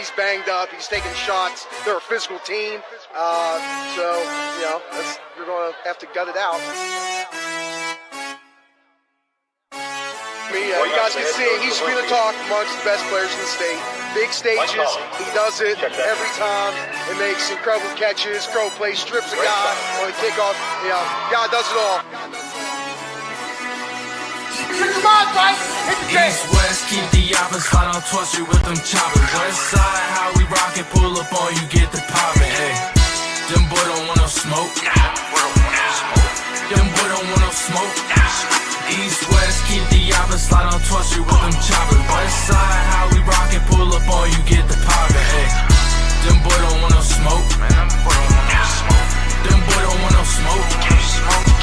He's banged up. He's taking shots. They're a physical team. So, we're going to have to gut it out. You guys can see he's really talk amongst the best players in the state. Big stages, he does it every time. It makes incredible catches. Crow plays, strips a guy on the kickoff. God does it all. East, west, keep the opposite. I don't trust you with them choppers. West side, how we rockin', pull up on you, get the poppin'. Hey, them boy don't want no smoke. Them boy don't want no smoke. East, west, keep the opposite. I don't trust you with them choppers. West side, how we rockin', pull up on you, get the poppin'. Hey, them boy don't want no smoke. Man, them boy don't want no smoke. Them boy don't want no smoke. Smoke.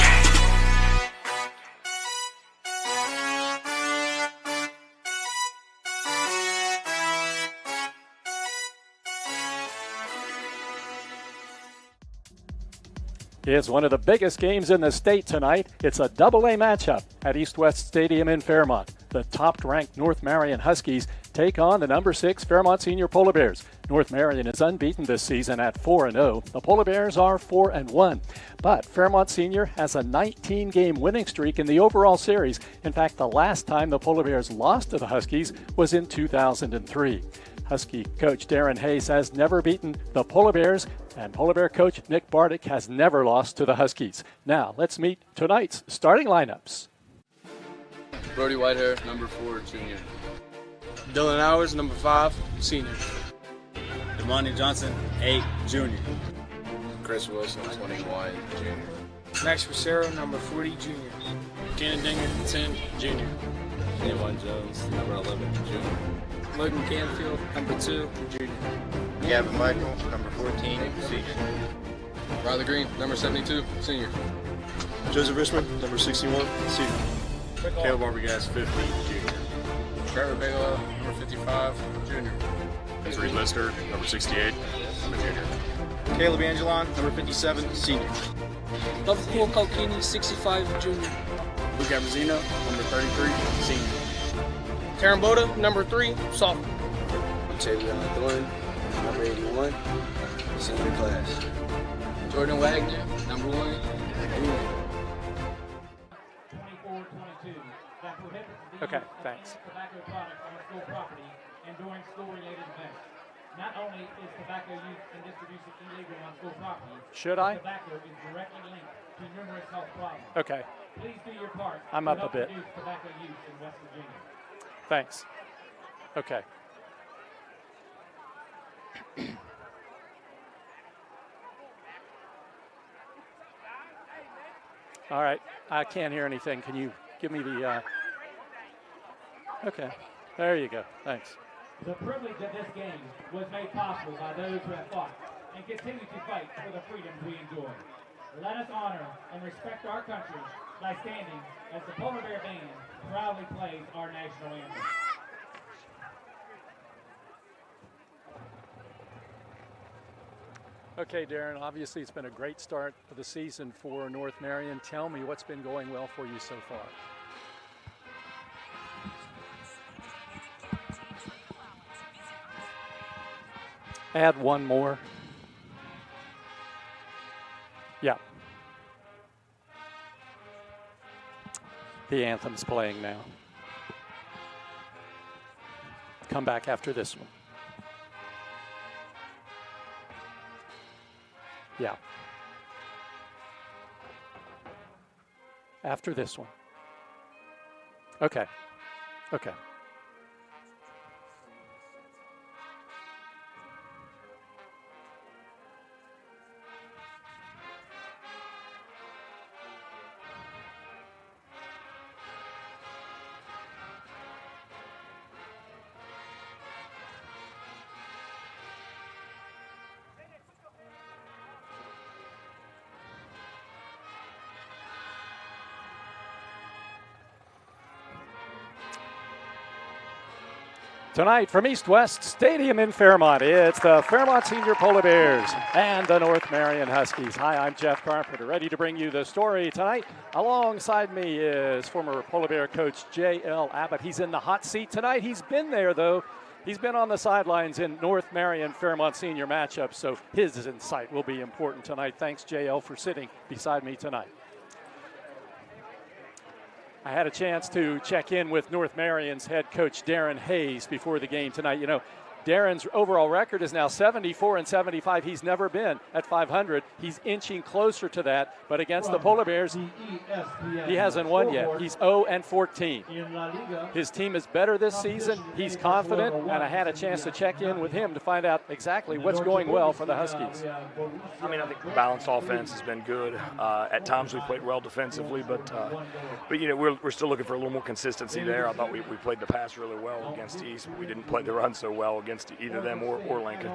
It's one of the biggest games in the state tonight. It's a double-A matchup at East-West Stadium in Fairmont. The top-ranked North Marion Huskies take on the number 6 Fairmont Senior Polar Bears. North Marion is unbeaten this season at 4-0. The Polar Bears are 4-1. But Fairmont Senior has a 19-game winning streak in the overall series. In fact, the last time the Polar Bears lost to the Huskies was in 2003. Husky coach Darren Hayes has never beaten the Polar Bears, and Polar Bear coach Nick Bardick has never lost to the Huskies. Now, let's meet tonight's starting lineups. Brody Whitehair, number 4, junior. Dylan Hours, number 5, senior. Damani Johnson, 8, junior. Chris Wilson, 21, junior. Max Rosero, number 40, junior. Kenan Dinger, 10, junior. Javon Jones, number 11, junior. Logan Canfield, number 2, junior. Gavin Michael, number 14, senior. Riley Green, number 72, senior. Joseph Richmond, number 61, senior. Caleb Arbogast, 50, junior. Trevor Bigelow, number 55, junior. Henry Lister, number 68, I'm a junior. Caleb Angelon, number 57, senior. Lovecool Kokini, 65, junior. Luke Abrazino, number 33, senior. Taryn Boda, number 3, sophomore. Tavion Thornton, number 81, senior class. Jordan Wagner, number 1, junior. Okay, thanks. Tobacco products on school property and during school-related events. Not only is tobacco use and distribution illegal on school property, should I? Tobacco is directly linked to numerous health problems. Okay. Please do your part. I'm up a bit. Reduce tobacco use in West Virginia. Thanks. Okay. All right. I can't hear anything. Can you give me the... Okay. There you go. Thanks. The privilege of this game was made possible by those who have fought and continue to fight for the freedoms we enjoy. Let us honor and respect our country by standing as the Polar Bear Band proudly plays our national anthem. Okay, Darren, obviously it's been a great start of the season for North Marion. Tell me what's been going well for you so far. Add one more. Yeah. The anthem's playing now. Come back after this one. Yeah. After this one. Okay. Okay. Tonight from East-West Stadium in Fairmont, it's the Fairmont Senior Polar Bears and the North Marion Huskies. Hi, I'm Jeff Carpenter, ready to bring you the story tonight. Alongside me is former Polar Bear coach J.L. Abbott. He's in the hot seat tonight. He's been there, though, He's been on the sidelines in North Marion Fairmont Senior matchups, so his insight will be important tonight. Thanks, JL, for sitting beside me tonight. I had a chance to check in with North Marion's head coach Darren Hayes before the game tonight. You know, Darren's overall record is now 74-75. He's never been at 500. He's inching closer to that, but against the Polar Bears, he hasn't won yet. He's 0-14. His team is better this season. He's confident, and I had a chance to check in with him to find out exactly what's going well for the Huskies. I mean, I think the balanced offense has been good. At times we played well defensively, but you know, we're still looking for a little more consistency there. I thought we played the pass really well against East, but we didn't play the run so well against either them or Lincoln.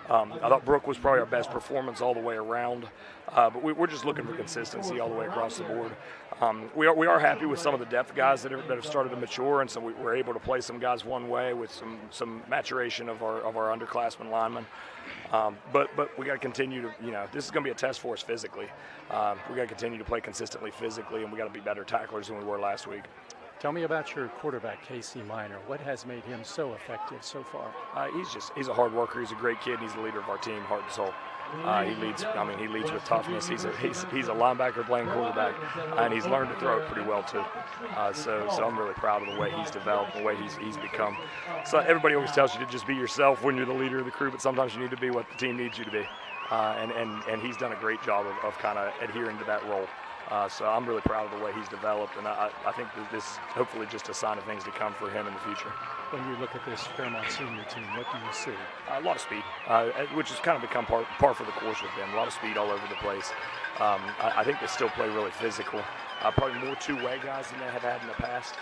I thought Brooke was probably our best performance all the way around, but we're just looking for consistency all the way across the board. We are happy with some of the depth guys that have started to mature, and so we're able to play some guys one way with some maturation of our underclassmen linemen. But we got to continue to, you know, this is going to be a test for us physically. We got to continue to play consistently physically, and we got to be better tacklers than we were last week. Tell me about your quarterback, Casey Minor. What has made him so effective so far? He's a hard worker. He's a great kid. He's the leader of our team, heart and soul. He leads with toughness. He's a linebacker playing quarterback, and he's learned to throw it pretty well too. So I'm really proud of the way he's developed, the way he's become. So everybody always tells you to just be yourself when you're the leader of the crew, but sometimes you need to be what the team needs you to be. And he's done a great job of kind of adhering to that role. So I'm really proud of the way he's developed, and I think that this is hopefully just a sign of things to come for him in the future. When you look at this Fairmont senior team, what do you see? A lot of speed, which has kind of become par for the course with them. A lot of speed all over the place. I think they still play really physical. Probably more two-way guys than they have had in the past.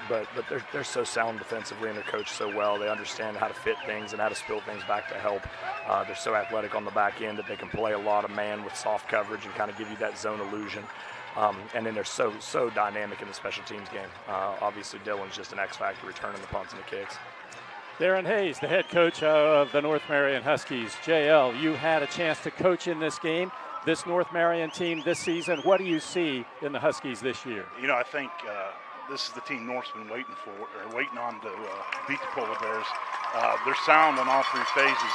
But they're so sound defensively, and they're coached so well. They understand how to fit things and how to spill things back to help. They're so athletic on the back end that they can play a lot of man with soft coverage and kind of give you that zone illusion. And then they're so dynamic in the special teams game. Obviously, Dylan's just an X factor returning the punts and the kicks. Darren Hayes, the head coach of the North Marion Huskies. JL, you had a chance to coach in this game. This North Marion team this season, what do you see in the Huskies this year? You know, I think this is the team North's been waiting on to beat the Polar Bears. They're sound on all three phases.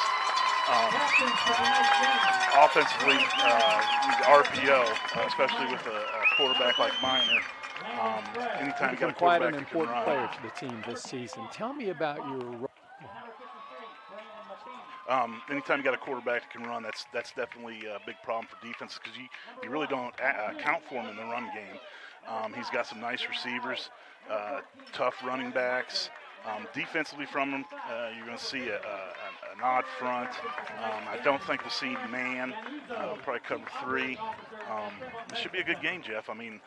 Offensively, RPO, especially with a quarterback like Minor. Anytime you got a quarterback quite an important player to the team this season. Tell me about your role. Anytime you got a quarterback that can run, that's definitely a big problem for defense because you really don't account for him in the run game. He's got some nice receivers, tough running backs. Defensively from him, you're going to see an odd front. I don't think we'll see man, probably cover three. It should be a good game, Jeff. I mean,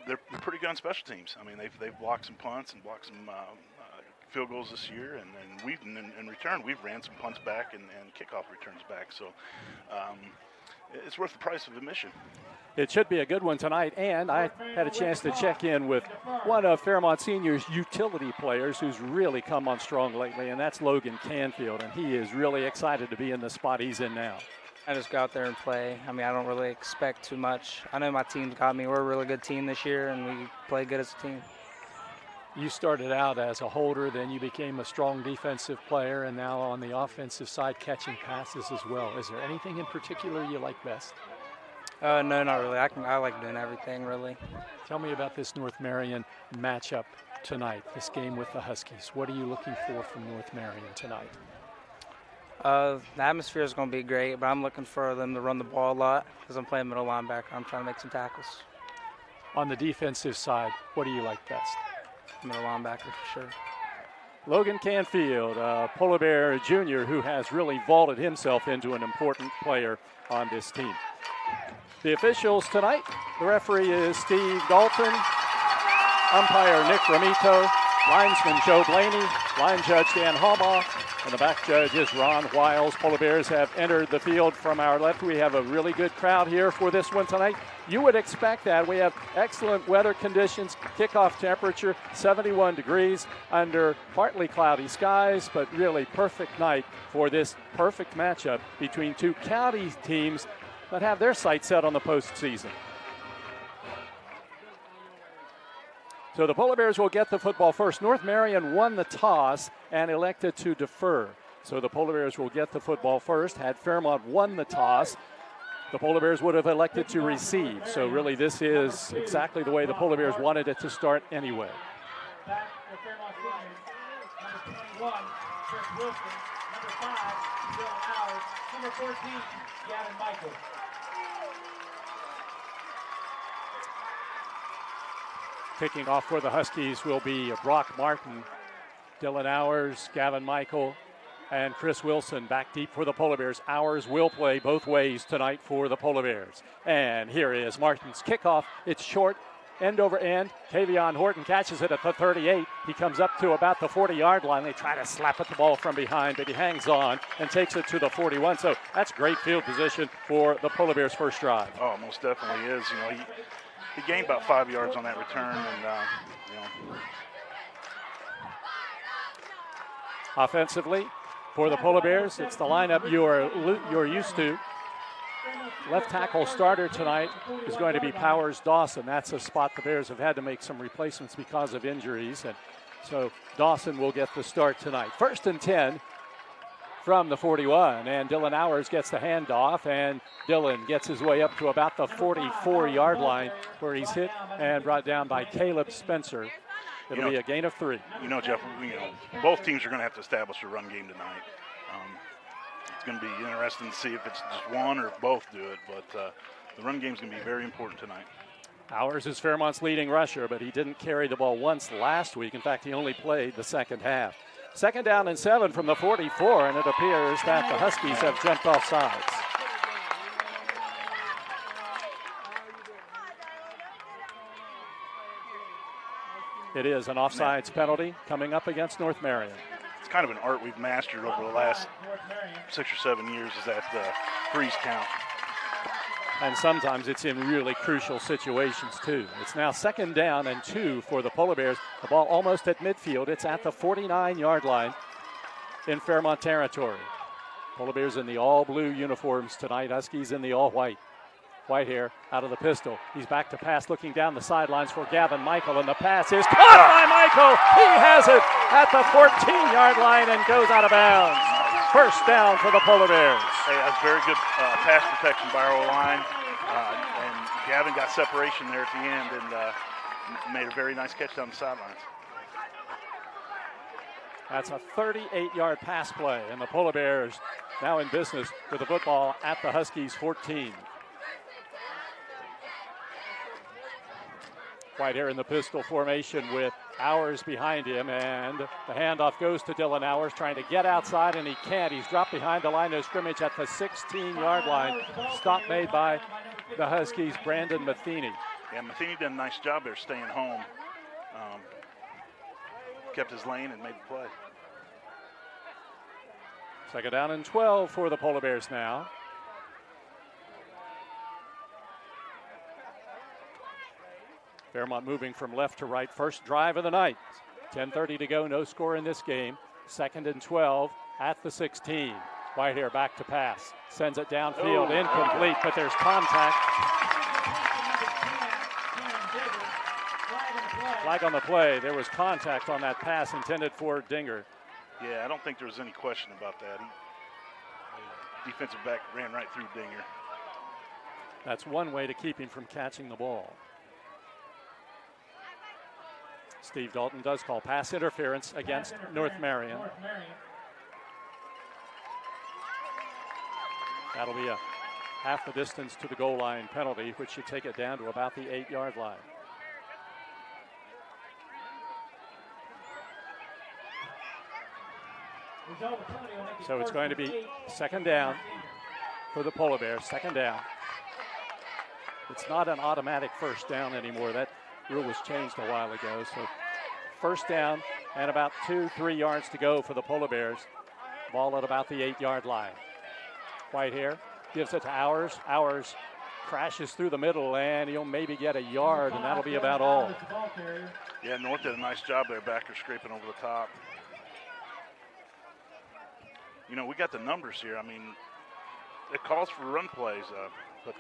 they're pretty good on special teams. I mean, they've blocked some punts and blocked some field goals this year, and we've in return we've ran some punts back and kickoff returns back. So it's worth the price of admission. It should be a good one tonight, and I had a chance to check in with one of Fairmont Senior's utility players who's really come on strong lately, and that's Logan Canfield, and he is really excited to be in the spot he's in now. I just go out there and play. I mean, I don't really expect too much. I know my team's got me. We're a really good team this year, and we play good as a team. You started out as a holder, then you became a strong defensive player, and now on the offensive side catching passes as well. Is there anything in particular you like best? No, not really. I like doing everything, really. Tell me about this North Marion matchup tonight, this game with the Huskies. What are you looking for from North Marion tonight? The atmosphere is going to be great, but I'm looking for them to run the ball a lot because I'm playing middle linebacker. I'm trying to make some tackles. On the defensive side, what do you like best? Middle linebacker for sure. Logan Canfield, Polar Bear Jr., who has really vaulted himself into an important player on this team. The officials tonight, the referee is Steve Dalton, umpire Nick Ramito, linesman Joe Blaney, line judge Dan Hallbaugh, and the back judge is Ron Wiles. Polar Bears have entered the field from our left. We have a really good crowd here for this one tonight. You would expect that. We have excellent weather conditions, kickoff temperature 71 degrees under partly cloudy skies, but really perfect night for this perfect matchup between two county teams that have their sights set on the postseason. So the Polar Bears will get the football first. North Marion won the toss and elected to defer. So the Polar Bears will get the football first. Had Fairmont won the toss, the Polar Bears would have elected to receive. So really this is exactly the way the Polar Bears wanted it to start anyway. Back for Fairmont seniors, number 21, Chris Wilson, number 5, Dylan Howard, number 14, Gavin Michael. Kicking off for the Huskies will be Brock Martin, Dylan Hours, Gavin Michael, and Chris Wilson back deep for the Polar Bears. Hours will play both ways tonight for the Polar Bears. And here is Martin's kickoff. It's short, end over end. Tavion Horton catches it at the 38. He comes up to about the 40-yard line. They try to slap at the ball from behind, but he hangs on and takes it to the 41. So that's great field position for the Polar Bears' first drive. Oh, most definitely is. You know, he gained about 5 yards on that return, and you know. Offensively, for the Polar Bears, it's the lineup you're used to. Left tackle starter tonight is going to be Powers Dawson. That's a spot the Bears have had to make some replacements because of injuries, and so Dawson will get the start tonight. 1st and 10 from the 41, and Dylan Hours gets the handoff, and Dylan gets his way up to about the 44-yard line where he's hit and brought down by Caleb Spencer. It'll be a gain of 3. You know, Jeff, both teams are going to have to establish a run game tonight. It's going to be interesting to see if it's just one or if both do it, but the run game is going to be very important tonight. Hours is Fairmont's leading rusher, but he didn't carry the ball once last week. In fact, he only played the second half. 2nd down and 7 from the 44, and it appears that the Huskies have jumped off sides. It is an offsides penalty coming up against North Marion. It's kind of an art we've mastered over the last 6 or 7 years, is that freeze count. And sometimes it's in really crucial situations too. It's now 2nd down and 2 for the Polar Bears. The ball almost at midfield. It's at the 49-yard line in Fairmont territory. Polar Bears in the all-blue uniforms tonight. Huskies in the all-white. Whitehair out of the pistol. He's back to pass, looking down the sidelines for Gavin Michael, and the pass is caught by Michael. He has it at the 14-yard line and goes out of bounds. 1st down for the Polar Bears. Hey, that's very good pass protection by our line, and Gavin got separation there at the end and made a very nice catch down the sidelines. That's a 38-yard pass play, and the Polar Bears now in business with the football at the Huskies 14. Whitehair in the pistol formation with Hours behind him, and the handoff goes to Dylan Hours, trying to get outside, and he can't. He's dropped behind the line of scrimmage at the 16-yard line. Stop made by the Huskies' Brandon Matheny. Yeah, Matheny did a nice job there staying home. Kept his lane and made the play. 2nd down and 12 for the Polar Bears now. Fairmont moving from left to right. First drive of the night. 10:30 to go. No score in this game. 2nd and 12 at the 16. Whitehair back to pass. Sends it downfield. Incomplete, but there's contact. Flag on the play. There was contact on that pass intended for Dinger. Yeah, I don't think there was any question about that. Defensive back ran right through Dinger. That's one way to keep him from catching the ball. Steve Dalton does call pass interference against North Marion. That'll be a half the distance to the goal line penalty, which should take it down to about the 8-yard line. So it's going to be 2nd down for the Polar Bears. 2nd down. It's not an automatic 1st down anymore. That rule was changed a while ago. So 1st down and about 2-3 yards to go for the Polar Bears. Ball at about the 8-yard line. Whitehair gives it to Hours. Hours crashes through the middle, and he'll maybe get a yard, and that'll be about all. Yeah, North did a nice job there, backer scraping over the top. You know, we got the numbers here. I mean, it calls for run plays, but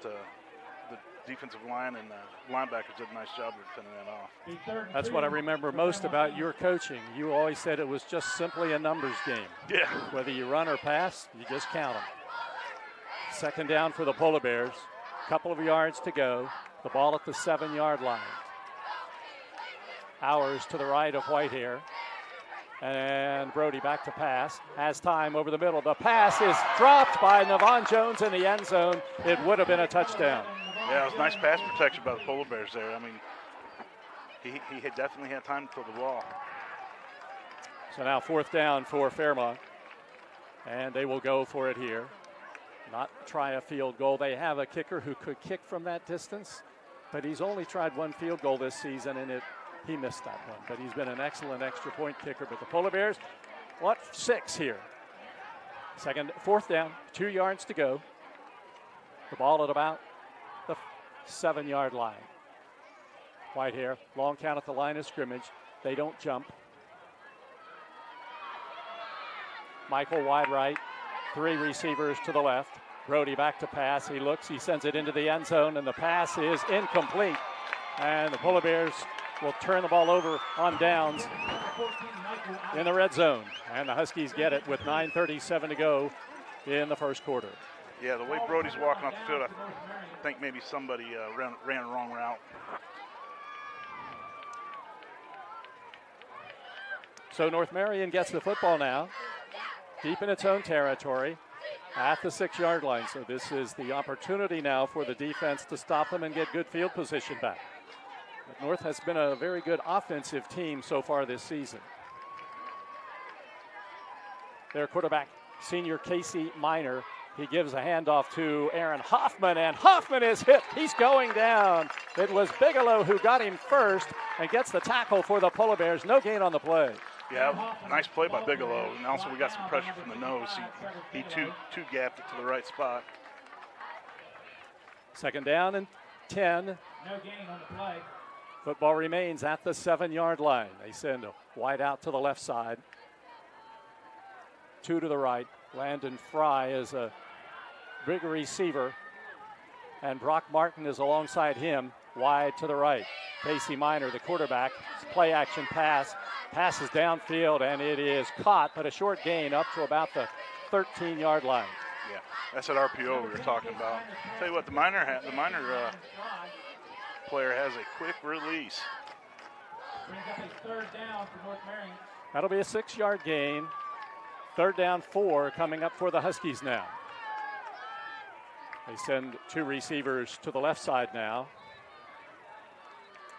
defensive line and linebackers did a nice job of defending that off. That's what I remember most about your coaching. You always said it was just simply a numbers game. Yeah. Whether you run or pass, you just count them. Second down for the Polar Bears. Couple of yards to go. The ball at the 7-yard line. Hours to the right of Whitehair. And Brody back to pass. Has time over the middle. The pass is dropped by Navon Jones in the end zone. It would have been a touchdown. Yeah, it was nice pass protection by the Polar Bears there. I mean, he had definitely had time to throw the ball. So now 4th down for Fairmont. And they will go for it here. Not try a field goal. They have a kicker who could kick from that distance, but he's only tried one field goal this season, and he missed that one. But he's been an excellent extra point kicker. But the Polar Bears, 6 here? 4th down, 2 yards to go. The ball at about the 7-yard line. Whitehair, long count at the line of scrimmage. They don't jump. Michael wide right, 3 receivers to the left. Brody back to pass. He looks, he sends it into the end zone, and the pass is incomplete. And the Polar Bears will turn the ball over on downs in the red zone. And the Huskies get it with 9:37 to go in the first quarter. Yeah, the way Brody's walking off the field, I think maybe somebody ran a wrong route. So North Marion gets the football now, deep in its own territory at the 6-yard line. So this is the opportunity now for the defense to stop them and get good field position back. But North has been a very good offensive team so far this season. Their quarterback, senior Casey Miner, he gives a handoff to Aaron Hoffman, and Hoffman is hit. He's going down. It was Bigelow who got him first and gets the tackle for the Polar Bears. No gain on the play. Yeah, nice play by Bigelow. And also we got some pressure from the nose. He two-gapped it to the right spot. 2nd down and 10. No gain on the play. Football remains at the 7-yard line. They send a wide out to the left side. 2 to the right. Landon Fry is a big receiver. And Brock Martin is alongside him, wide to the right. Casey Miner, the quarterback, play action pass. Passes downfield, and it is caught, but a short gain up to about the 13-yard line. Yeah, that's that RPO we were talking about. Tell you what, the Miner player has a quick release. Brings up his 3rd down for North Marion. That'll be a 6-yard gain. 3rd down 4 coming up for the Huskies now. They send 2 receivers to the left side now.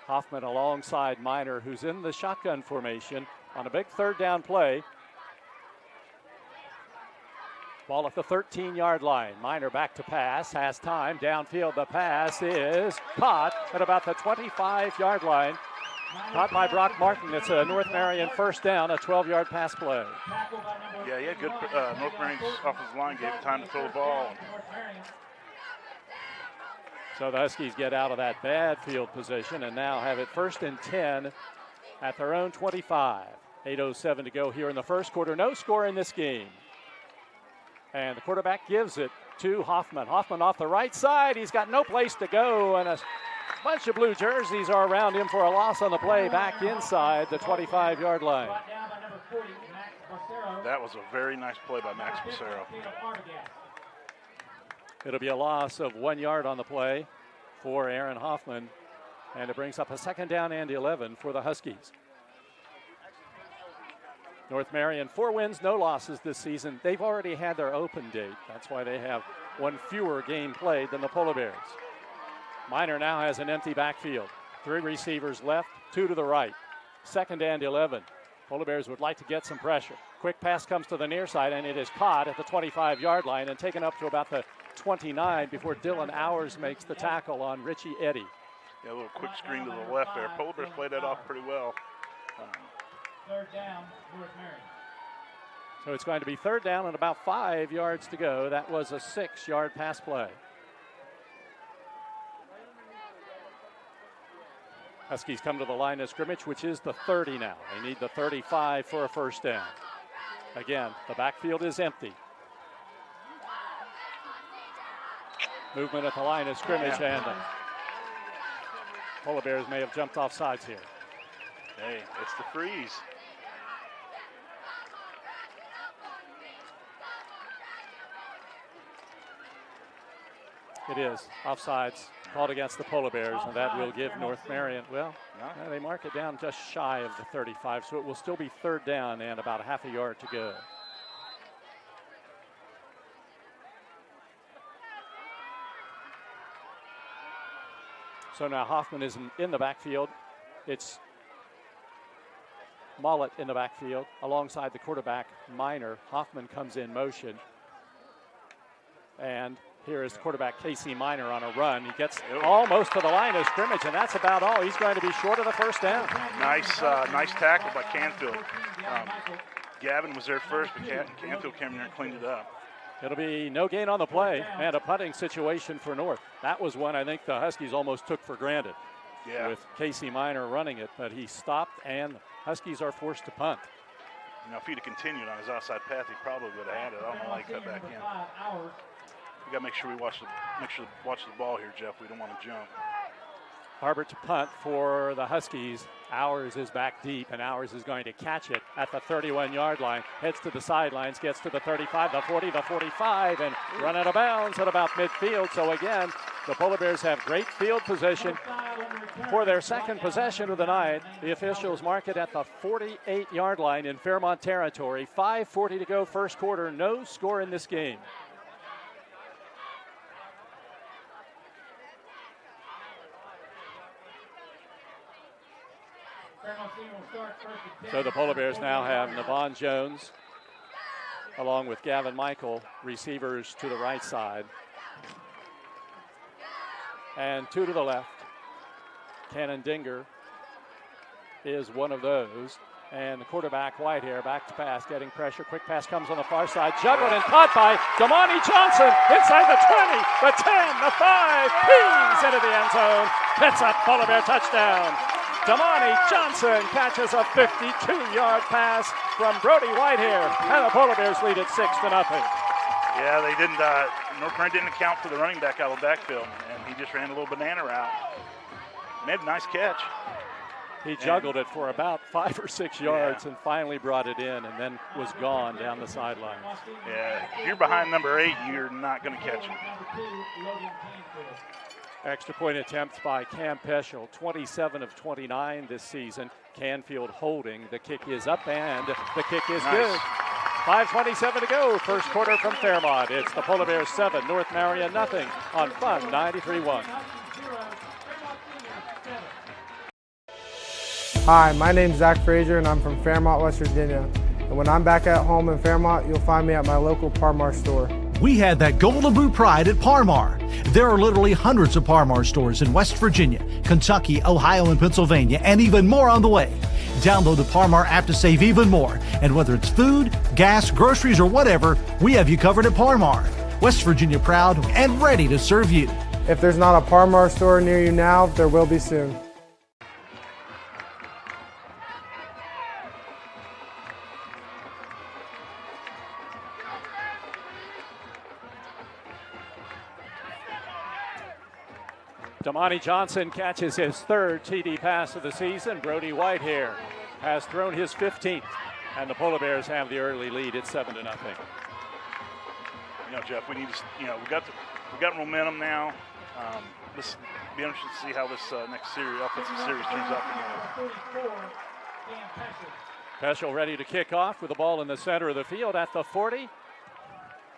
Hoffman alongside Miner, who's in the shotgun formation on a big 3rd down play. Ball at the 13-yard line. Miner back to pass, has time, downfield. The pass is caught at about the 25-yard line. Caught by Brock Martin. It's a North Marion 1st down, a 12-yard pass play. Yeah, he had good North Marion's offensive line, gave him time to throw the ball. So the Huskies get out of that bad field position and now have it 1st and 10 at their own 25. 8:07 to go here in the first quarter. No score in this game. And the quarterback gives it to Hoffman. Hoffman off the right side. He's got no place to go, and a bunch of blue jerseys are around him for a loss on the play back inside the 25-yard line. That was a very nice play by Max Becerro. It'll be a loss of 1 yard on the play for Aaron Hoffman, and it brings up a 2nd down and 11 for the Huskies. North Marion, 4 wins, no losses this season. They've already had their open date. That's why they have 1 fewer game played than the Polar Bears. Miner now has an empty backfield. 3 receivers left, 2 to the right. 2nd and 11. Polar Bears would like to get some pressure. Quick pass comes to the near side, and it is caught at the 25-yard line and taken up to about the 29 before Dylan Hours makes the tackle on Richie Eddy. Yeah, a little quick screen to the left there. Polar Bears played that off pretty well. 3rd down, North Marion. So it's going to be 3rd down and about 5 yards to go. That was a 6-yard pass play. Huskies come to the line of scrimmage, which is the 30 now. They need the 35 for a 1st down. Again, the backfield is empty. Movement at the line of scrimmage, Yeah. and the Polar Bears may have jumped off sides here. Hey, it's the freeze. It is offsides called against the Polar Bears, and that will give North Marion, well, they mark it down just shy of the 35, so it will still be third down and about a half a yard to go. So now Hoffman is in the backfield. It's Mullet in the backfield alongside the quarterback, Minor. Hoffman comes in motion. And here is quarterback Casey Minor on a run. He gets almost to the line of scrimmage, and that's about all. He's going to be short of the first down. Nice tackle by Canfield. Gavin was there first, but Canfield came in there and cleaned it up. It'll be no gain on the play and a punting situation for North. That was one I think the Huskies almost took for granted with Casey Minor running it, but he stopped, and the Huskies are forced to punt. You know, if he'd have continued on his outside path, he probably would have had it. I don't know why he cut back in. We got to make sure we watch the ball here, Jeff. We don't want to jump. Harbert to punt for the Huskies. Ours is back deep, and Ours is going to catch it at the 31-yard line. Heads to the sidelines, gets to the 35, the 40, the 45, and run out of bounds at about midfield. So again, the Polar Bears have great field position for their second possession of the night. The officials mark it at the 48-yard line in Fairmont territory. 5:40 to go, first quarter. No score in this game. So the Polar Bears now have Navon Jones along with Gavin Michael, receivers to the right side. And two to the left. Cannon Dinger is one of those. And the quarterback, Whitehair, back to pass, getting pressure. Quick pass comes on the far side. Juggled and caught by Damani Johnson inside the 20, the 10, the 5. Pees into the end zone. It's a Polar Bear touchdown. Damani Johnson catches a 52-yard pass from Brody Whitehair. And the Polar Bears lead it 6-0. Yeah, they didn't. North Marion didn't account for the running back out of the backfield, and he just ran a little banana route. Made a nice catch. He juggled it for about 5 or 6 yards and finally brought it in, and then was gone down the sideline. Yeah, if you're behind number 8, you're not going to catch him. Extra point attempt by Cam Peschel, 27 of 29 this season. Canfield holding. The kick is up, and the kick is good. 5:27 to go, first quarter from Fairmont. It's the Polar Bears 7, North Marion nothing on Fun 93.1. Hi, my name's Zach Frazier, and I'm from Fairmont, West Virginia. And when I'm back at home in Fairmont, you'll find me at my local Parmar store. We had that golden boot pride at Parmar. There are literally hundreds of Parmar stores in West Virginia, Kentucky, Ohio, and Pennsylvania, and even more on the way. Download the Parmar app to save even more. And whether it's food, gas, groceries, or whatever, we have you covered at Parmar. West Virginia proud and ready to serve you. If there's not a Parmar store near you now, there will be soon. Damani Johnson catches his third TD pass of the season. Brody Whitehair has thrown his 15th, and the Polar Bears have the early lead at 7-0. You know, Jeff, we need to. You know, we got momentum now. This be interesting to see how this next offensive series turns out for you. Peschel ready to kick off with the ball in the center of the field at the 40.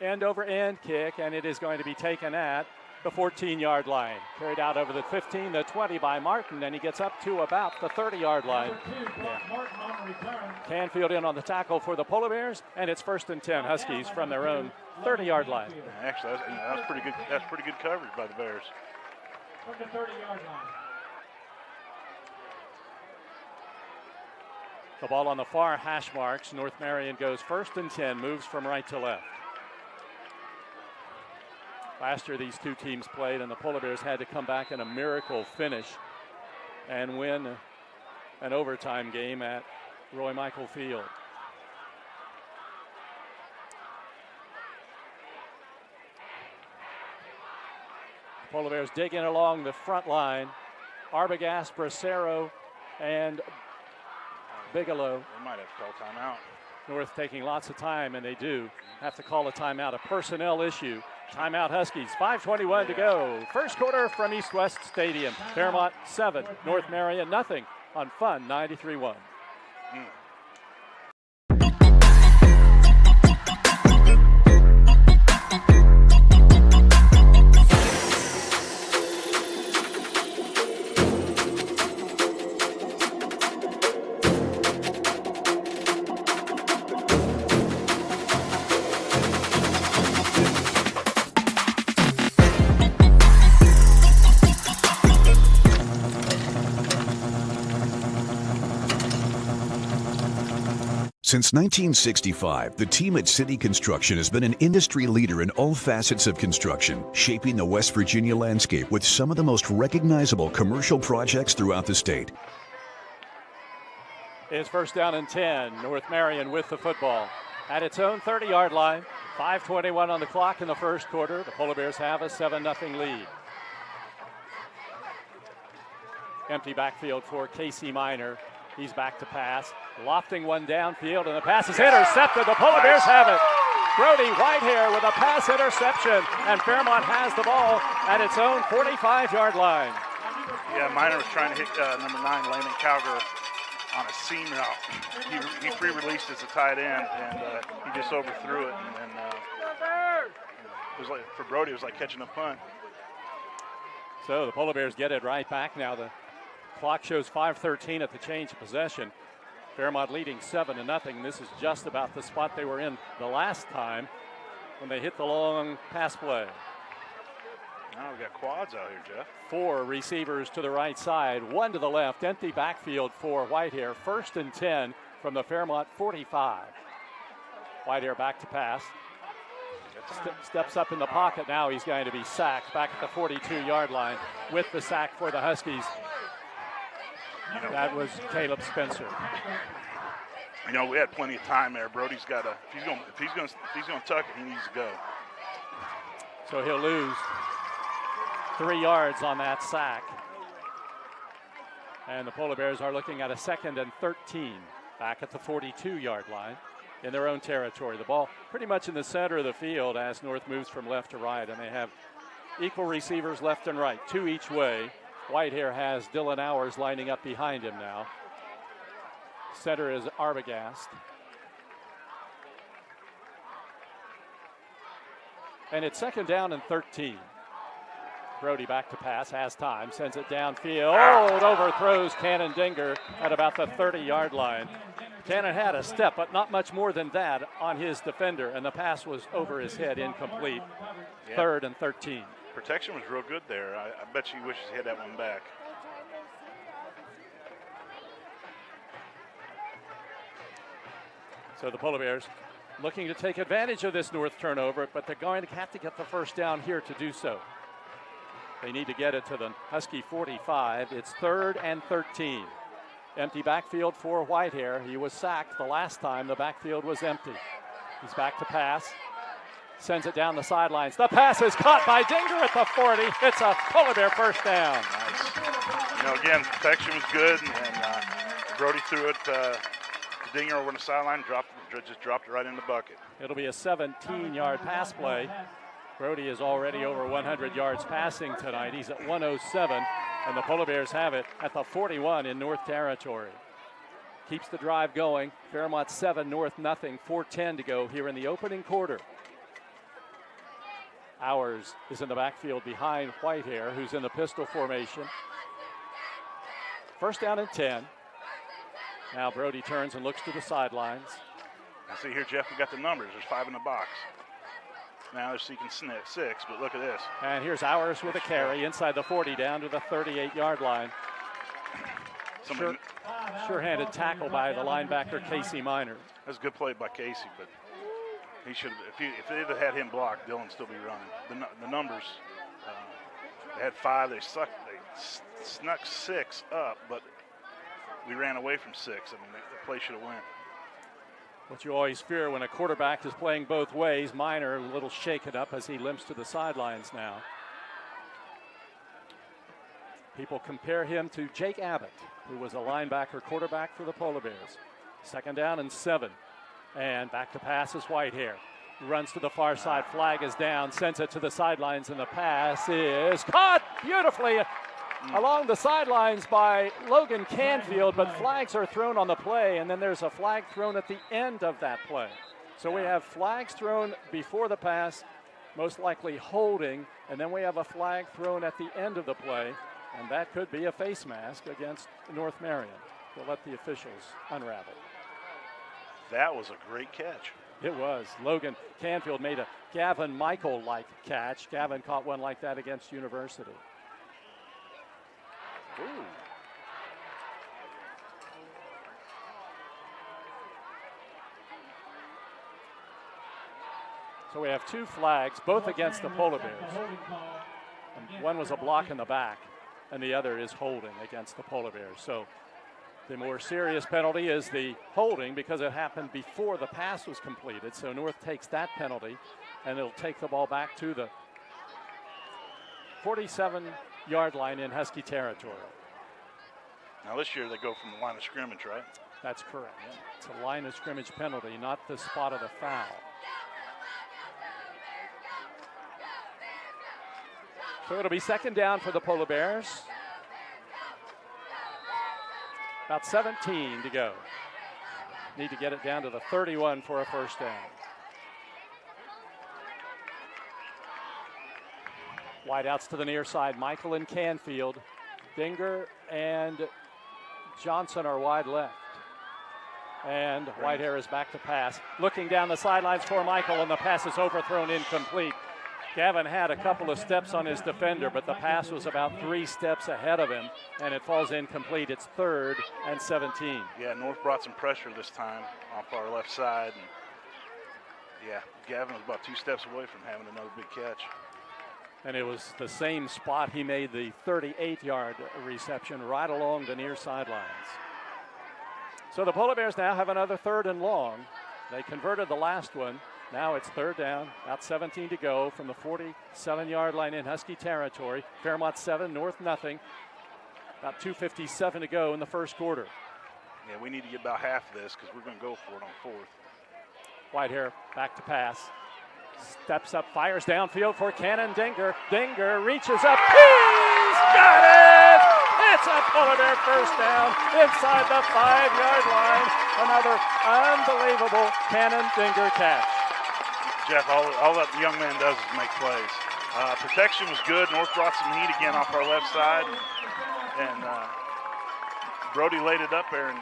End over end kick, and it is going to be taken at the 14-yard line. Carried out over the 15, the 20 by Martin, and he gets up to about the 30-yard line. Canfield in on the tackle for the Polar Bears, and it's 1st and 10 Huskies from their own 30-yard line. Actually, that's pretty good. That's pretty good coverage by the Bears. From the 30-yard line. The ball on the far hash marks. North Marion goes 1st and 10, moves from right to left. Last year, these two teams played, and the Polar Bears had to come back in a miracle finish and win an overtime game at Roy Michael Field. Polar Bears digging along the front line. Arbogast, Bracero, and Bigelow. They might have to call timeout. North taking lots of time, and they do have to call a timeout, a personnel issue. Timeout Huskies, 5:21 to go. First quarter from East West Stadium. Fairmont 7, North Marion nothing on Fun 93.1. Since 1965, the team at City Construction has been an industry leader in all facets of construction, shaping the West Virginia landscape with some of the most recognizable commercial projects throughout the state. It's first down and 10. North Marion with the football at its own 30-yard line. 5:21 on the clock in the first quarter. The Polar Bears have a 7-0 lead. Empty backfield for Casey Minor. He's back to pass, lofting one downfield, and the pass is intercepted. The Polar Bears have it. Brody Whitehair with a pass interception, and Fairmont has the ball at its own 45-yard line. Yeah, Minor was trying to hit number 9, Landon Calgar, on a seam route. He pre-released as a tight end, and he just overthrew it. And it was like, for Brody, it was like catching a punt. So the Polar Bears get it right back now. The clock shows 5:13 at the change of possession. Fairmont leading 7-0. This is just about the spot they were in the last time when they hit the long pass play. Now we got quads out here, Jeff. 4 receivers to the right side, 1 to the left. Empty backfield for Whitehair. First and 10 from the Fairmont 45. Whitehair back to pass. Steps up in the pocket. Now he's going to be sacked back at the 42-yard line with the sack for the Huskies. That was Caleb Spencer. You know, we had plenty of time there. Brody's got to, if he's going to tuck it, he needs to go. So he'll lose 3 yards on that sack. And the Polar Bears are looking at a 2nd and 13 back at the 42-yard line in their own territory. The ball pretty much in the center of the field as North moves from left to right, and they have equal receivers left and right, 2 each way. Whitehair has Dylan Hours lining up behind him now. Center is Arbogast. And it's 2nd down and 13. Brody back to pass, has time, sends it downfield. Oh, it overthrows Cannon Dinger at about the 30-yard line. Cannon had a step, but not much more than that on his defender, and the pass was over his head, incomplete. Yeah. 3rd and 13. Protection was real good there. I bet she wishes he had that one back. So the Polar Bears looking to take advantage of this North turnover, but they're going to have to get the first down here to do so. They need to get it to the Husky 45. It's 3rd and 13. Empty backfield for Whitehair. He was sacked the last time the backfield was empty. He's back to pass. Sends it down the sidelines. The pass is caught by Dinger at the 40. It's a Polar Bear first down. Nice. You know, again, protection was good, and Brody threw it to Dinger over the sideline, just dropped it right in the bucket. It'll be a 17-yard pass play. Brody is already over 100 yards passing tonight. He's at 107, and the Polar Bears have it at the 41 in North Territory. Keeps the drive going. Fairmont 7, North nothing. 4:10 to go here in the opening quarter. Hours is in the backfield behind Whitehair, who's in the pistol formation. First down and 10. Now Brody turns and looks to the sidelines. I see here, Jeff, we got the numbers. There's 5 in the box. Now they're seeking 6, but look at this. And here's Hours with a carry inside the 40 down to the 38-yard line. Sure-handed tackle by the linebacker, Casey Minor. That's a good play by Casey, but he should if they'd have had him blocked, Dylan'd still be running. The numbers, they had 5. They snuck 6 up, but we ran away from 6. I mean, the play should have went. What you always fear when a quarterback is playing both ways. Minor a little shaken up as he limps to the sidelines now. People compare him to Jake Abbott, who was a linebacker quarterback for the Polar Bears. 2nd down and 7. And back to pass is Whitehair. Runs to the far side. Flag is down. Sends it to the sidelines, and the pass is caught beautifully along the sidelines by Logan Canfield, but flags are thrown on the play, and then there's a flag thrown at the end of that play. So we have flags thrown before the pass, most likely holding, and then we have a flag thrown at the end of the play, and that could be a face mask against North Marion. We'll let the officials unravel. That was a great catch. It was. Logan Canfield made a Gavin Michael-like catch. Gavin caught one like that against University. Ooh. So we have 2 flags, both against the Polar Bears. And one was a block in the back, and the other is holding against the Polar Bears. So the more serious penalty is the holding because it happened before the pass was completed. So North takes that penalty, and it'll take the ball back to the 47-yard line in Husky territory. Now this year they go from the line of scrimmage, right? That's correct. It's a line of scrimmage penalty, not the spot of the foul. So it'll be 2nd down for the Polar Bears. About 17 to go. Need to get it down to the 31 for a 1st down. Wideouts to the near side. Michael and Canfield. Dinger and Johnson are wide left. And Whitehair is back to pass. Looking down the sidelines for Michael, and the pass is overthrown, incomplete. Gavin had a couple of steps on his defender, but the pass was about 3 steps ahead of him, and it falls incomplete. It's 3rd and 17. Yeah, North brought some pressure this time off our left side. And yeah, Gavin was about 2 steps away from having another big catch. And it was the same spot he made the 38-yard reception right along the near sidelines. So the Polar Bears now have another 3rd and long. They converted the last one. Now it's 3rd down, about 17 to go from the 47-yard line in Husky territory. Fairmont 7, North nothing. About 2:57 to go in the 1st quarter. Yeah, we need to get about half of this because we're going to go for it on 4th. Whitehair back to pass. Steps up, fires downfield for Cannon Dinger. Dinger reaches up. He's got it! It's a Polar Bear 1st down inside the 5-yard line. Another unbelievable Cannon Dinger catch. Jeff, all that young man does is make plays. Protection was good. North brought some heat again off our left side. And Brody laid it up there, and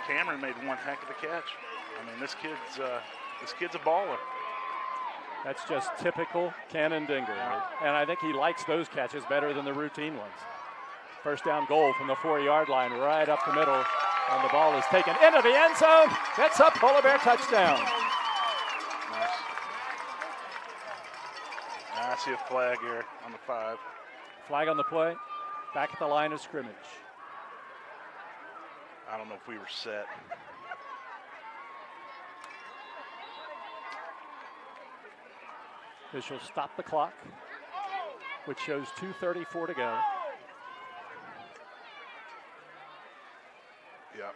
Cameron made one heck of a catch. I mean, this kid's a baller. That's just typical Cannon Dinger. And I think he likes those catches better than the routine ones. 1st down goal from the 4-yard line right up the middle. And the ball is taken into the end zone. That's a Polar Bear touchdown. Nice. Now I see a flag here on the 5. Flag on the play. Back at the line of scrimmage. I don't know if we were set. Officials stop the clock, which shows 2:34 to go. Yep.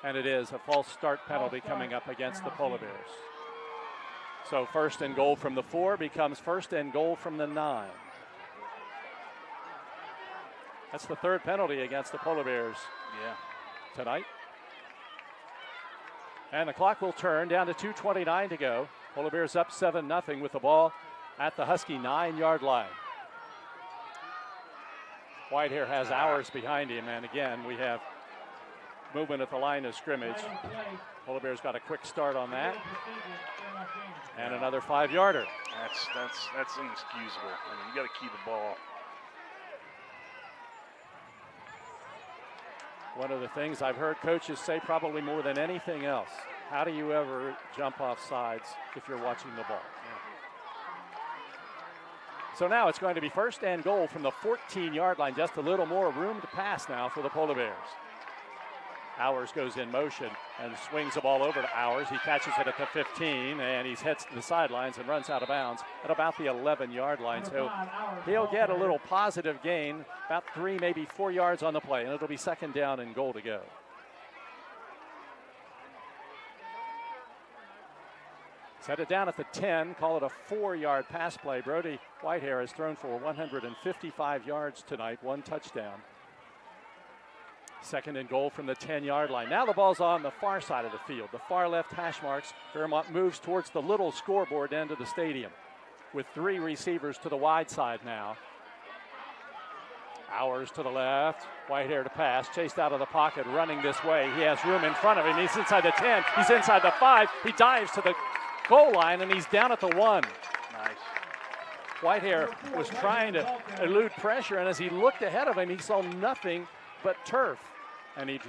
And it is a false start penalty coming up against the Polar Bears. So 1st and goal from the 4 becomes 1st and goal from the 9. That's the 3rd penalty against the Polar Bears tonight. And the clock will turn down to 2:29 to go. Polar Bears up 7-0 with the ball at the Husky 9-yard line. Whitehair has hours behind him, and again, we have movement at the line of scrimmage. Polar Bears got a quick start on that. And another 5-yarder. That's inexcusable. I mean, you got to keep the ball. One of the things I've heard coaches say probably more than anything else, how do you ever jump off sides if you're watching the ball? So now it's going to be 1st and goal from the 14-yard line. Just a little more room to pass now for the Polar Bears. Hours goes in motion and swings the ball over to Hours. He catches it at the 15, and he heads to the sidelines and runs out of bounds at about the 11-yard line. So he'll get a little positive gain, about 3, maybe 4 yards on the play, and it'll be second down and goal to go. Set it down at the 10, call it a 4-yard pass play. Brody Whitehair has thrown for 155 yards tonight, 1 touchdown. Second and goal from the 10-yard line. Now the ball's on the far side of the field, the far left hash marks. Fairmont moves towards the little scoreboard end of the stadium with 3 receivers to the wide side now. Hours to the left, Whitehair to pass, chased out of the pocket, running this way. He has room in front of him. He's inside the 10, he's inside the 5. He dives to the goal line, and he's down at the 1. Nice. Whitehair was trying to elude pressure, and as he looked ahead of him, he saw nothing but turf, and he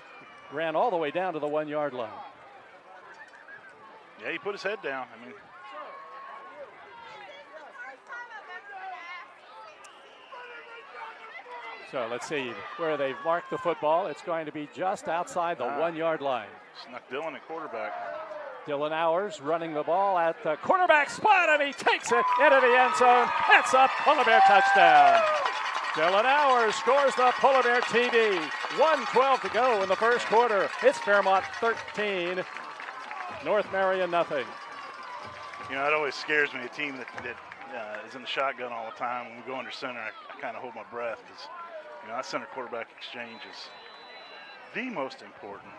ran all the way down to the 1-yard line. Yeah, he put his head down. I mean, so let's see where they've marked the football. It's going to be just outside the 1-yard line. Snuck Dillon at quarterback. Dylan Hours running the ball at the quarterback spot, and he takes it into the end zone. That's a Polar Bear touchdown. Dylan Hours scores the Polar Bear TD. 1:12 to go in the first quarter. It's Fairmont 13, North Marion nothing. You know, it always scares me, a team that is in the shotgun all the time. When we go under center, I kind of hold my breath because, you know, that center quarterback exchange is the most important.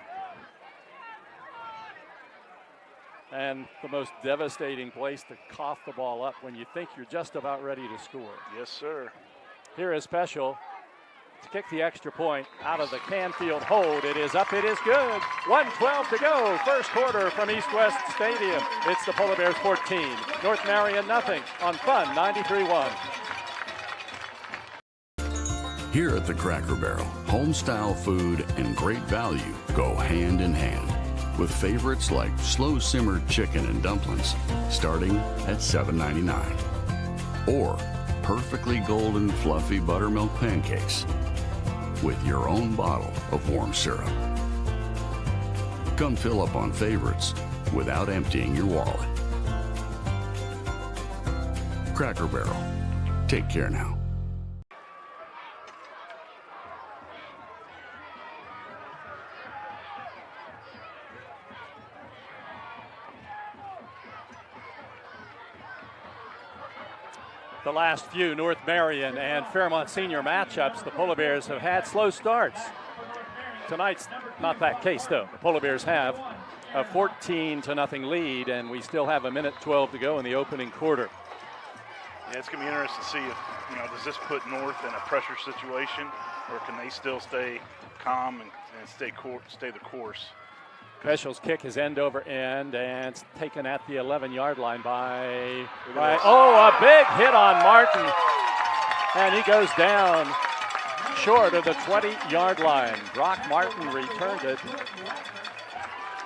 And the most devastating place to cough the ball up when you think you're just about ready to score. Yes, sir. Here is Special to kick the extra point out of the Canfield hold. It is up, it is good. 1:12 to go, first quarter from East West Stadium. It's the Polar Bears 14, North Marion nothing on Fun 93.1. Here at the Cracker Barrel, home-style food and great value go hand in hand, with favorites like slow-simmered chicken and dumplings starting at $7.99. Or perfectly golden fluffy buttermilk pancakes with your own bottle of warm syrup. Come fill up on favorites without emptying your wallet. Cracker Barrel. Take care now. The last few North Marion and Fairmont senior matchups, the Polar Bears have had slow starts. Tonight's not that case, though. The Polar Bears have a 14-0 lead, and we still have 1:12 to go in the opening quarter. Yeah, it's going to be interesting to see if, you know, does this put North in a pressure situation, or can they still stay calm and stay the course? Special's kick is end over end, and it's taken at the 11-yard line by a big hit on Martin, and he goes down short of the 20-yard line. Brock Martin returned it,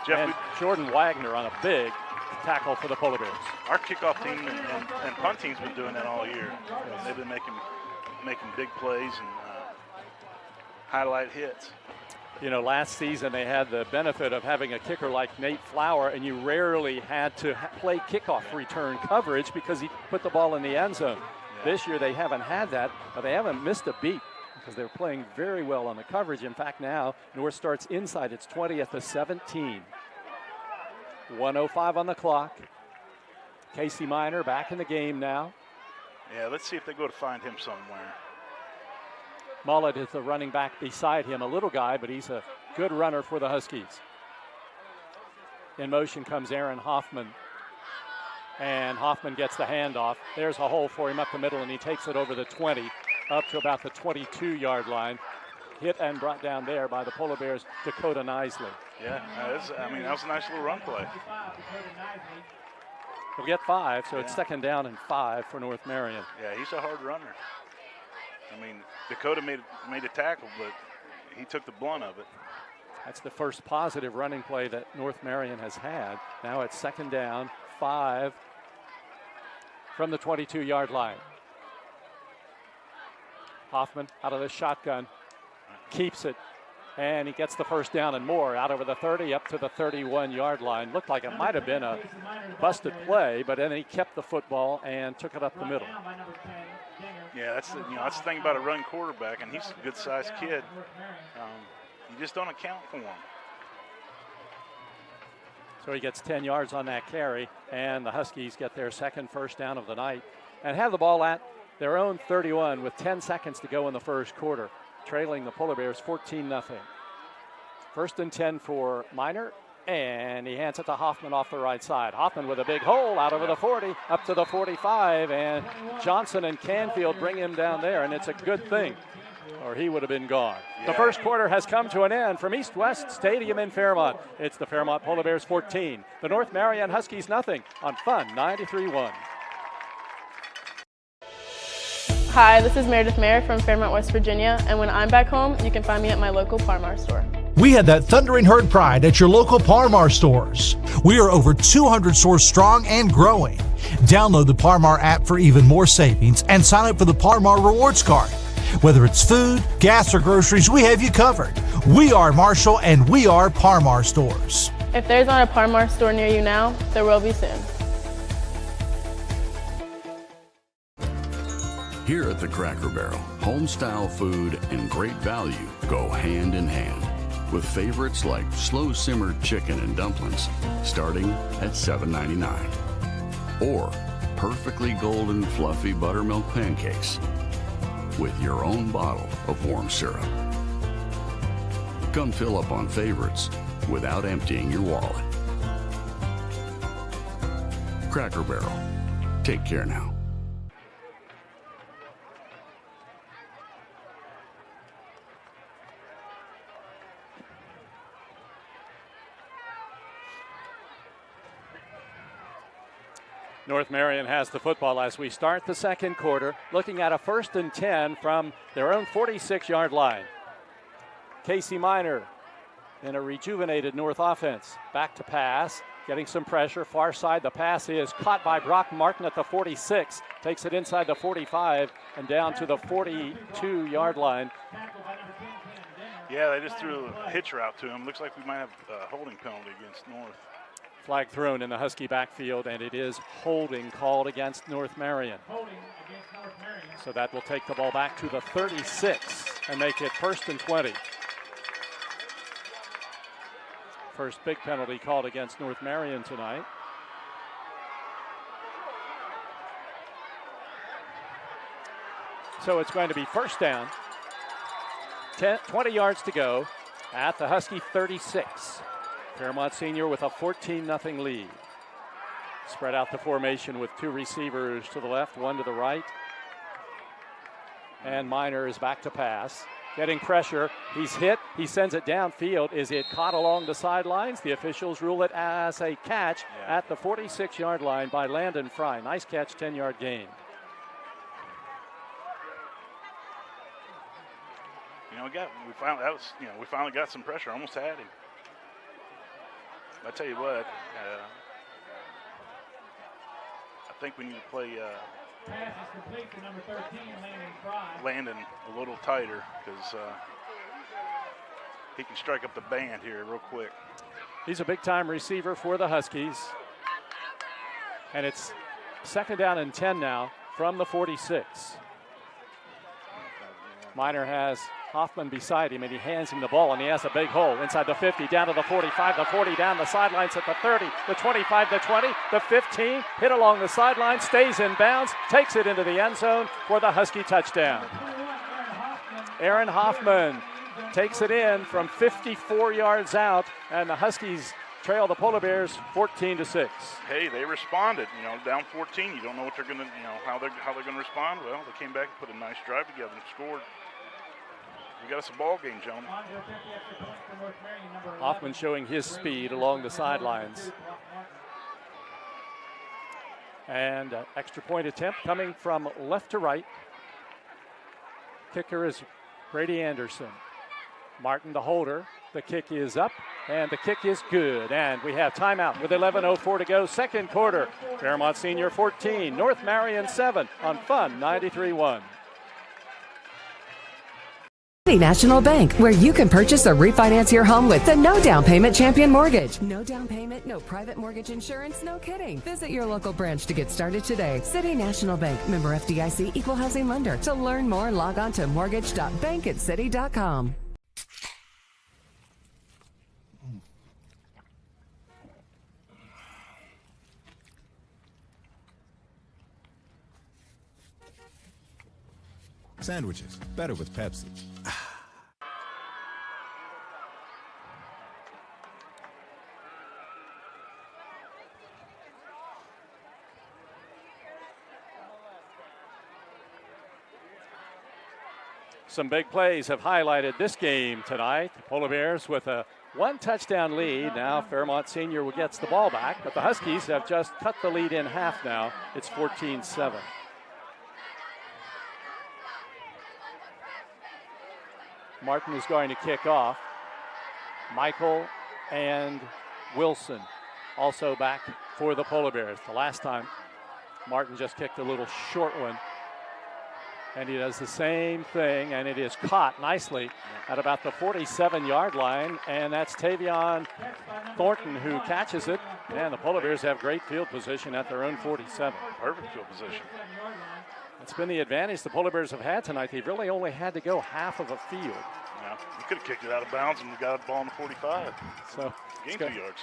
and Jordan Wagner on a big tackle for the Polar Bears. Our kickoff team and punt team's been doing that all year. They've been making big plays and highlight hits. You know, last season they had the benefit of having a kicker like Nate Flower, and you rarely had to play kickoff return coverage because he put the ball in the end zone. Yeah. This year they haven't had that, but they haven't missed a beat because they're playing very well on the coverage. In fact, now North starts inside its 20 at the 17. 1:05 on the clock. Casey Minor back in the game now. Yeah, let's see if they go to find him somewhere. Mullet is the running back beside him, a little guy, but he's a good runner for the Huskies. In motion comes Aaron Hoffman, and Hoffman gets the handoff. There's a hole for him up the middle, and he takes it over the 20, up to about the 22-yard line. Hit and brought down there by the Polar Bears' Dakota Nisley. Yeah, that was a nice little run play. He'll get 5, so it's second down and 5 for North Marion. Yeah, he's a hard runner. I mean, Dakota made a tackle, but he took the blunt of it. That's the first positive running play that North Marion has had. Now it's second down, 5 from the 22-yard line. Hoffman out of the shotgun, keeps it, And he gets the first down and more out over the 30 up to the 31-yard line. Looked like it might have been a busted play, but then he kept the football and took it up the middle. Yeah, that's the thing about a run quarterback, and he's a good-sized kid. You just don't account for him. So he gets 10 yards on that carry, and the Huskies get their second first down of the night and have the ball at their own 31 with 10 seconds to go in the first quarter, trailing the Polar Bears 14-0. First and 10 for Miner, and he hands it to Hoffman off the right side. Hoffman with a big hole out over the 40, up to the 45, and Johnson and Canfield bring him down there, and it's a good thing, or he would have been gone. Yeah. The first quarter has come to an end from East West Stadium in Fairmont. It's the Fairmont Polar Bears 14, the North Marion Huskies nothing on Fun 93.1. Hi, this is Meredith Mayer from Fairmont, West Virginia, and when I'm back home, you can find me at my local Parmar store. We had that thundering herd pride at your local Parmar stores. We are over 200 stores strong and growing. Download the Parmar app for even more savings and sign up for the Parmar Rewards Card. Whether it's food, gas, or groceries, we have you covered. We are Marshall and we are Parmar stores. If there's not a Parmar store near you now, there will be soon. Here at the Cracker Barrel, home-style food and great value go hand in hand, with favorites like slow-simmered chicken and dumplings starting at $7.99, or perfectly golden fluffy buttermilk pancakes with your own bottle of warm syrup. Come fill up on favorites without emptying your wallet. Cracker Barrel. Take care now. North Marion has the football as we start the second quarter, looking at a 1st and 10 from their own 46-yard line. Casey Miner in a rejuvenated North offense. Back to pass, getting some pressure. Far side, the pass is caught by Brock Martin at the 46. Takes it inside the 45 and down to the 42-yard line. Yeah, they just threw a hitch route to him. Looks like we might have a holding penalty against North. Flag thrown in the Husky backfield, and it is holding called against North Marion. So that will take the ball back to the 36 and make it 1st and 20. First big penalty called against North Marion tonight. So it's going to be first down, 20 yards to go at the Husky 36. Fairmont Senior with a 14-0 lead. Spread out the formation with two receivers to the left, one to the right. And Miner is back to pass. Getting pressure. He's hit. He sends it downfield. Is it caught along the sidelines? The officials rule it as a catch at the 46-yard line by Landon Fry. Nice catch, 10-yard gain. We finally got some pressure. Almost had him. I tell you what, I think we need to play Landon a little tighter because he can strike up the band here real quick. He's a big-time receiver for the Huskies. And it's 2nd down and 10 now from the 46. Miner has Hoffman beside him, and he hands him the ball, and he has a big hole inside the 50, down to the 45, the 40, down the sidelines at the 30, the 25, the 20, the 15, hit along the sideline, stays in bounds, takes it into the end zone for the Husky touchdown. Aaron Hoffman takes it in from 54 yards out, and the Huskies trail the Polar Bears 14-6. Hey, they responded. Down 14, you don't know what they're going to, how they're going to respond. Well, they came back and put a nice drive together and scored. We got us a ball game, gentlemen. Hoffman showing his speed along the sidelines. And extra point attempt coming from left to right. Kicker is Brady Anderson. Martin the holder. The kick is up, and the kick is good. And we have timeout with 11:04 to go, second quarter. Fairmont Senior 14, North Marion 7 on Fun 93.1. City National Bank, where you can purchase or refinance your home with the no down payment Champion Mortgage. No down payment, no private mortgage insurance, no kidding. Visit your local branch to get started today. City National Bank, member FDIC, equal housing lender. To learn more, log on to mortgage.bankatscity.com. Sandwiches, better with Pepsi. Some big plays have highlighted this game tonight. The Polar Bears with a 1-touchdown lead. Now Fairmont Senior gets the ball back, but the Huskies have just cut the lead in half now. It's 14-7. Martin is going to kick off. Michael and Wilson also back for the Polar Bears. The last time, Martin just kicked a little short one. And he does the same thing, and it is caught nicely at about the 47-yard line. And that's Tavion Thornton who catches it. And the Polar Bears have great field position at their own 47. Perfect field position. It's been the advantage the Polar Bears have had tonight. They've really only had to go half of a field. Yeah, you could have kicked it out of bounds and got the ball in the 45. So gain 2 yards.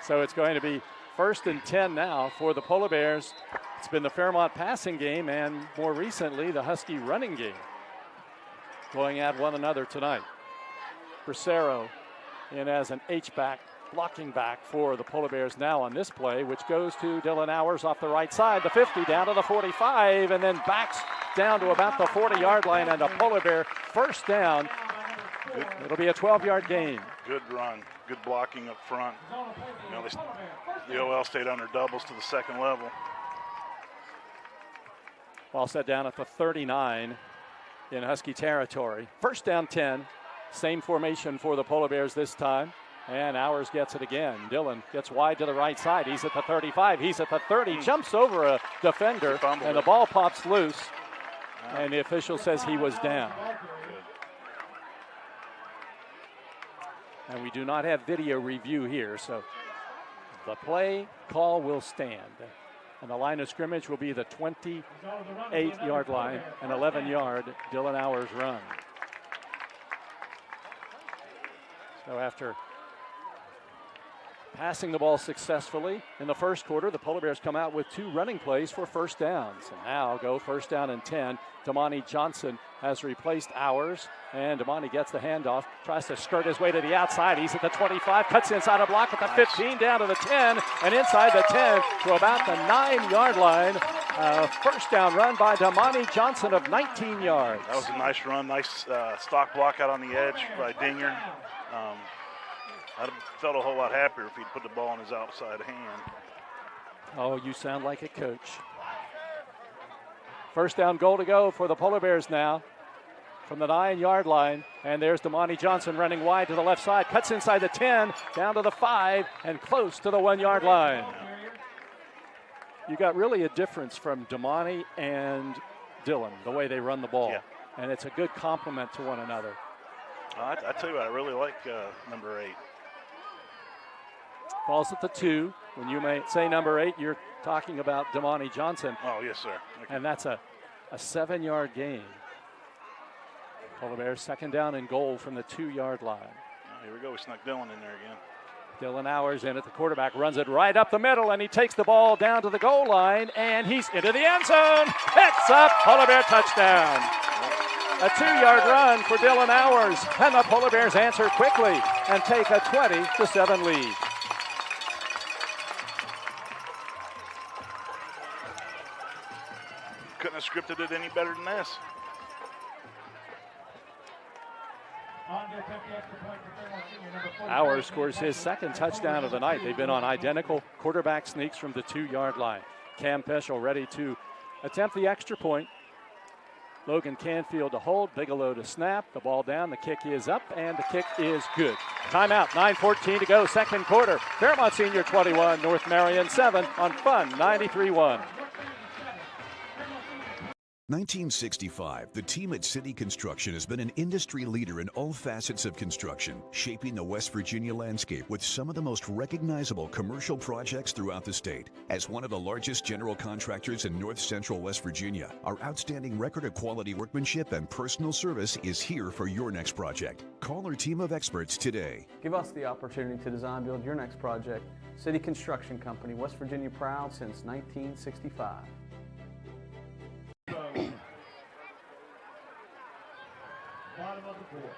So it's going to be 1st and 10 now for the Polar Bears. It's been the Fairmont passing game and more recently the Husky running game going at one another tonight. Bracero in as an H-back, blocking back for the Polar Bears now on this play, which goes to Dylan Hours off the right side, the 50 down to the 45, and then backs down to about the 40-yard line, and a Polar Bear first down. It'll be a 12-yard gain. Good run, good blocking up front. You know, the OL stayed under doubles to the second level. Ball set down at the 39 in Husky territory. First down 10, same formation for the Polar Bears this time. And Hours gets it again. Dylan gets wide to the right side. He's at the 35. He's at the 30. Jumps over a defender, and the ball pops loose. And the official says he was down. And we do not have video review here, so the play call will stand. And the line of scrimmage will be the 28-yard line, an 11-yard Dylan Hours run. So after passing the ball successfully in the first quarter, the Polar Bears come out with 2 running plays for first downs. And now go first down and 10. Damani Johnson has replaced Hours, and Damani gets the handoff, tries to skirt his way to the outside. He's at the 25, cuts inside a block at the 15, down to the 10, and inside the 10 to about the 9-yard line. First down run by Damani Johnson of 19 yards. That was a nice run, nice stock block out on the edge by Dinger. I'd have felt a whole lot happier if he'd put the ball in his outside hand. Oh, you sound like a coach. First down goal to go for the Polar Bears now from the 9-yard line. And there's Damani Johnson running wide to the left side. Cuts inside the 10, down to the 5, and close to the 1-yard line. You got really a difference from Damani and Dylan, the way they run the ball. Yeah. And it's a good complement to one another. I tell you what, I really like number 8. Ball's at the 2. When you may say number 8, you're talking about Damani Johnson. Oh, yes, sir. And that's a 7-yard gain. Polar Bears second down and goal from the 2-yard line. Oh, here we go. We snuck Dylan in there again. Dylan Hours in at the quarterback, runs it right up the middle, and he takes the ball down to the goal line, and he's into the end zone. It's a Polar Bear touchdown. A 2-yard run for Dylan Hours, and the Polar Bears answer quickly and take a 20-7 lead. Couldn't have scripted it any better than this. Hours scores his second touchdown of the night. They've been on identical quarterback sneaks from the 2-yard line. Cam Peschel ready to attempt the extra point. Logan Canfield to hold, Bigelow to snap, the ball down, the kick is up, and the kick is good. Timeout, 9:14 to go, second quarter. Fairmont Senior 21, North Marion 7 on Fun 93.1. 1965, the team at City Construction has been an industry leader in all facets of construction, shaping the West Virginia landscape with some of the most recognizable commercial projects throughout the state. As one of the largest general contractors in north central West Virginia, our outstanding record of quality workmanship and personal service is here for your next project. Call our team of experts today. Give us the opportunity to design build your next project. City Construction Company, West Virginia proud since 1965. Bottom of the board.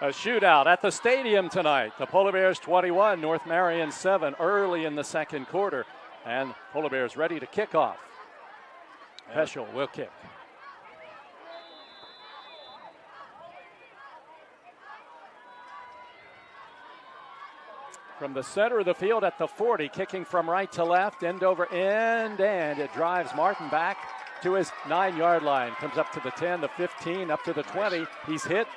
A shootout at the stadium tonight. The Polar Bears 21, North Marion 7 early in the second quarter. And Polar Bears ready to kick off. Peschel will kick. From the center of the field at the 40, kicking from right to left, end over end, and it drives Martin back to his 9-yard line. Comes up to the 10, the 15, up to the 20. He's hit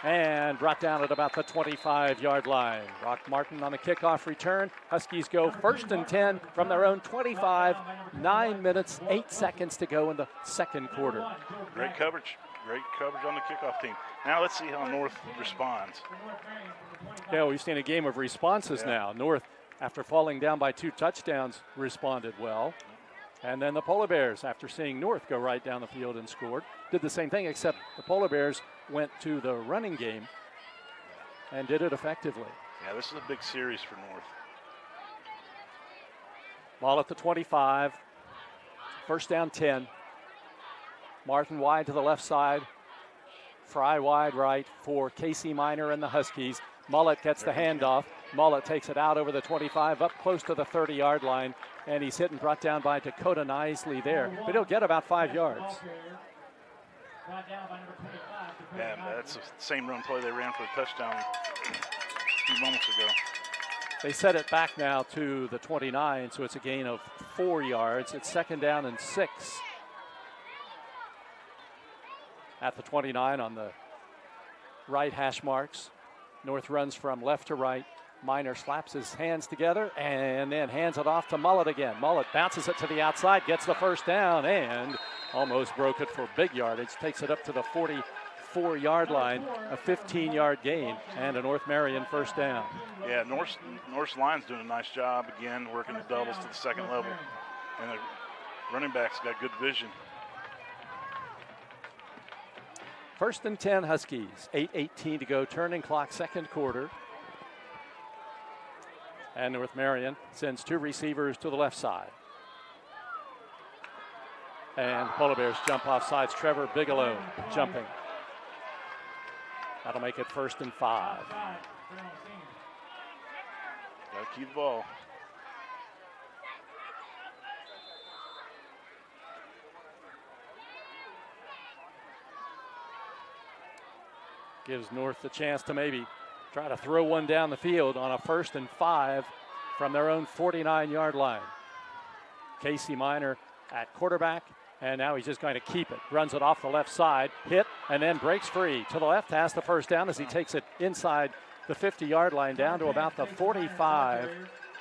and brought down at about the 25-yard line. Brock Martin on the kickoff return. Huskies go 1st and 10 from their own 25. 9 minutes, 8 seconds to go in the second quarter. Great coverage. Great coverage on the kickoff team. Now let's see how North responds. Yeah, we've seen a game of responses now. North, after falling down by 2 touchdowns, responded well. And then the Polar Bears, after seeing North go right down the field and scored, did the same thing, except the Polar Bears went to the running game and did it effectively. Yeah, this is a big series for North. Ball at the 25. 1st down 10. Martin wide to the left side. Fry wide right for Casey Minor and the Huskies. Mullet gets the handoff. Mullet takes it out over the 25, up close to the 30-yard line, and he's hit and brought down by Dakota Nisley there. But he'll get about 5 yards. Yeah, that's the same run play they ran for the touchdown a few moments ago. They set it back now to the 29, so it's a gain of 4 yards. It's 2nd down and 6. At the 29 on the right hash marks. North runs from left to right. Minor slaps his hands together and then hands it off to Mullet again. Mullet bounces it to the outside, gets the 1st down, and almost broke it for big yardage. Takes it up to the 44-yard line, a 15-yard gain, and a North Marion 1st down. Yeah, North's line's doing a nice job again, working the doubles to the second level. And the running back's got good vision. 1st and 10 Huskies, 8:18 to go, turning clock, second quarter. And North Marion sends 2 receivers to the left side. And Polar Bears jump off sides. Trevor Bigelow jumping. That'll make it 1st and 5. Got to keep the ball. Gives North the chance to maybe try to throw one down the field on a 1st and 5 from their own 49-yard line. Casey Minor at quarterback, and now he's just going to keep it. Runs it off the left side, hit, and then breaks free. To the left, has the 1st down as he takes it inside the 50-yard line down to about the 45,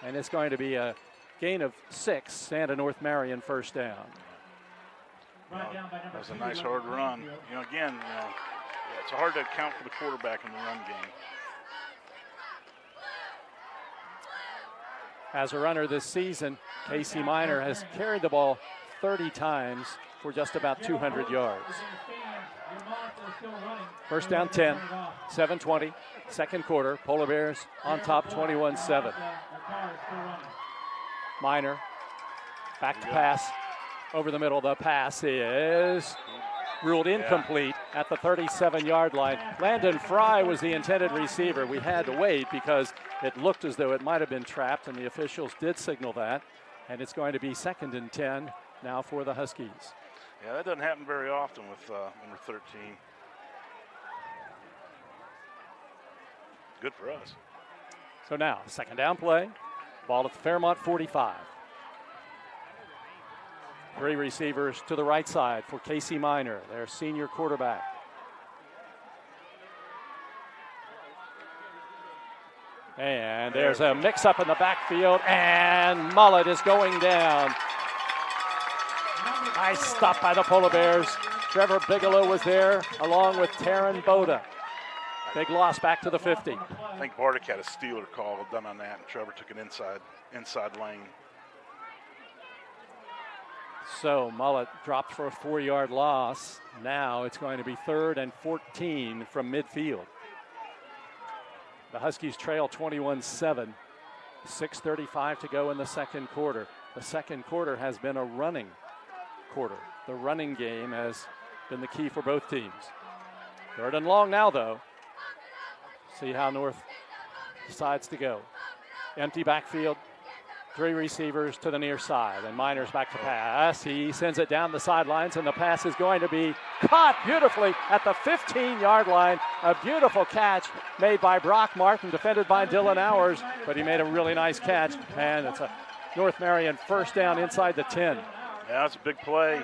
and it's going to be a gain of 6 and a North Marion 1st down. That was a nice hard run. Again, it's hard to account for the quarterback in the run game. As a runner this season, Casey Minor has carried the ball 30 times for just about 200 yards. 1st down 10, 7:20, second quarter. Polar Bears on top 21-7. Minor back to pass over the middle. The pass is ruled incomplete at the 37-yard line. Landon Fry was the intended receiver. We had to wait because it looked as though it might have been trapped, and the officials did signal that. And it's going to be 2nd and 10 now for the Huskies. Yeah, that doesn't happen very often with number 13. Good for us. So now, 2nd down play. Ball at the Fairmont 45. 3 receivers to the right side for Casey Minor, their senior quarterback. And there's a mix-up in the backfield, and Mullet is going down. Nice stop by the Polar Bears. Trevor Bigelow was there, along with Taryn Boda. Big loss back to the 50. I think Bardick had a stealer call done on that, and Trevor took an inside lane. So Mullet dropped for a 4-yard loss. Now it's going to be 3rd and 14 from midfield. The Huskies trail 21-7. 6:35 to go in the second quarter. The second quarter has been a running quarter. The running game has been the key for both teams. 3rd and long now, though. See how North decides to go. Empty backfield. 3 receivers to the near side, and Minor's back to pass. He sends it down the sidelines, and the pass is going to be caught beautifully at the 15-yard line. A beautiful catch made by Brock Martin, defended by Dylan Hours, but he made a really nice catch, and it's a North Marion first down inside the 10. Yeah, it's a big play.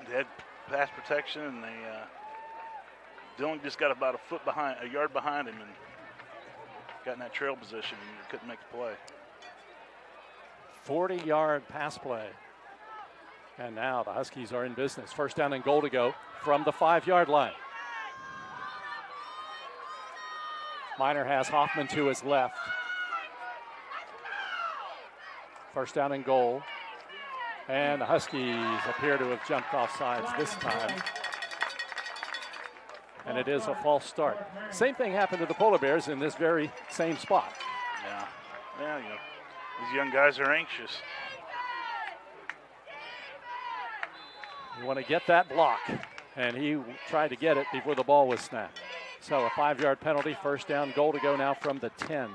They had pass protection, and Dylan just got about a yard behind him, and got in that trail position, and couldn't make the play. 40-yard pass play. And now the Huskies are in business. First down and goal to go from the 5-yard line. Minor has Hoffman to his left. First down and goal. And the Huskies appear to have jumped off sides this time. And it is a false start. Same thing happened to the Polar Bears in this very same spot. Yeah, these young guys are anxious. You want to get that block, and he tried to get it before the ball was snapped. So a 5-yard penalty, first down, goal to go now from the 10.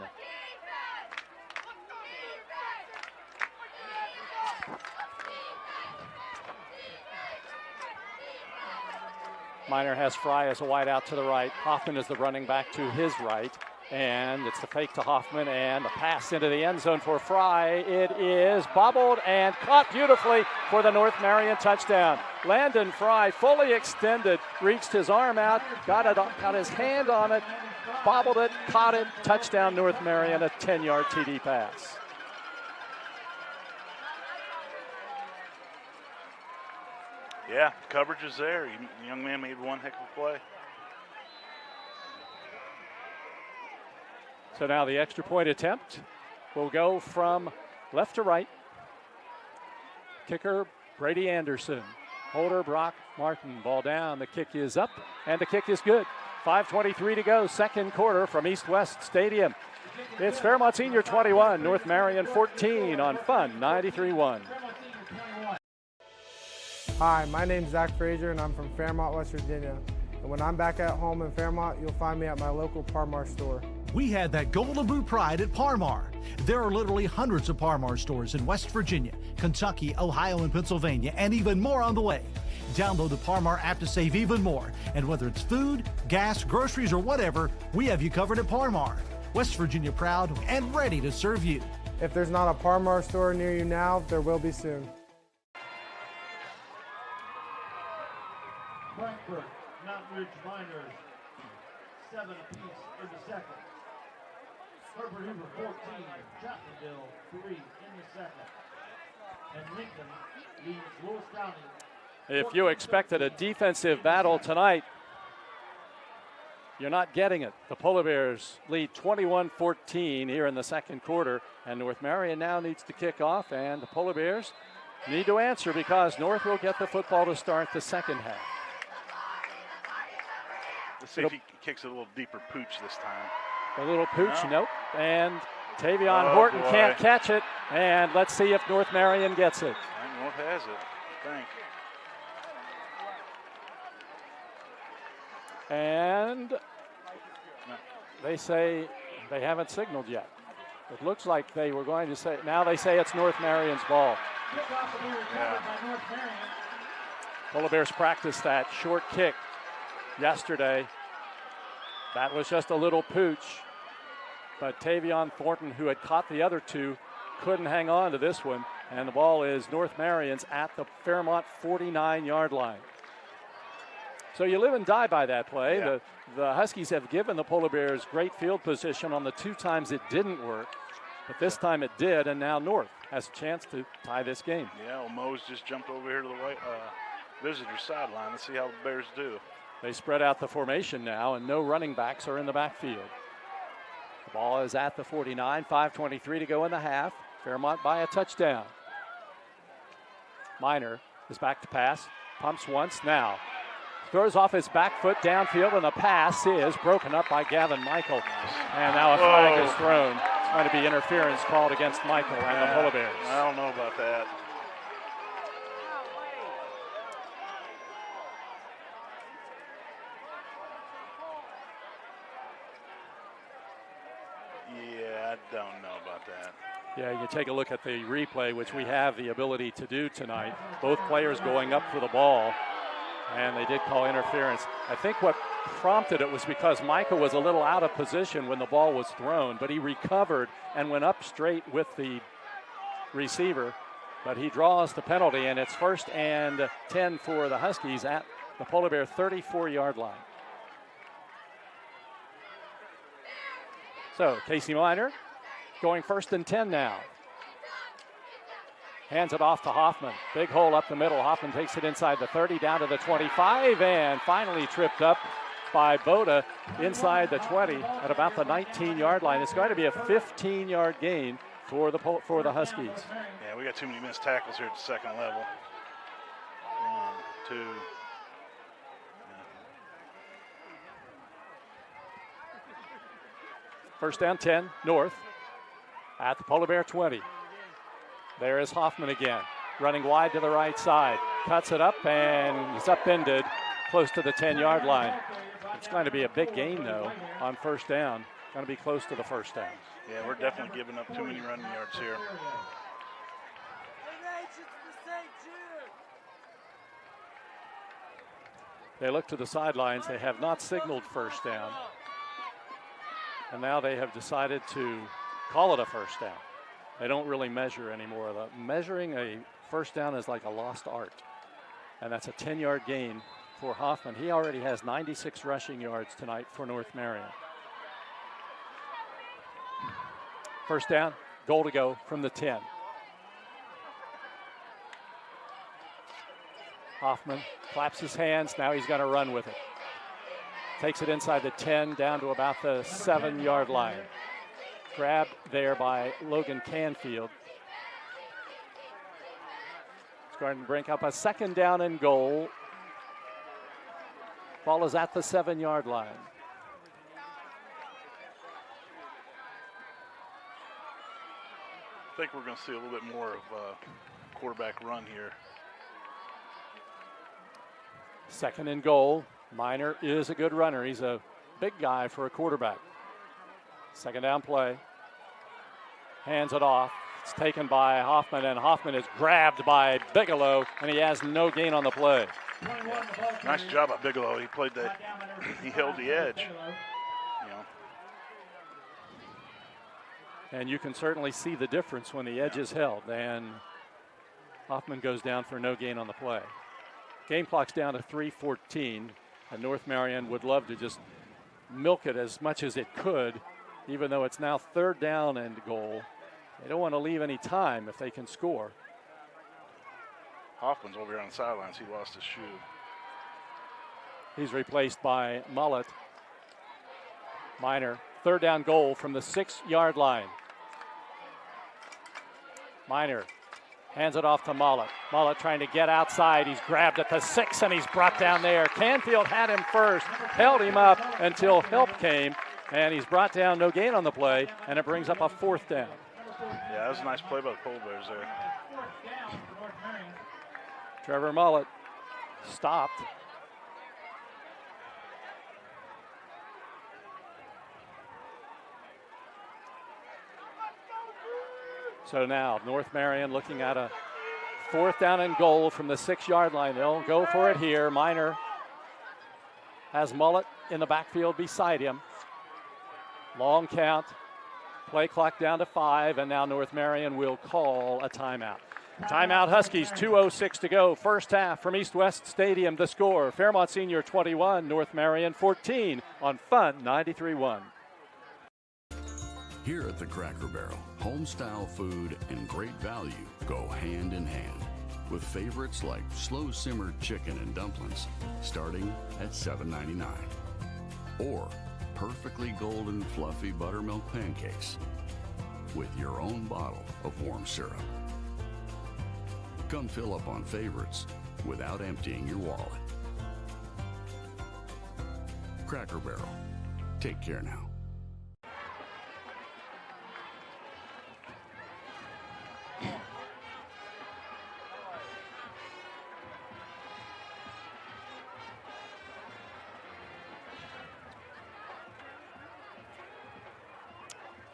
Minor has Fry as a wide out to the right. Hoffman is the running back to his right. And it's the fake to Hoffman and the pass into the end zone for Fry. It is bobbled and caught beautifully for the North Marion touchdown. Landon Fry, fully extended, reached his arm out, got his hand on it, bobbled it, caught it, touchdown North Marion, a 10-yard TD pass. Yeah, coverage is there. The young man made one heck of a play. So now the extra point attempt will go from left to right. Kicker, Brady Anderson. Holder, Brock Martin. Ball down, the kick is up, and the kick is good. 5:23 to go, second quarter from East West Stadium. It's Fairmont Senior 21, North Marion 14 on Fun 93.1. Hi, my name's Zach Frazier, and I'm from Fairmont, West Virginia. And when I'm back at home in Fairmont, you'll find me at my local Parmar store. We had that Golden Boot pride at Parmar. There are literally hundreds of Parmar stores in West Virginia, Kentucky, Ohio, and Pennsylvania, and even more on the way. Download the Parmar app to save even more. And whether it's food, gas, groceries, or whatever, we have you covered at Parmar. West Virginia proud and ready to serve you. If there's not a Parmar store near you now, there will be soon. Frankfurt, Mountain Ridge Miners, 7 apiece in the second. Herbert Hoover 14, Jacksonville 3 in the second. And Lincoln leads Lewis County. If you expected a defensive battle tonight, you're not getting it. The Polar Bears lead 21-14 here in the second quarter, and North Marion now needs to kick off, and the Polar Bears need to answer because North will get the football to start the second half. Let's see if he kicks a little deeper pooch this time. A little pooch, nope. And Tavion Horton can't catch it. And let's see if North Marion gets it. North has it, I think. And they say they haven't signaled yet. It looks like they were going to say, now they say it's North Marion's ball. Polar Bears practiced that short kick yesterday. That was just a little pooch. But Tavion Thornton, who had caught the other two, couldn't hang on to this one. And the ball is North Marion's at the Fairmont 49-yard line. So you live and die by that play. Yeah. The Huskies have given the Polar Bears great field position on the 2 times it didn't work, but this time it did, and now North has a chance to tie this game. Yeah, well, Mo's just jumped over here to the white visitor sideline. Let's see how the Bears do. They spread out the formation now, and no running backs are in the backfield. The ball is at the 49, 5:23 to go in the half. Fairmont by a touchdown. Minor is back to pass, pumps once now. Throws off his back foot downfield, and the pass is broken up by Gavin Michael. And now a flag is thrown. It's going to be interference called against Michael and the Polar Bears. I don't know about that. Yeah, I don't know about that. Yeah, you take a look at the replay, which we have the ability to do tonight. Both players going up for the ball, and they did call interference. I think what prompted it was because Michael was a little out of position when the ball was thrown, but he recovered and went up straight with the receiver. But he draws the penalty, and it's 1st and 10 for the Huskies at the Polar Bear 34-yard line. So Casey Minor going 1st and 10 now. Hands it off to Hoffman. Big hole up the middle. Hoffman takes it inside the 30, down to the 25, and finally tripped up by Boda inside the 20 at about the 19-yard line. It's going to be a 15-yard gain for the Huskies. Yeah, we got too many missed tackles here at the second level. 1, 2. First down 10, North at the Polar Bear 20. There is Hoffman again, running wide to the right side. Cuts it up, and he's upended close to the 10-yard line. It's going to be a big gain, though, on first down. Going to be close to the first down. Yeah, we're definitely giving up too many running yards here. They look to the sidelines. They have not signaled first down. And now they have decided to call it a first down. They don't really measure anymore. Measuring a first down is like a lost art. And that's a 10-yard gain for Hoffman. He already has 96 rushing yards tonight for North Marion. First down, goal to go from the 10. Hoffman claps his hands. Now he's going to run with it. Takes it inside the 10, down to about the 7-yard line. Grabbed there by Logan Canfield. It's going to bring up a 2nd down and goal. Ball is at the 7-yard line. I think we're going to see a little bit more of a quarterback run here. 2nd and goal. Minor is a good runner. He's a big guy for a quarterback. 2nd down play. Hands it off. It's taken by Hoffman, and Hoffman is grabbed by Bigelow, and he has no gain on the play. Nice job by Bigelow. He held the edge. And you can certainly see the difference when the edge is held, and Hoffman goes down for no gain on the play. Game clock's down to 3:14, and North Marion would love to just milk it as much as it could, even though it's now 3rd down and goal. They don't want to leave any time if they can score. Hoffman's over here on the sidelines. He lost his shoe. He's replaced by Mullet. Minor, 3rd down goal from the 6-yard line. Minor hands it off to Mullet. Mullet trying to get outside. He's grabbed at the 6, and he's brought down there. Canfield had him first, held him up until help came, and he's brought down, no gain on the play, and it brings up a 4th down. Yeah, that was a nice play by the Polar Bears there. Trevor Mullet stopped. So now North Marion looking at a 4th down and goal from the 6-yard line. They'll go for it here. Minor has Mullet in the backfield beside him. Long count. Play clock down to 5, and now North Marion will call a timeout. Timeout Huskies, 2:06 to go. First half from East West Stadium. The score, Fairmont Senior 21, North Marion 14 on Fun 93.1. Here at the Cracker Barrel, home-style food and great value go hand in hand, with favorites like slow-simmered chicken and dumplings starting at $7.99, or perfectly golden fluffy buttermilk pancakes with your own bottle of warm syrup. Come fill up on favorites without emptying your wallet. Cracker Barrel. Take care now.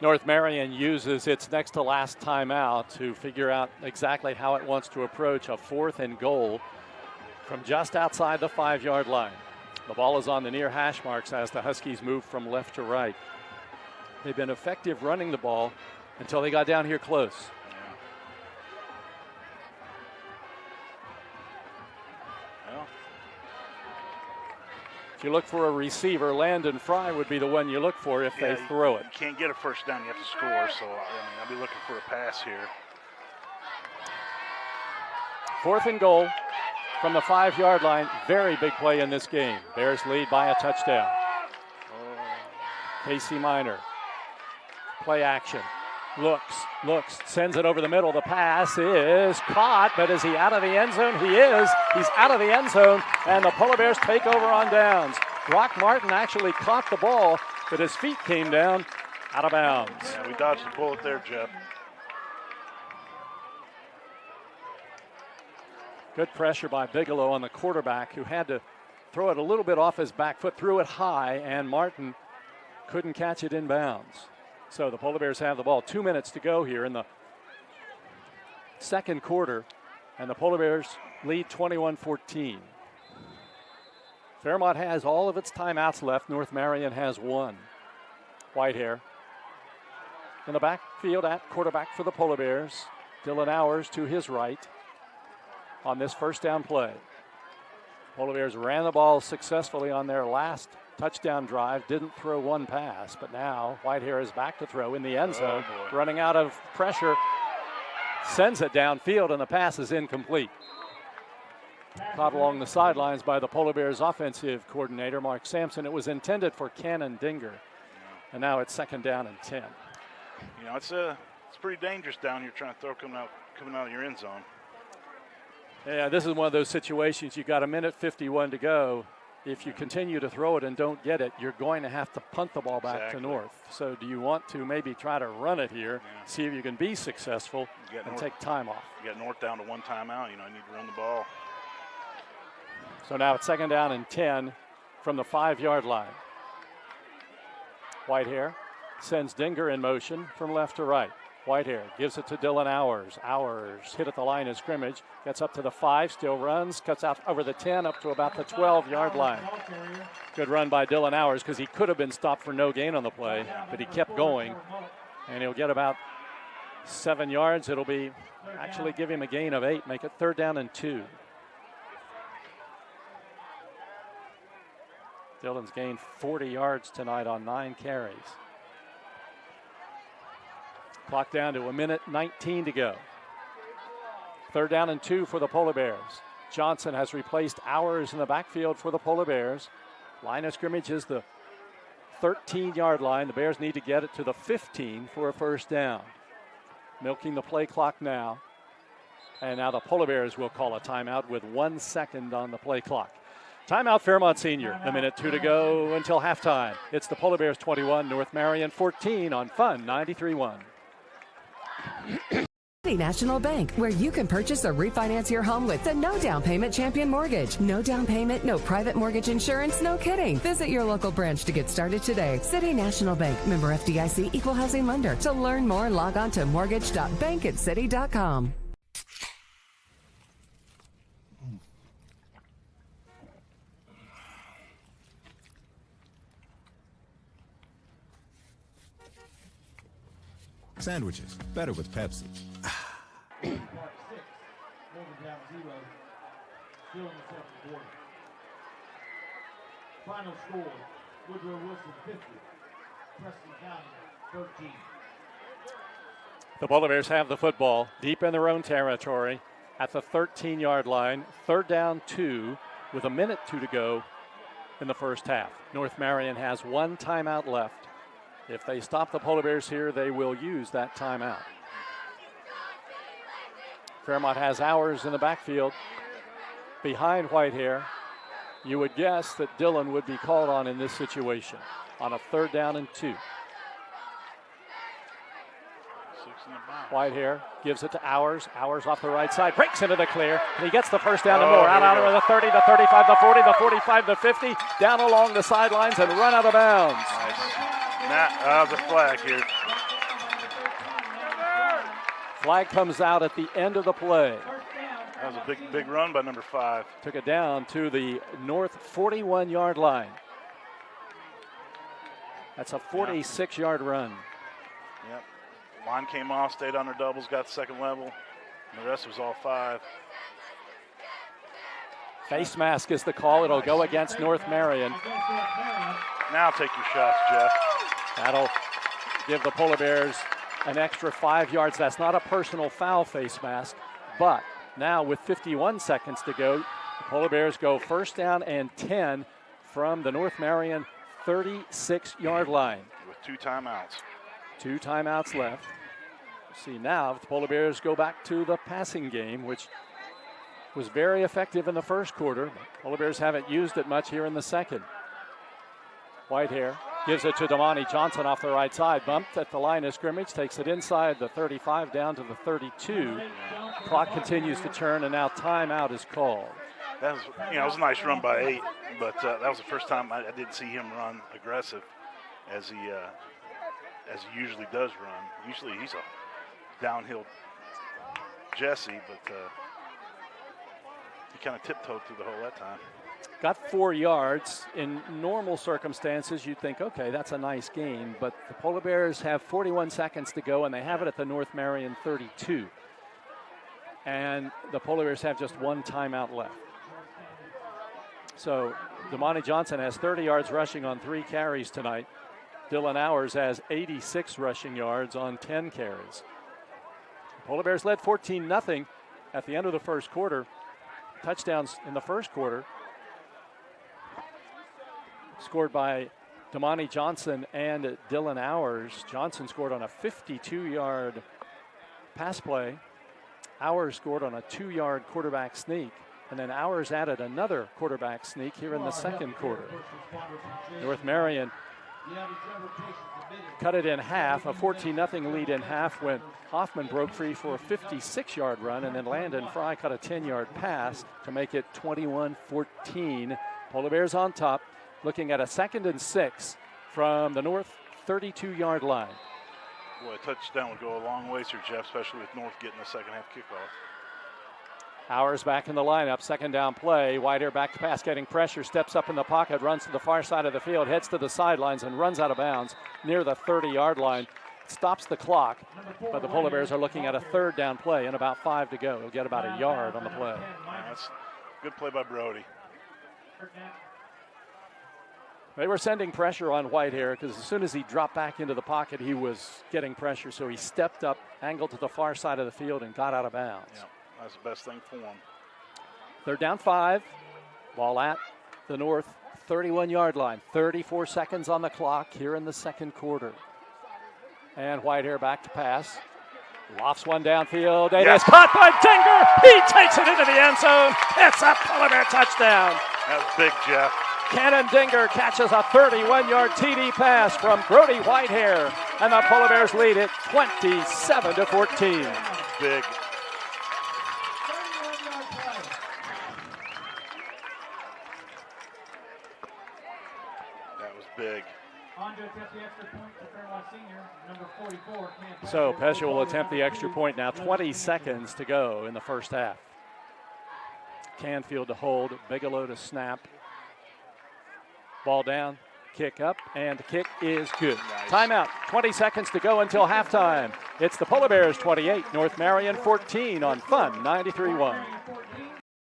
North Marion uses its next to last timeout to figure out exactly how it wants to approach a 4th and goal from just outside the 5-yard line. The ball is on the near hash marks as the Huskies move from left to right. They've been effective running the ball until they got down here close. If you look for a receiver, Landon Fry would be the one you look for if they throw it. You can't get a first down, you have to score, so I'll be looking for a pass here. 4th and goal from the 5-yard line. Very big play in this game. Bears lead by a touchdown. Casey Minor, play action. Looks, sends it over the middle. The pass is caught, but is he out of the end zone? He is. He's out of the end zone, and the Polar Bears take over on downs. Brock Martin actually caught the ball, but his feet came down out of bounds. Yeah, we dodged the bullet there, Jeff. Good pressure by Bigelow on the quarterback, who had to throw it a little bit off his back foot, threw it high, and Martin couldn't catch it in bounds. So the Polar Bears have the ball. 2 minutes to go here in the second quarter, and the Polar Bears lead 21-14. Fairmont has all of its timeouts left. North Marion has one. Whitehair in the backfield at quarterback for the Polar Bears. Dylan Hours to his right on this first down play. Polar Bears ran the ball successfully on their last touchdown drive, didn't throw one pass, but now Whitehair is back to throw in the end zone, running out of pressure, sends it downfield, and the pass is incomplete. Caught along the sidelines by the Polar Bears offensive coordinator, Mark Sampson. It was intended for Cannon Dinger, and now it's 2nd down and 10. You know, it's pretty dangerous down here trying to throw coming out of your end zone. Yeah, this is one of those situations. You've got 1:51 to go. If you continue to throw it and don't get it, you're going to have to punt the ball back to North. So do you want to maybe try to run it here, see if you can be successful, and take time off? You got North down to 1 timeout. You know, you need to run the ball. So now it's 2nd down and 10 from the 5-yard line. Whitehair sends Dinger in motion from left to right. Whitehair gives it to Dylan Hours. Hours hit at the line of scrimmage, gets up to the 5, still runs, cuts out over the 10 up to about the 12-yard line. Good run by Dylan Hours, because he could have been stopped for no gain on the play, but he kept going, and he'll get about 7 yards. It'll be actually give him a gain of 8, make it 3rd down and 2. Dylan's gained 40 yards tonight on 9 carries. Clock down to 1:19 to go. 3rd down and 2 for the Polar Bears. Johnson has replaced Hours in the backfield for the Polar Bears. Line of scrimmage is the 13-yard line. The Bears need to get it to the 15 for a first down. Milking the play clock now. And now the Polar Bears will call a timeout with 1 second on the play clock. Timeout Fairmont Senior. 1:02 to go until halftime. It's the Polar Bears 21, North Marion 14 on Fun 93.1. City National Bank, where you can purchase or refinance your home with the no down payment champion mortgage. No down payment, no private mortgage insurance, no kidding. Visit your local branch to get started today. City National Bank, member FDIC, equal housing lender. To learn more, log on to mortgage.bankancity.com. Sandwiches, better with Pepsi. Still in the second quarter. Final score, Woodrow Wilson 50, Preston County 13. The Polar Bears have the football deep in their own territory at the 13-yard line. 3rd down 2 with 1:02 to go in the first half. North Marion has 1 timeout left. If they stop the Polar Bears here, they will use that timeout. Fairmont has Hours in the backfield behind Whitehair. You would guess that Dillon would be called on in this situation on a 3rd down and 2. Whitehair gives it to Hours. Hours off the right side, breaks into the clear, and he gets the first down and more. Out of the 30, the 35, the 40, the 45, the 50, down along the sidelines and run out of bounds. Nice. That was a flag here. Flag comes out at the end of the play. That was a big run by number 5. Took it down to the north 41-yard line. That's a 46-yard run. Yep. Line came off, stayed on their doubles, got the second level. And the rest was all 5. Face mask is the call. It'll go against North Marion. Now take your shots, Jeff. That'll give the Polar Bears an extra 5 yards. That's not a personal foul, face mask, but now with 51 seconds to go, the Polar Bears go 1st down and 10 from the North Marion 36-yard line. With 2 timeouts. 2 timeouts left. See now, the Polar Bears go back to the passing game, which was very effective in the first quarter. The Polar Bears haven't used it much here in the second. Whitehair gives it to Damani Johnson off the right side. Bumped at the line of scrimmage, takes it inside the 35 down to the 32. Clock continues to turn, and now timeout is called. That was, it was a nice run by 8, but that was the first time I didn't see him run aggressive as he usually does run. Usually he's a downhill Jesse, but he kind of tiptoed through the hole that time. Got 4 yards. In normal circumstances, you'd think, okay, that's a nice gain, but the Polar Bears have 41 seconds to go, and they have it at the North Marion 32. And the Polar Bears have just 1 timeout left. So Damani Johnson has 30 yards rushing on 3 carries tonight. Dylan Hours has 86 rushing yards on 10 carries. The Polar Bears led 14-0 at the end of the first quarter. Touchdowns in the first quarter scored by Damani Johnson and Dylan Hours. Johnson scored on a 52-yard pass play. Hours scored on a 2-yard quarterback sneak. And then Hours added another quarterback sneak here in the second quarter. North Marion cut it in half, a 14-0 lead in half when Hoffman broke free for a 56-yard run, and then Landon Fry cut a 10-yard pass to make it 21-14. Polar Bears on top, looking at a 2nd and 6 from the North 32-yard line. Boy, a touchdown would go a long way here, Jeff, especially with North getting the second half kickoff. Hours back in the lineup, 2nd down play. Whitehair back to pass, getting pressure, steps up in the pocket, runs to the far side of the field, heads to the sidelines, and runs out of bounds near the 30-yard line. Stops the clock, but the Polar Bears are looking at a 3rd down play and about 5 to go. He'll get about a yard on the play. That's good play by Brody. They were sending pressure on Whitehair because as soon as he dropped back into the pocket, he was getting pressure, so he stepped up, angled to the far side of the field, and got out of bounds. Yeah. That's the best thing for him. 3rd down 5. Ball at the North 31-yard line. 34 seconds on the clock here in the second quarter. And Whitehair back to pass. Lofts one downfield. It is caught by Dinger. He takes it into the end zone. It's a Polar Bear touchdown. That was big, Jeff. Cannon Dinger catches a 31-yard TD pass from Brody Whitehair. And the Polar Bears lead it 27-14. Big. Big. So Pescia will attempt the extra point now. 20 seconds to go in the first half. Canfield to hold, Bigelow to snap. Ball down, kick up, and the kick is good. Nice. Timeout, 20 seconds to go until halftime. It's the Polar Bears 28, North Marion 14 on Fun 93.1.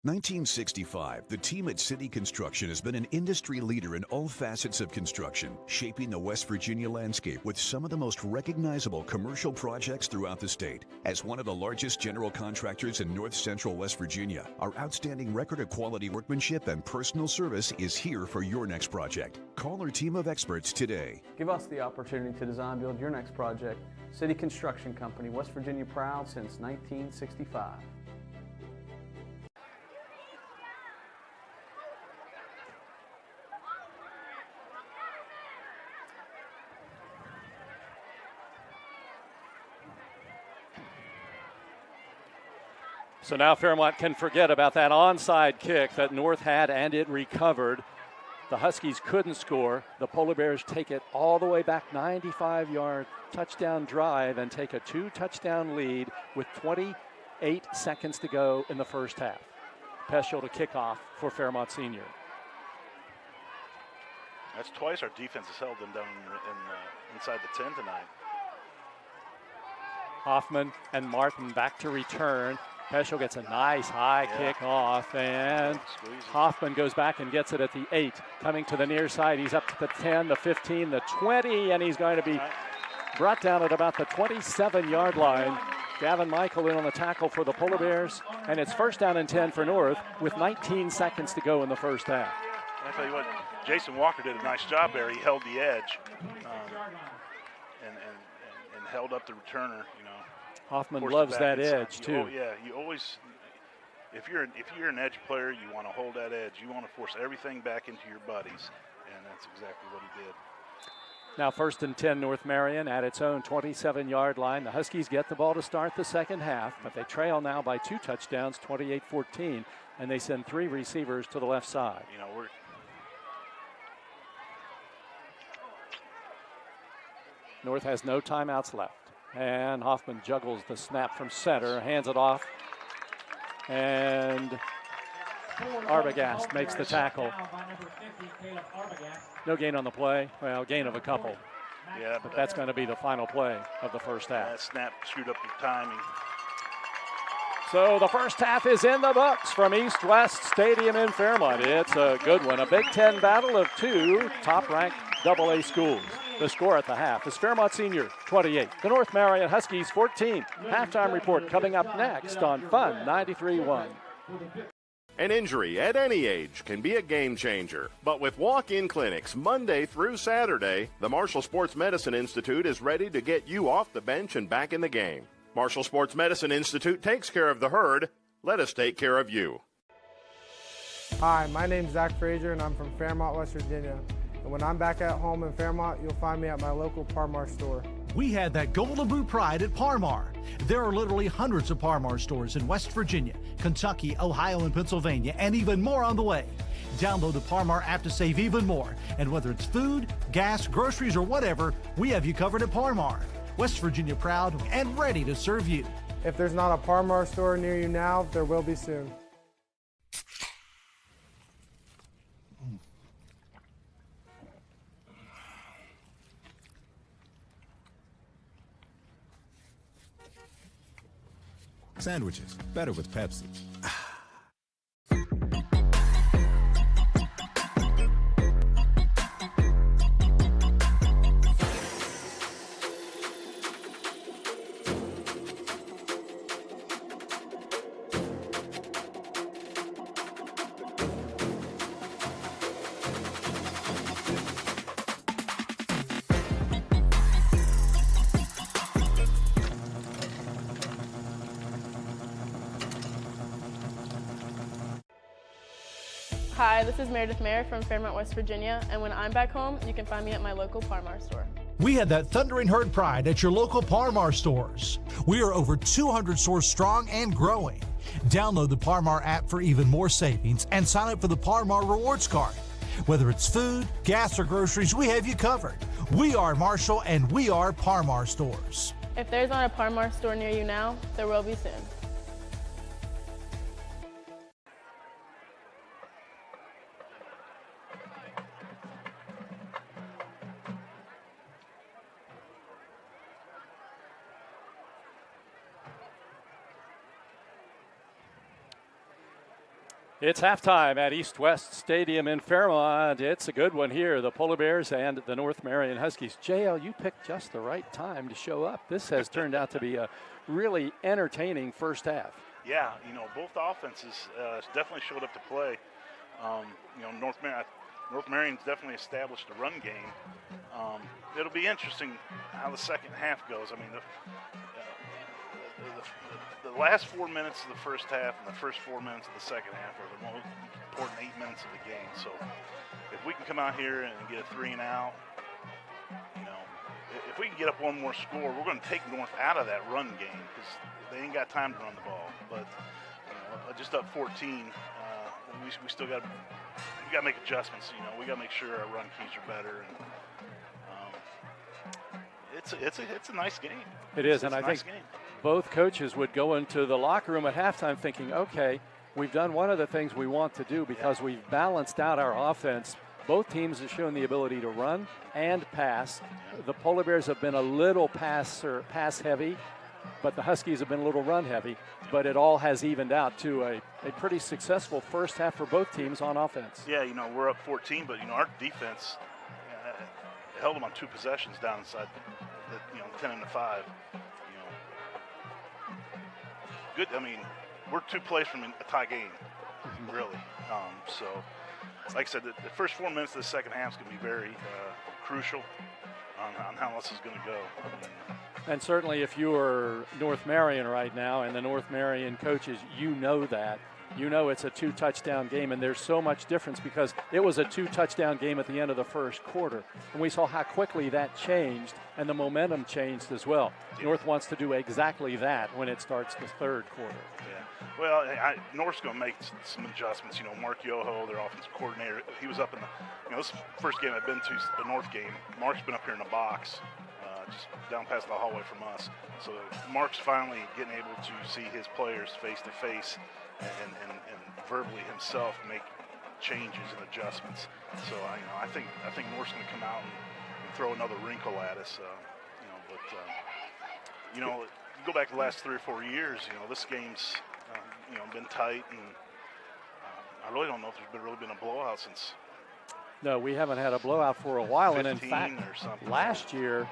1965, the team at City Construction has been an industry leader in all facets of construction, shaping the West Virginia landscape with some of the most recognizable commercial projects throughout the state. As one of the largest general contractors in north central West Virginia, our outstanding record of quality workmanship and personal service is here for your next project. Call our team of experts today. Give us the opportunity to design build your next project. City Construction Company, West Virginia proud since 1965. So now Fairmont can forget about that onside kick that North had, and it recovered. The Huskies couldn't score. The Polar Bears take it all the way back 95-yard touchdown drive and take a 2-touchdown lead with 28 seconds to go in the first half. Peschel to kick off for Fairmont Senior. That's twice our defense has held them down inside the 10 tonight. Hoffman and Martin back to return. Peschel gets a nice high kick off, and Hoffman goes back and gets it at the 8. Coming to the near side, he's up to the 10, the 15, the 20, and he's going to be brought down at about the 27-yard line. Gavin Michael in on the tackle for the Polar Bears, and it's first down and 10 for North with 19 seconds to go in the first half. I tell you what, Jason Walker did a nice job there. He held the edge and held up the returner, you know. Hoffman loves that edge too. Oh yeah, you always, if you're an edge player, you want to hold that edge. You want to force everything back into your buddies, and that's exactly what he did. Now first and 10, North Marion at its own 27-yard line. The Huskies get the ball to start the second half, but they trail now by 2 touchdowns, 28-14, and they send 3 receivers to the left side. You know, North has no timeouts left. And Hoffman juggles the snap from center, hands it off, and Arbogast makes the tackle. No gain on the play. Well, gain of a couple. Yeah, but that's going to be the final play of the first half. That snap screwed up the timing. So the first half is in the books from East West Stadium in Fairmont. It's a good one, a Big Ten battle of 2 top-ranked AA schools. The score at the half is Fairmont Senior 28, the North Marion Huskies 14. Halftime report coming up next on Fun 93.1. An injury at any age can be a game changer, but with walk-in clinics Monday through Saturday, the Marshall Sports Medicine Institute is ready to get you off the bench and back in the game. Marshall Sports Medicine Institute takes care of the herd. Let us take care of you. Hi, my name's Zach Frazier, and I'm from Fairmont, West Virginia. And when I'm back at home in Fairmont, you'll find me at my local Parmar store. We had that Golden Boot pride at Parmar. There are literally hundreds of Parmar stores in West Virginia, Kentucky, Ohio, and Pennsylvania, and even more on the way. Download the Parmar app to save even more. And whether it's food, gas, groceries, or whatever, we have you covered at Parmar. West Virginia proud and ready to serve you. If there's not a Parmar store near you now, there will be soon. Sandwiches, better with Pepsi. Hi, this is Meredith Mayer from Fairmont, West Virginia, and when I'm back home, you can find me at my local Parmar store. We had that thundering herd pride at your local Parmar stores. We are over 200 stores strong and growing. Download the Parmar app for even more savings and sign up for the Parmar Rewards Card. Whether it's food, gas, or groceries, we have you covered. We are Marshall and we are Parmar stores. If there's not a Parmar store near you now, there will be soon. It's halftime at East West Stadium in Fairmont. It's a good one here, the Polar Bears and the North Marion Huskies. JL, you picked just the right time to show up. This has turned out to be a really entertaining first half. Yeah, both offenses definitely showed up to play. North Marion's definitely established a run game. It'll be interesting how the second half goes. I mean, the last 4 minutes of the first half and the first 4 minutes of the second half are the most important 8 minutes of the game. So if we can come out here and get a 3 and out, if we can get up one more score, we're going to take North out of that run game because they ain't got time to run the ball. But just up 14, we still got to make adjustments. We got to make sure our run keys are better. And it's a nice game. It is, and I think both coaches would go into the locker room at halftime thinking, okay, we've done one of the things we want to do because we've balanced out our offense. Both teams have shown the ability to run and pass. The Polar Bears have been a little pass heavy, but the Huskies have been a little run heavy. But it all has evened out to a pretty successful first half for both teams on offense. Yeah, we're up 14, but our defense held them on 2 possessions down inside the 10-5. Good. I mean, we're 2 plays from a tie game, really. So, like I said, the first 4 minutes of the second half is going to be very crucial on how this is going to go. And certainly if you are North Marion right now and the North Marion coaches, you know that. You know it's a 2-touchdown game, and there's so much difference because it was a 2-touchdown game at the end of the first quarter. And we saw how quickly that changed, and the momentum changed as well. North wants to do exactly that when it starts the third quarter. Yeah. Well, North's going to make some adjustments. Mark Yoho, their offensive coordinator, he was up in the, this first game I've been to, the North game. Mark's been up here in the box, just down past the hallway from us. So Mark's finally getting able to see his players face to face and verbally himself make changes and adjustments. So I think North's going to come out and throw another wrinkle at us. You go back the last 3 or 4 years. This game's been tight, and I really don't know if there's really been a blowout since. No, we haven't had a blowout for a while, and in fact, last year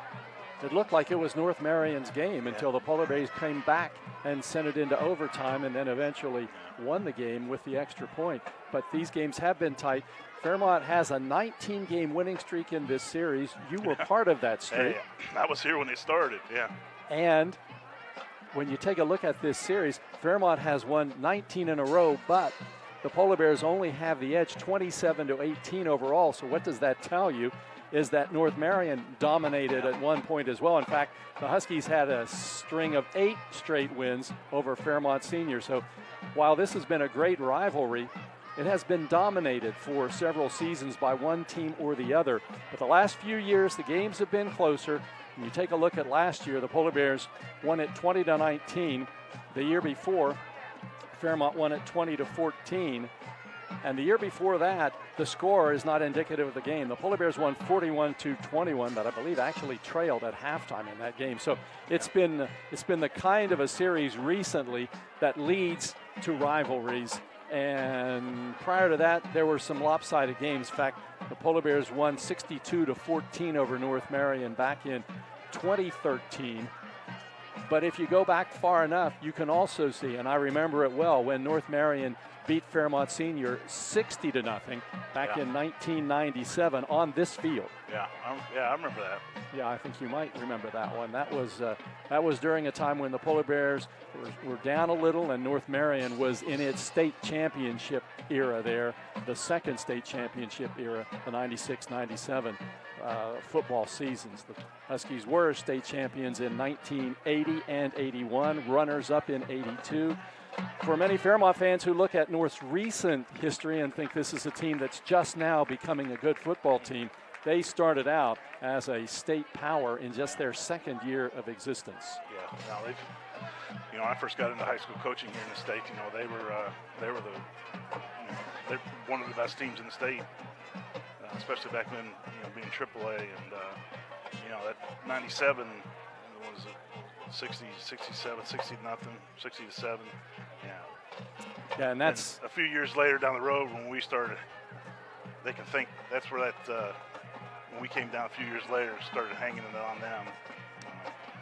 it looked like it was North Marion's game until the Polar Bears came back and sent it into overtime and then eventually won the game with the extra point. But these games have been tight. Fairmont has a 19-game winning streak in this series. You were part of that streak. Hey, I was here when they started, yeah. And when you take a look at this series, Fairmont has won 19 in a row, but the Polar Bears only have the edge 27-18 overall. So what does that tell you? Is that North Marion dominated at one point as well. In fact, the Huskies had a string of 8 straight wins over Fairmont Senior. So while this has been a great rivalry, it has been dominated for several seasons by one team or the other. But the last few years, the games have been closer. When you take a look at last year, the Polar Bears won it 20-19. The year before, Fairmont won it 20-14. And the year before that, the score is not indicative of the game. The Polar Bears won 41-21, but I believe actually trailed at halftime in that game. So it's been the kind of a series recently that leads to rivalries. And prior to that, there were some lopsided games. In fact, the Polar Bears won 62-14 over North Marion back in 2013. But if you go back far enough, you can also see, and I remember it well, when North Marion beat Fairmont Senior 60-0 back in 1997 on this field. Yeah, I remember that. Yeah, I think you might remember that one. That was during a time when the Polar Bears were down a little, and North Marion was in its state championship era there, the second state championship era, the 96-97 football seasons. The Huskies were state champions in 1980 and 81, runners-up in 82. For many Fairmont fans who look at North's recent history and think this is a team that's just now becoming a good football team, they started out as a state power in just their second year of existence. Yeah, now they've, I first got into high school coaching here in the state. They're one of the best teams in the state, especially back then, being AAA, and that 97 what was it, 60, 67, 60 nothing, 60 to 7. Yeah. Yeah, and that's a few years later down the road when we started. They can think that's where that when we came down a few years later, started hanging it on them.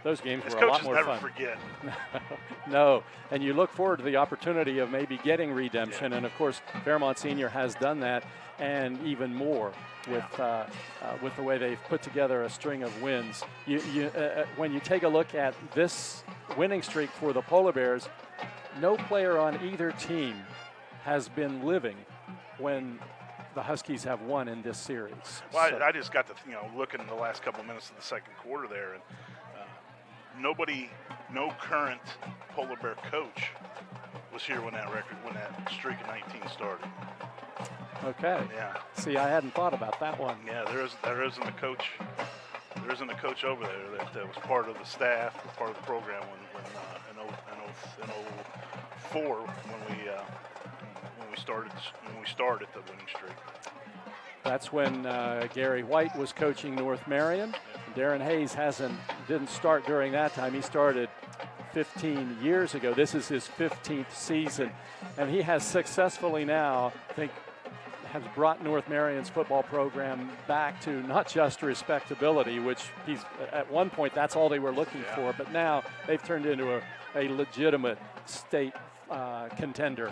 Those games As were a lot coaches more never fun. forget. No, and you look forward to the opportunity of maybe getting redemption, and of course Fairmont Senior has done that, and even more with the way they've put together a string of wins. When you take a look at this winning streak for the Polar Bears, no player on either team has been living when the Huskies have won in this series. Well, So- I just got to looking in the last couple of minutes of the second quarter there, and no current Polar Bear coach was here when that streak of 19 started. Okay. Yeah. See, I hadn't thought about that one. Yeah, there isn't a coach. There isn't a coach over there that was part of the staff, part of the program when in 04 when we started the winning streak. That's when Gary White was coaching North Marion. Darren Hayes didn't start during that time. He started 15 years ago. This is his 15th season, and he has successfully now, I think, has brought North Marion's football program back to not just respectability, which at one point that's all they were looking for, but now they've turned into a legitimate state contender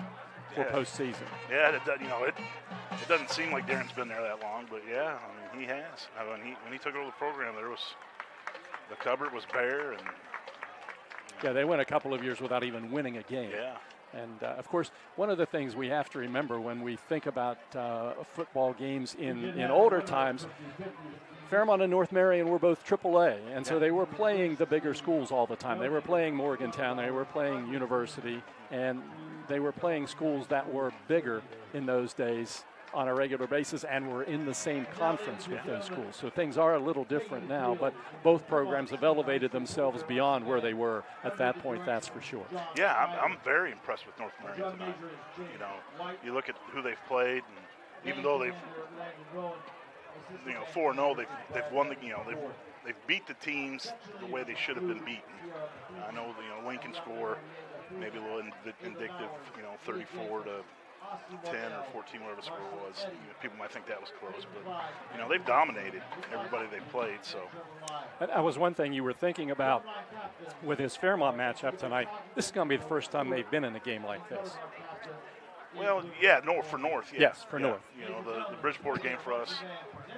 for postseason. Yeah, it doesn't seem like Darren's been there that long, but yeah, I mean he has. When he took over the program, the cupboard was bare, and yeah, they went a couple of years without even winning a game. Yeah. And, of course, one of the things we have to remember when we think about football games in older times, Fairmont and North Marion were both AAA, and so they were playing the bigger schools all the time. They were playing Morgantown, they were playing University, and they were playing schools that were bigger in those days on a regular basis and were in the same conference with those schools. So things are a little different now, but both programs have elevated themselves beyond where they were at that point, that's for sure. Yeah, I'm very impressed with North Marion tonight. You look at who they've played, and even though they've 4-0, they've won they've beat the teams the way they should have been beaten. I know Lincoln score maybe a little indicative, 34 to 10 or 14, whatever the score was. People might think that was close, but they've dominated everybody they've played. So that was one thing you were thinking about with this Fairmont matchup tonight. This is going to be the first time they've been in a game like this. Well, yeah, for North. Yeah. Yes, for North. The Bridgeport game for us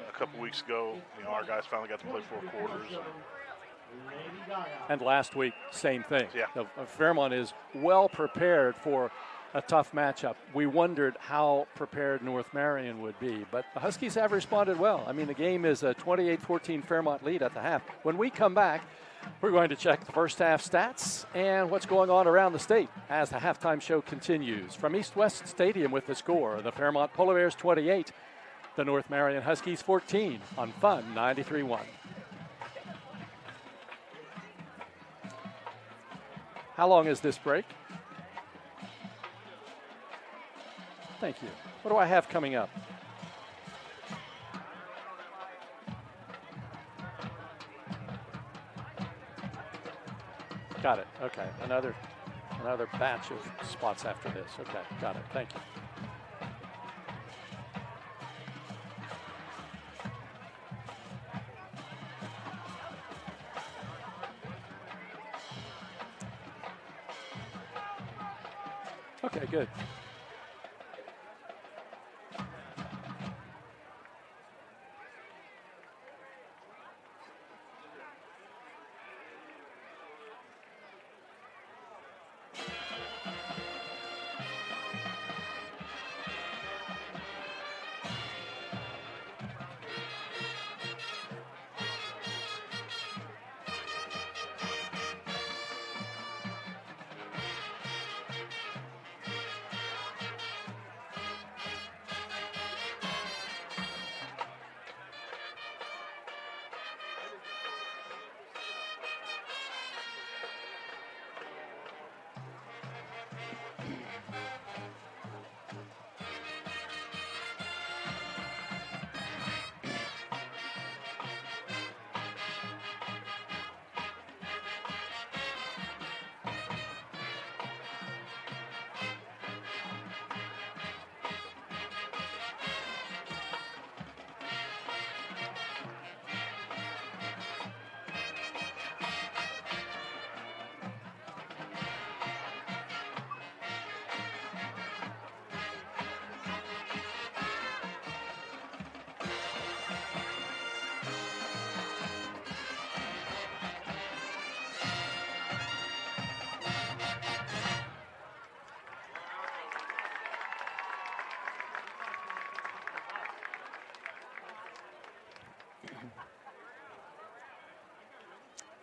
a couple weeks ago. Our guys finally got to play 4 quarters. And last week, same thing. Yeah. Fairmont is well prepared for a tough matchup. We wondered how prepared North Marion would be, but the Huskies have responded well. I mean, the game is a 28-14 Fairmont lead at the half. When we come back, we're going to check the first half stats and what's going on around the state as the halftime show continues. From East West Stadium with the score, the Fairmont Polar Bears 28, the North Marion Huskies 14 on Fun 93.1. How long is this break? Thank you. What do I have coming up? Got it. Okay. Another batch of spots after this. Okay. Got it. Thank you. Okay, good.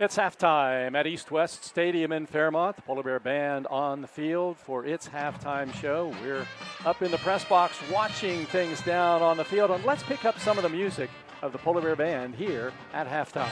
It's halftime at East West Stadium in Fairmont. The Polar Bear Band on the field for its halftime show. We're up in the press box watching things down on the field, and let's pick up some of the music of the Polar Bear Band here at halftime.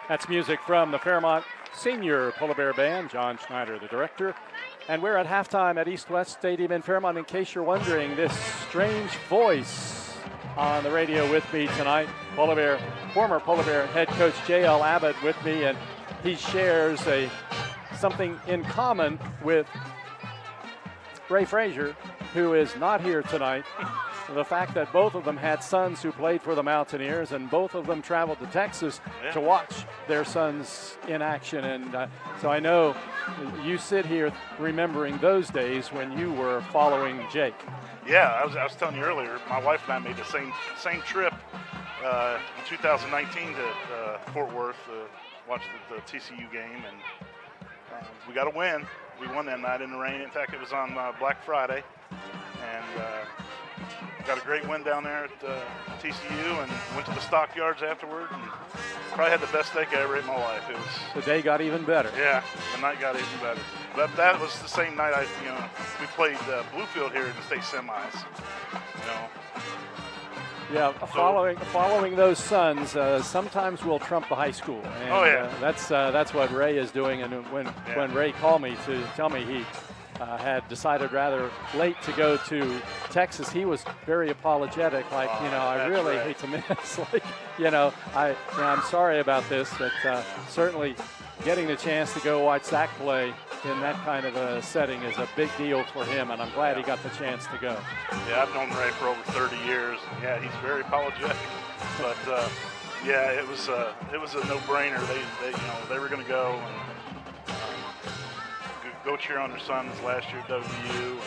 That's music from the Fairmont Senior Polar Bear Band, John Schneider, the director. And we're at halftime at East West Stadium in Fairmont. In case you're wondering, this strange voice on the radio with me tonight, former Polar Bear head coach J.L. Abbott with me, and he shares something in common with Ray Frazier, who is not here tonight. The fact that both of them had sons who played for the Mountaineers, and both of them traveled to Texas to watch their sons in action. And so I know you sit here remembering those days when you were following Jake. Yeah, I was telling you earlier, my wife and I made the same trip in 2019 to Fort Worth to watch the TCU game, and we got a win. We won that night in the rain. In fact, it was on Black Friday, and got a great win down there at TCU, and went to the stockyards afterward, and probably had the best steak I ever ate in my life. It was the day got even better. Yeah, the night got even better. But that was the same night we played Bluefield here in the state semis. Yeah, following those sons sometimes will trump the high school. And, that's what Ray is doing. And when Ray called me to tell me he had decided rather late to go to Texas, he was very apologetic. Like, I really hate to miss. I'm sorry about this, but certainly getting the chance to go watch Zach play in that kind of a setting is a big deal for him, and I'm glad he got the chance to go. Yeah, I've known Ray for over 30 years. Yeah, he's very apologetic, but it was a no-brainer. They were going to go and go cheer on their sons last year at WU.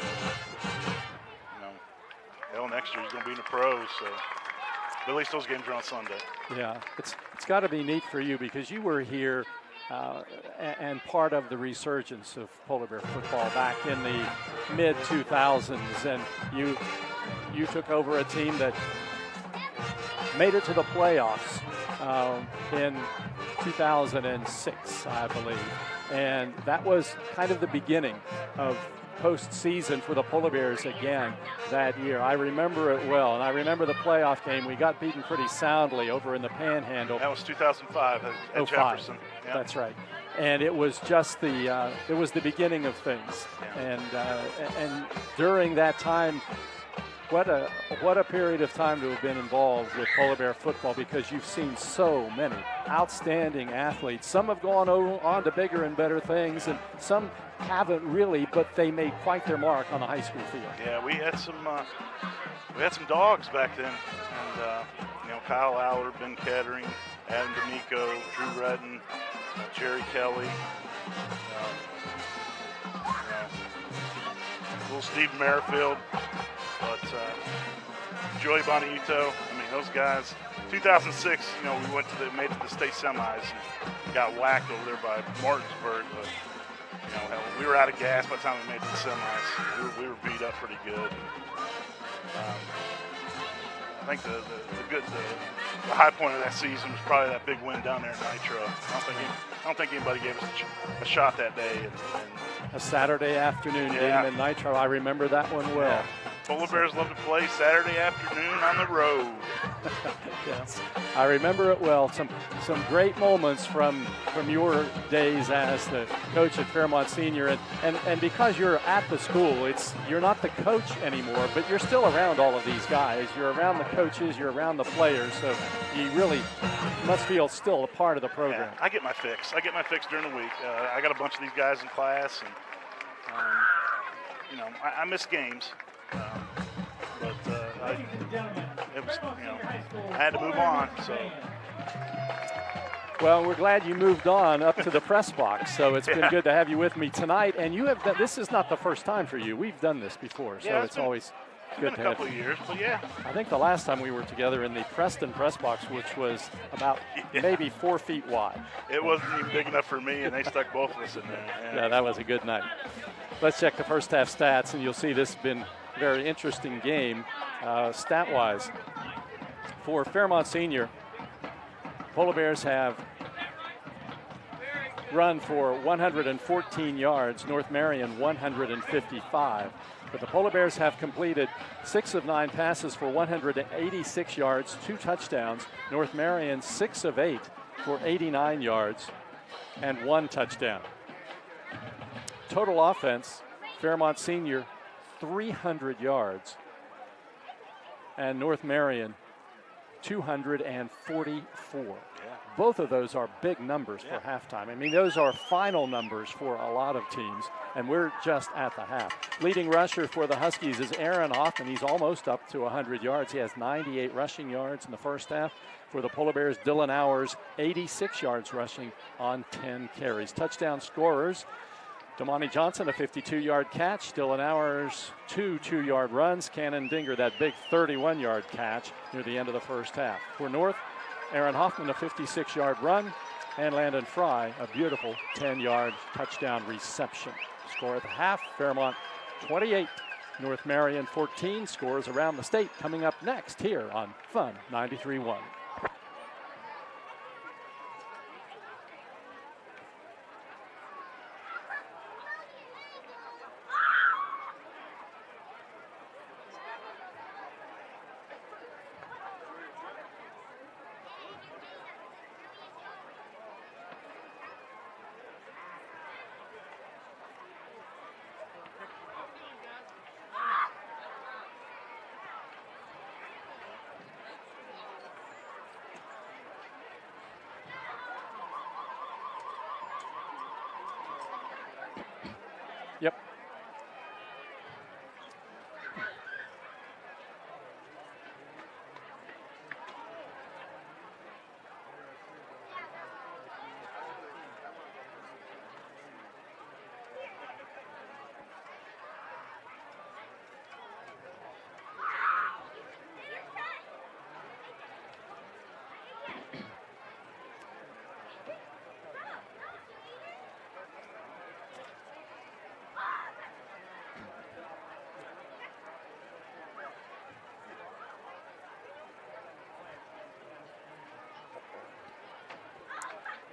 Next year he's going to be in the pros. So, but at least those games are on Sunday. Yeah, it's got to be neat for you because you were here and part of the resurgence of Polar Bear football back in the mid-2000s, and you took over a team that made it to the playoffs in 2006, I believe. And that was kind of the beginning of postseason for the Polar Bears again that year. I remember it well, and I remember the playoff game. We got beaten pretty soundly over in the Panhandle. That was 2005 at Jefferson. Yeah. That's right. And it was just the beginning of things. Yeah. And during that time, what a period of time to have been involved with Polar Bear football, because you've seen so many outstanding athletes. Some have gone on to bigger and better things, and some haven't really, but they made quite their mark on the high school field. Yeah, we had some dogs back then, and Kyle Aller, Ben Kettering, Adam D'Amico, Drew Redden, Jerry Kelly, little Steve Merrifield, but Joey Bonaiuto. Those guys. 2006, we made it to the state semis and got whacked over there by Martinsburg, but we were out of gas by the time we made it to the semis. We were beat up pretty good. I think the high point of that season was probably that big win down there in Nitro. I don't think anybody gave us a shot that day, and A Saturday afternoon game in Nitro. I remember that one well. Yeah. Polar Bears love to play Saturday afternoon on the road. Yes, I remember it well. Some great moments from your days as the coach at Fairmont Senior, and because you're at the school, you're not the coach anymore, but you're still around all of these guys. You're around the coaches, you're around the players, so you really must feel still a part of the program. Yeah, I get my fix. I get my fix during the week. I got a bunch of these guys in class, and I miss games. But it was, I had to move on. So. Well, we're glad you moved on up to the press box. So it's been good to have you with me tonight. And you have this is not the first time for you. We've done this before, so it's always good to have you. It's been a couple of years, but yeah. I think the last time we were together in the Preston press box, which was about maybe 4 feet wide. It wasn't even big enough for me, and they stuck both of us in there. Yeah, that was a good night. Let's check the first half stats, and you'll see this has been a very interesting game stat-wise. For Fairmont Senior, Polar Bears have run for 114 yards, North Marion 155. But the Polar Bears have completed 6 of 9 passes for 186 yards, 2 touchdowns. North Marion 6 of 8 for 89 yards and 1 touchdown. Total offense, Fairmont Senior 300 yards and North Marion 244. Both of those are big numbers for halftime. I mean, those are final numbers for a lot of teams, and we're just at the half. Leading rusher for the Huskies is Aaron Hoffman. He's almost up to 100 yards. He has 98 rushing yards in the first half. For the Polar Bears, Dylan Hours, 86 yards rushing on 10 carries. Touchdown scorers, Damani Johnson, a 52-yard catch. Dylan Hours, 2 2-yard runs. Cannon Dinger, that big 31-yard catch near the end of the first half. For North, Aaron Hoffman, a 56-yard run, and Landon Fry, a beautiful 10-yard touchdown reception. Score at the half, Fairmont 28, North Marion 14. Scores around the state coming up next here on Fun 93.1. Yep.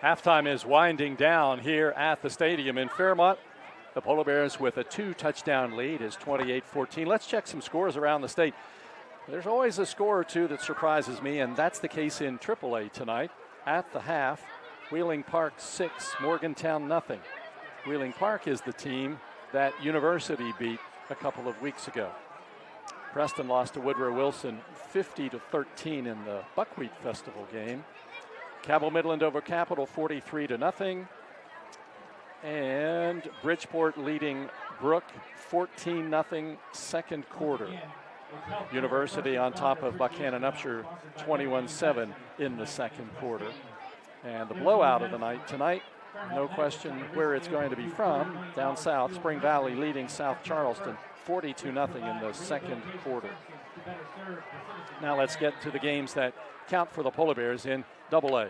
Halftime is winding down here at the stadium in Fairmont. The Polar Bears with a 2-touchdown lead is 28-14. Let's check some scores around the state. There's always a score or two that surprises me, and that's the case in AAA tonight. At the half, Wheeling Park 6, Morgantown nothing. Wheeling Park is the team that University beat a couple of weeks ago. Preston lost to Woodrow Wilson 50-13 in the Buckwheat Festival game. Cabell Midland over Capital 43-0. And Bridgeport leading Brook 14-0 second quarter. University on top of Buchanan Upshur 21-7 in the second quarter. And the blowout of the night tonight, no question where it's going to be from. Down south, Spring Valley leading South Charleston 42-0 in the second quarter. Now let's get to the games that count for the Polar Bears in AA.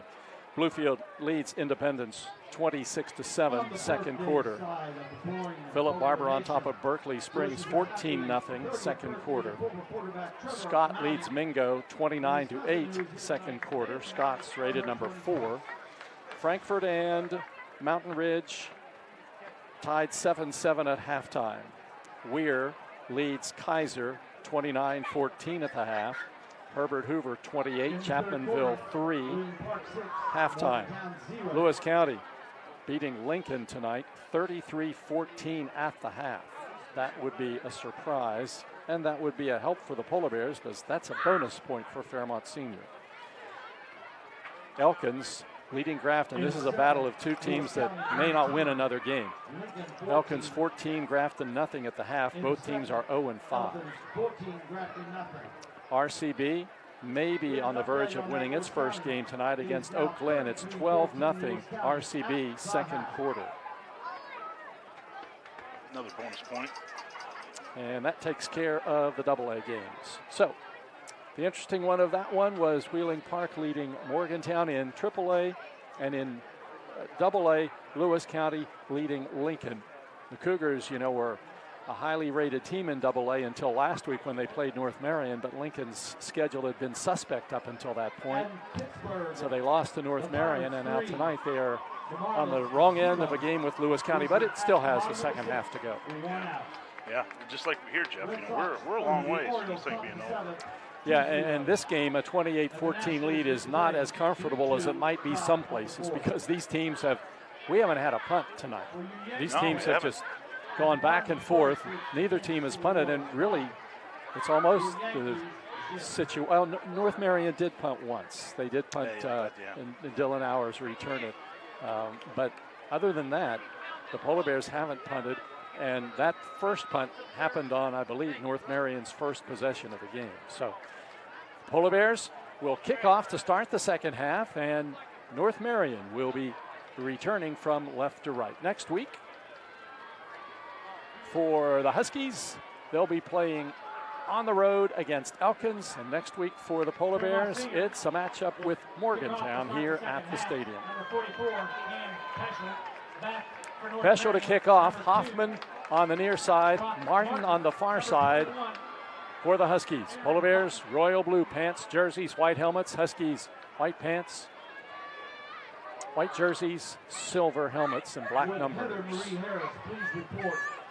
Bluefield leads Independence 26-7 second quarter. Philip Barber on top of Berkeley Springs 14-0 second quarter. Scott leads Mingo 29-8 second quarter. Scott's rated number 4. Frankfort and Mountain Ridge tied 7-7 at halftime. Weir leads Kaiser 29-14 at the half. Herbert Hoover 28, Chapmanville 3, halftime. Lewis County beating Lincoln tonight 33-14 at the half. That would be a surprise, and that would be a help for the Polar Bears because that's a bonus point for Fairmont Senior. Elkins leading Grafton. This is a battle of two teams that may not win another game. Elkins 14, Grafton nothing at the half. Both teams are 0-5. RCB may be on the verge of winning its first game tonight against Oak Glen. It's 12-0 RCB second quarter. Another bonus point. And that takes care of the AA games. So the interesting one of that one was Wheeling Park leading Morgantown in AAA, and in AA, Lewis County leading Lincoln. The Cougars, were a highly rated team in AA until last week when they played North Marion, but Lincoln's schedule had been suspect up until that point. So they lost to North Marion, and now tonight they are on the wrong end of a game with Lewis County, but it still has the second half to go. Yeah, just like here, Jeff, we're a long ways from this thing being over. Yeah, and this game, a 28-14 lead, is not as comfortable as it might be some places because these teams we haven't had a punt tonight. These teams have just gone back and forth. Neither team has punted, and really, it's almost the situation. Well, North Marion did punt once. They did punt, and Dylan Hours returned it. But other than that, the Polar Bears haven't punted, and that first punt happened on, I believe, North Marion's first possession of the game. So Polar Bears will kick off to start the second half, and North Marion will be returning from left to right. Next week, for the Huskies, they'll be playing on the road against Elkins, and next week for the Polar Bears, it's a matchup with Morgantown here at the stadium. Peschel to kick off. Hoffman on the near side, Martin on the far side for the Huskies. Polar Bears, royal blue pants, jerseys, white helmets. Huskies, white pants, white jerseys, silver helmets, and black numbers.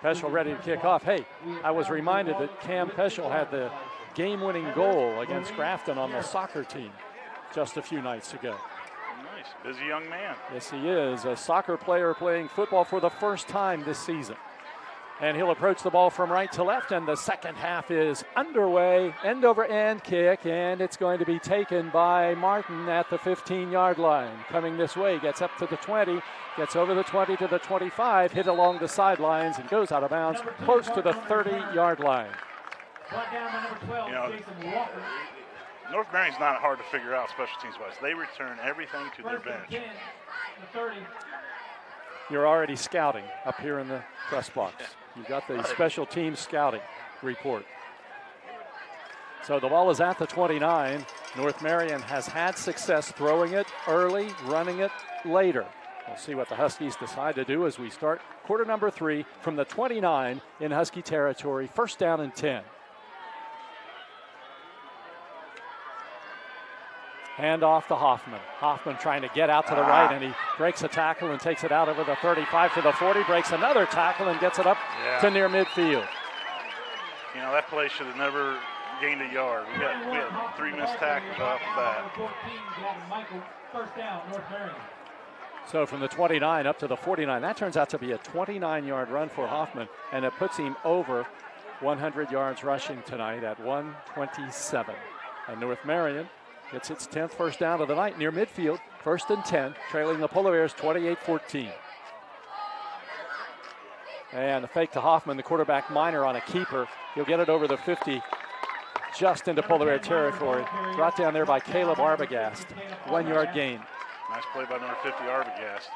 Peschel ready to kick off. Hey, I was reminded that Cam Peschel had the game-winning goal against Grafton on the soccer team just a few nights ago. Nice, busy young man. Yes, he is. A soccer player playing football for the first time this season. And he'll approach the ball from right to left, and the second half is underway. End-over-end kick, and it's going to be taken by Martin at the 15-yard line. Coming this way, gets up to the 20, gets over the 20 to the 25, hit along the sidelines, and goes out of bounds close to the 30-yard line. North Marion's not hard to figure out special teams-wise. They return everything to their bench. You're already scouting up here in the press box. You've got the special team scouting report. So the ball is at the 29. North Marion has had success throwing it early, running it later. We'll see what the Huskies decide to do as we start quarter number 3 from the 29 in Husky territory. First down and 10. Hand off to Hoffman. Hoffman trying to get out to the right, and he breaks a tackle and takes it out over the 35 to the 40, breaks another tackle and gets it up to near midfield. That play should have never gained a yard. We had 3 missed tackles off the bat. So from the 29 up to the 49, that turns out to be a 29-yard run for Hoffman, and it puts him over 100 yards rushing tonight at 127. And North Marion gets its 10th first down of the night near midfield, 1st and 10, trailing the Polar Bears 28-14. And the fake to Hoffman, the quarterback Minor on a keeper. He'll get it over the 50, just into Polar Bear territory. Brought down there by Caleb Arbogast. 1-yard gain. Nice play by number 50, Arbogast.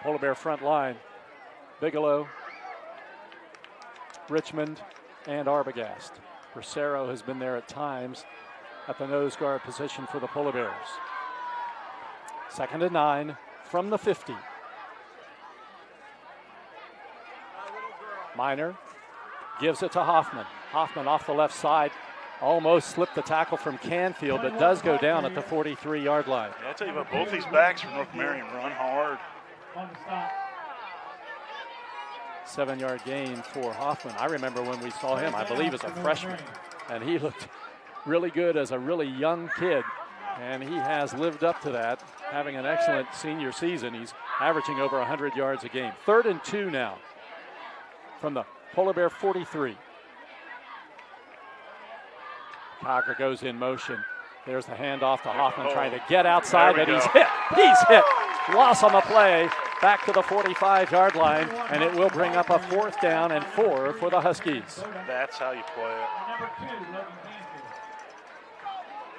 Polar Bear front line. Bigelow, Richmond, and Arbogast. Bracero has been there at times at the nose guard position for the Polar Bears. 2nd and 9 from the 50. Minor gives it to Hoffman. Hoffman off the left side, Almost slipped the tackle from Canfield, but does go down at the 43-yard line. Yeah, I tell you what, both these backs from North Marion run hard. 7-yard gain for Hoffman. I remember when we saw him, I believe as a freshman, and he looked really good as a really young kid, and he has lived up to that, having an excellent senior season. He's averaging over 100 yards a game. 3rd and 2 now from the Polar Bear 43. Cocker goes in motion. There's the handoff to Hoffman trying to get outside, but he's hit. He's hit. Loss on the play. Back to the 45-yard line, and it will bring up a 4th down and 4 for the Huskies. That's how you play it. Number 2, Logan Canfield.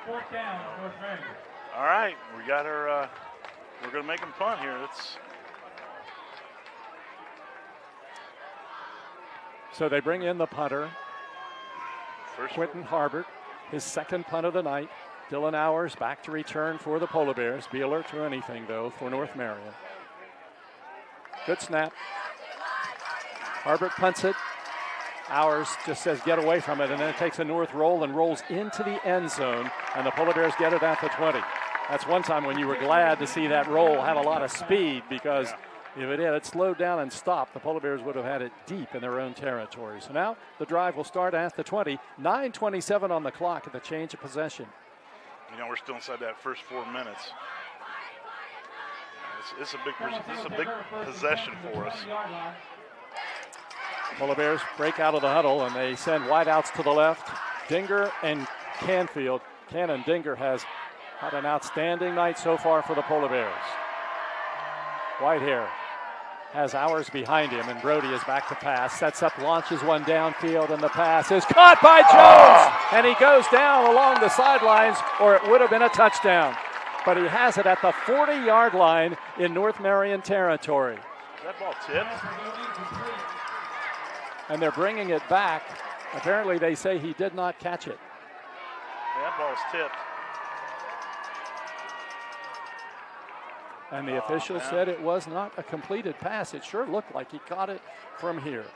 4th down, North Marion. All right, we got our, we're going to make them punt here. So they bring in the punter, Quentin Harbert, his 2nd punt of the night. Dylan Hours back to return for the Polar Bears. Be alert to anything, though, for North Marion. Good snap. Harbert punts it. Hours just says get away from it, and then it takes a north roll and rolls into the end zone, and the Polar Bears get it at the 20. That's one time when you were glad to see that roll have a lot of speed, because if it had slowed down and stopped, the Polar Bears would have had it deep in their own territory. So now the drive will start at the 20. 9:27 on the clock at the change of possession. You know, we're still inside that first 4 minutes. It's a big possession for us. Polar Bears break out of the huddle, and they send wideouts to the left. Dinger and Canfield. Cannon Dinger has had an outstanding night so far for the Polar Bears. Whitehair has Hours behind him, and Brody is back to pass. Sets up, launches one downfield, and the pass is caught by Jones! And he goes down along the sidelines, or it would have been a touchdown. But he has it at the 40-yard line in North Marion territory. Is that ball tipped? And they're bringing it back. Apparently they say he did not catch it. Yeah, that ball's tipped. And the official said it was not a completed pass. It sure looked like he caught it from here.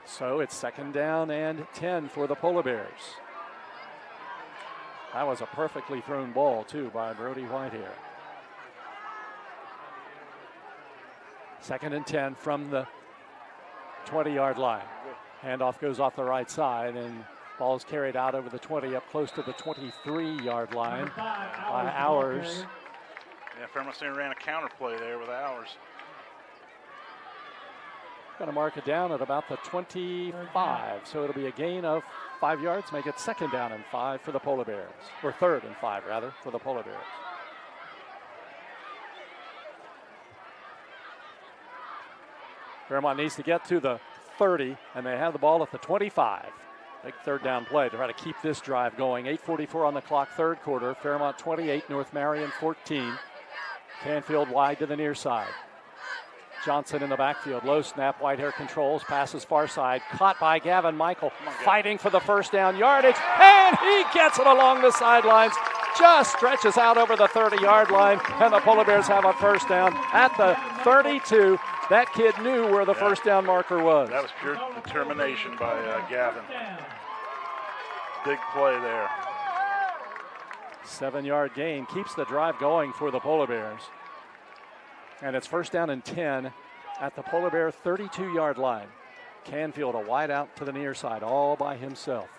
So it's 2nd down and 10 for the Polar Bears. That was a perfectly thrown ball, too, by Brody Whitehair. 2nd and 10 from the 20-yard line. Handoff goes off the right side, and ball is carried out over the 20 up close to the 23-yard line by Hours. Yeah, Fairmont Senior ran a counter play there with Hours. Going to mark it down at about the 25, so it'll be a gain of 5 yards, make it 2nd down and 5 for the Polar Bears, or 3rd and 5 rather for the Polar Bears. Fairmont needs to get to the 30, and they have the ball at the 25. Big 3rd down play to try to keep this drive going. 8:44 on the clock, 3rd quarter. Fairmont 28, North Marion 14. Canfield wide to the near side. Johnson in the backfield, low snap, Whitehair controls, passes far side, caught by Gavin Michael, fighting for the 1st down yardage, and he gets it along the sidelines, just stretches out over the 30-yard line, and the Polar Bears have a 1st down at the 32. That kid knew where the 1st down marker was. That was pure determination by Gavin. Big play there. 7-yard gain keeps the drive going for the Polar Bears. And it's 1st down and 10 at the Polar Bear 32-yard line. Canfield a wide out to the near side all by himself.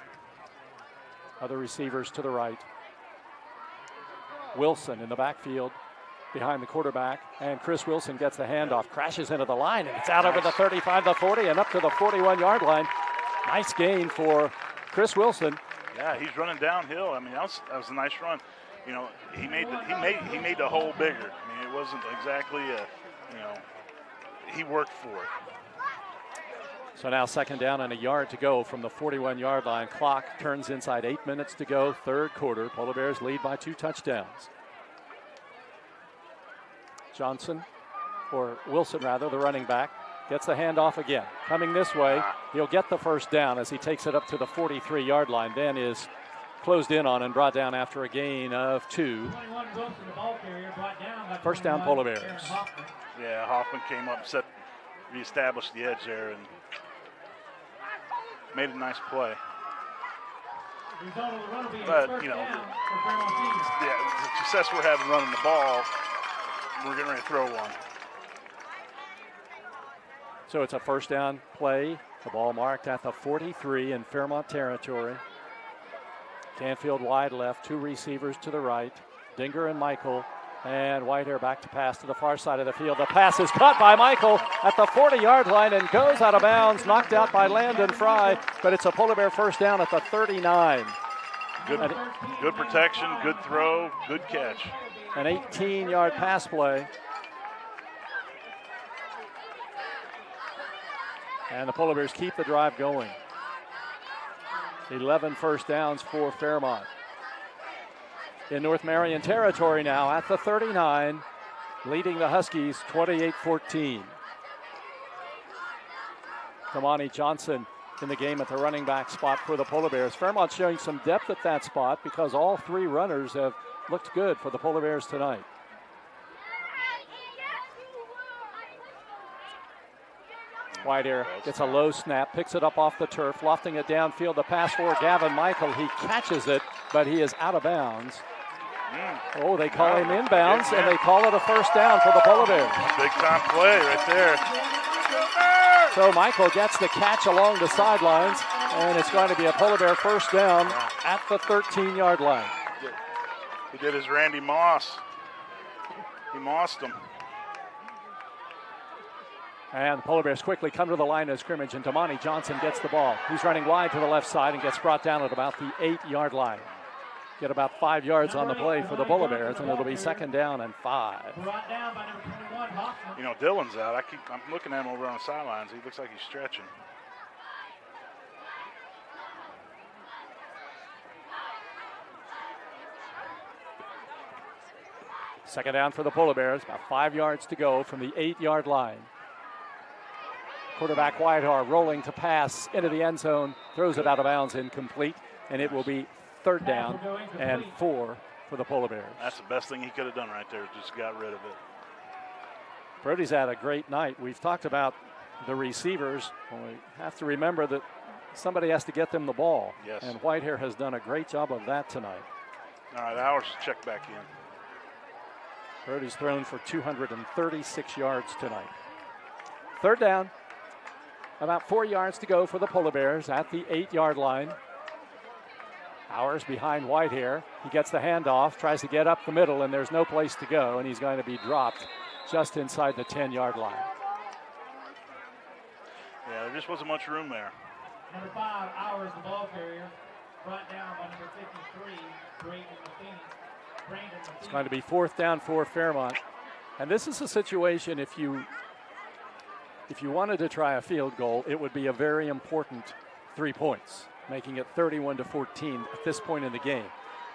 Other receivers to the right. Wilson in the backfield behind the quarterback, and Chris Wilson gets the handoff, crashes into the line, and it's out over the 35, the 40, and up to the 41-yard line. Nice gain for Chris Wilson. Yeah, he's running downhill. I mean, that was a nice run. You know, he made the hole bigger. I mean, it wasn't exactly he worked for it. So now 2nd down and a yard to go from the 41-yard line. Clock turns inside 8 minutes to go, 3rd quarter. Polar Bears lead by 2 touchdowns. Johnson, or Wilson rather, the running back, gets the handoff again. Coming this way, he'll get the 1st down as he takes it up to the 43-yard line, then is closed in on and brought down after a gain of 2. 1st down, Polar Bears. Yeah, Hoffman came up and reestablished the edge there and made a nice play. But, you know, the success we're having running the ball, we're getting ready to throw one. So it's a first down play. The ball marked at the 43 in Fairmont territory. Canfield wide left, two receivers to the right. Dinger and Michael. And Whitehair back to pass to the far side of the field. The pass is caught by Michael at the 40-yard line and goes out of bounds, knocked out by Landon Fry, but it's a Polar Bear first down at the 39. Good protection, good throw, good catch. An 18-yard pass play. And the Polar Bears keep the drive going. 11 first downs for Fairmont. In North Marion territory now at the 39, leading the Huskies 28-14. Kamani Johnson in the game at the running back spot for the Polar Bears. Fairmont showing some depth at that spot because all three runners have looked good for the Polar Bears tonight. Whitehair gets a low snap, picks it up off the turf, lofting it downfield. The pass for Gavin Michael. He catches it, but he is out of bounds. Oh, they call him inbounds, and they call it a first down for the Polar Bears. Big time play right there. So Michael gets the catch along the sidelines, and it's going to be a Polar Bear first down at the 13-yard line. He did his Randy Moss. He mossed him. And the Polar Bears quickly come to the line of scrimmage, and Damani Johnson gets the ball. He's running wide to the left side and gets brought down at about the 8-yard line. Get about 5 yards on the play for the Polar Bears, and it'll be second down and 5. You know, Dylan's out. I'm looking at him over on the sidelines. He looks like he's stretching. Second down for the Polar Bears, about 5 yards to go from the 8-yard line. Quarterback Whitehair rolling to pass into the end zone, throws it out of bounds, incomplete, and it will be third down and 4 for the Polar Bears. That's the best thing he could have done right there, just got rid of it. Brody's had a great night. We've talked about the receivers. Well, we have to remember that somebody has to get them the ball. Yes. And Whitehair has done a great job of that tonight. All right, Hours check back in. Brody's thrown for 236 yards tonight. Third down. About 4 yards to go for the Polar Bears at the 8-yard line. Hours behind Whitehair. He gets the handoff, tries to get up the middle, and there's no place to go, and he's going to be dropped just inside the 10-yard line. Yeah, there just wasn't much room there. Number 5, Hours, the ball carrier, brought down by number 53, Brandon Matheny. It's going to be fourth down for Fairmont. And this is a situation, if you wanted to try a field goal, it would be a very important 3 points, making it 31-14 at this point in the game.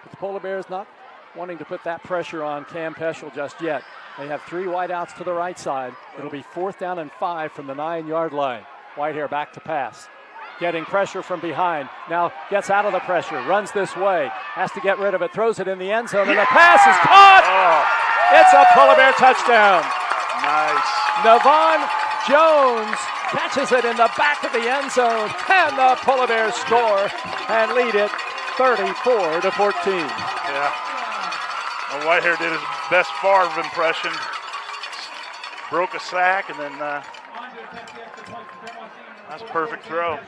But the Polar Bears not wanting to put that pressure on Cam Peschel just yet. They have 3 wideouts to the right side. It'll be fourth down and 5 from the 9-yard line. Whitehair back to pass. Getting pressure from behind. Now gets out of the pressure, runs this way, has to get rid of it, throws it in the end zone, and the pass is caught! Oh. It's a Polar Bear touchdown. Nice. Navon Jones catches it in the back of the end zone, and the Polar Bears score and lead it 34-14. Yeah. Well, Whitehair did his best Favre impression. Broke a sack, and then that's a perfect throw.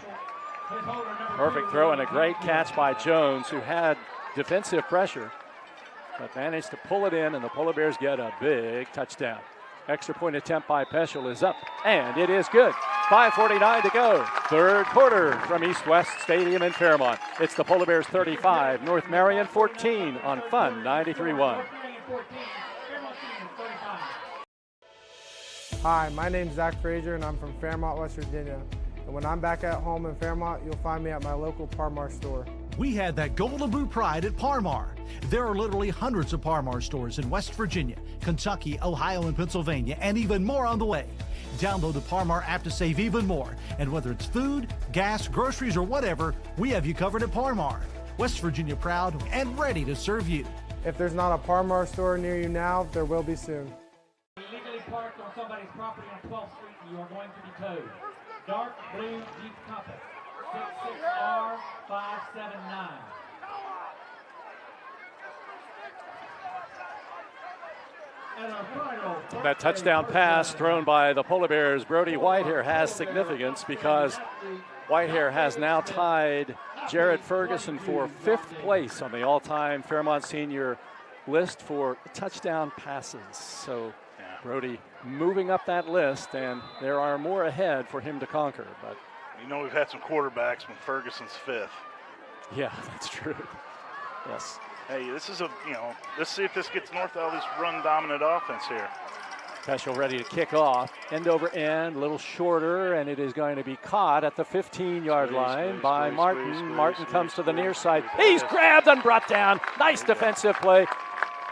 Perfect throw and a great catch by Jones, who had defensive pressure, but managed to pull it in, and the Polar Bears get a big touchdown. Extra point attempt by Peschel is up, and it is good. 5:49 to go. Third quarter from East West Stadium in Fairmont. It's the Polar Bears 35, North Marion 14 on Fun 93.1. Hi, my name's Zach Frazier, and I'm from Fairmont, West Virginia. And when I'm back at home in Fairmont, you'll find me at my local Parmar store. We had that Golden Boot pride at Parmar. There are literally hundreds of Parmar stores in West Virginia, Kentucky, Ohio, and Pennsylvania, and even more on the way. Download the Parmar app to save even more. And whether it's food, gas, groceries, or whatever, we have you covered at Parmar. West Virginia proud and ready to serve you. If there's not a Parmar store near you now, there will be soon. Illegally parked on somebody's property on 12th Street, you are going to be towed. Dark blue Jeep Compass, 66R579. That touchdown pass thrown by the Polar Bears' Brody Whitehair has significance because Whitehair has now tied Jared Ferguson for 5th place on the all-time Fairmont Senior list for touchdown passes. So Brody moving up that list, and there are more ahead for him to conquer. But you know, we've had some quarterbacks when Ferguson's 5th. Yeah, that's true. Yes. Hey, this is let's see if this gets north out of this run-dominant offense here. Peschel ready to kick off. End over end, a little shorter, and it is going to be caught at the 15-yard line by Martin. Martin comes to the near side. He's grabbed and brought down. Nice defensive play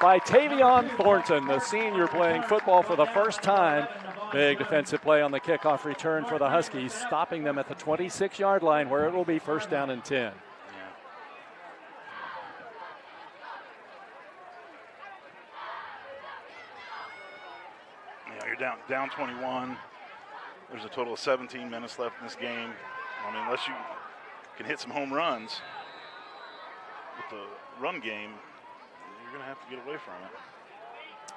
by Tavion Thornton, the senior playing football for the first time. Big defensive play on the kickoff return for the Huskies, stopping them at the 26-yard line where it will be 1st down and 10. You're down 21. There's a total of 17 minutes left in this game. I mean, unless you can hit some home runs with the run game, you're going to have to get away from it.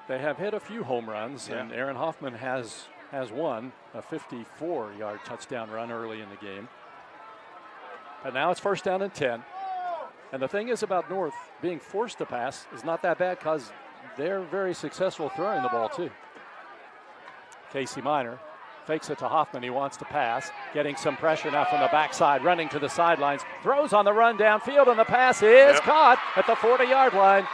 They have hit a few home runs, and Aaron Hoffman has won a 54-yard touchdown run early in the game. But now it's 1st down and 10. And the thing is about North being forced to pass is not that bad because they're very successful throwing the ball too. Casey Minor fakes it to Hoffman. He wants to pass, getting some pressure now from the backside, running to the sidelines, throws on the run downfield, and the pass is caught at the 40-yard line.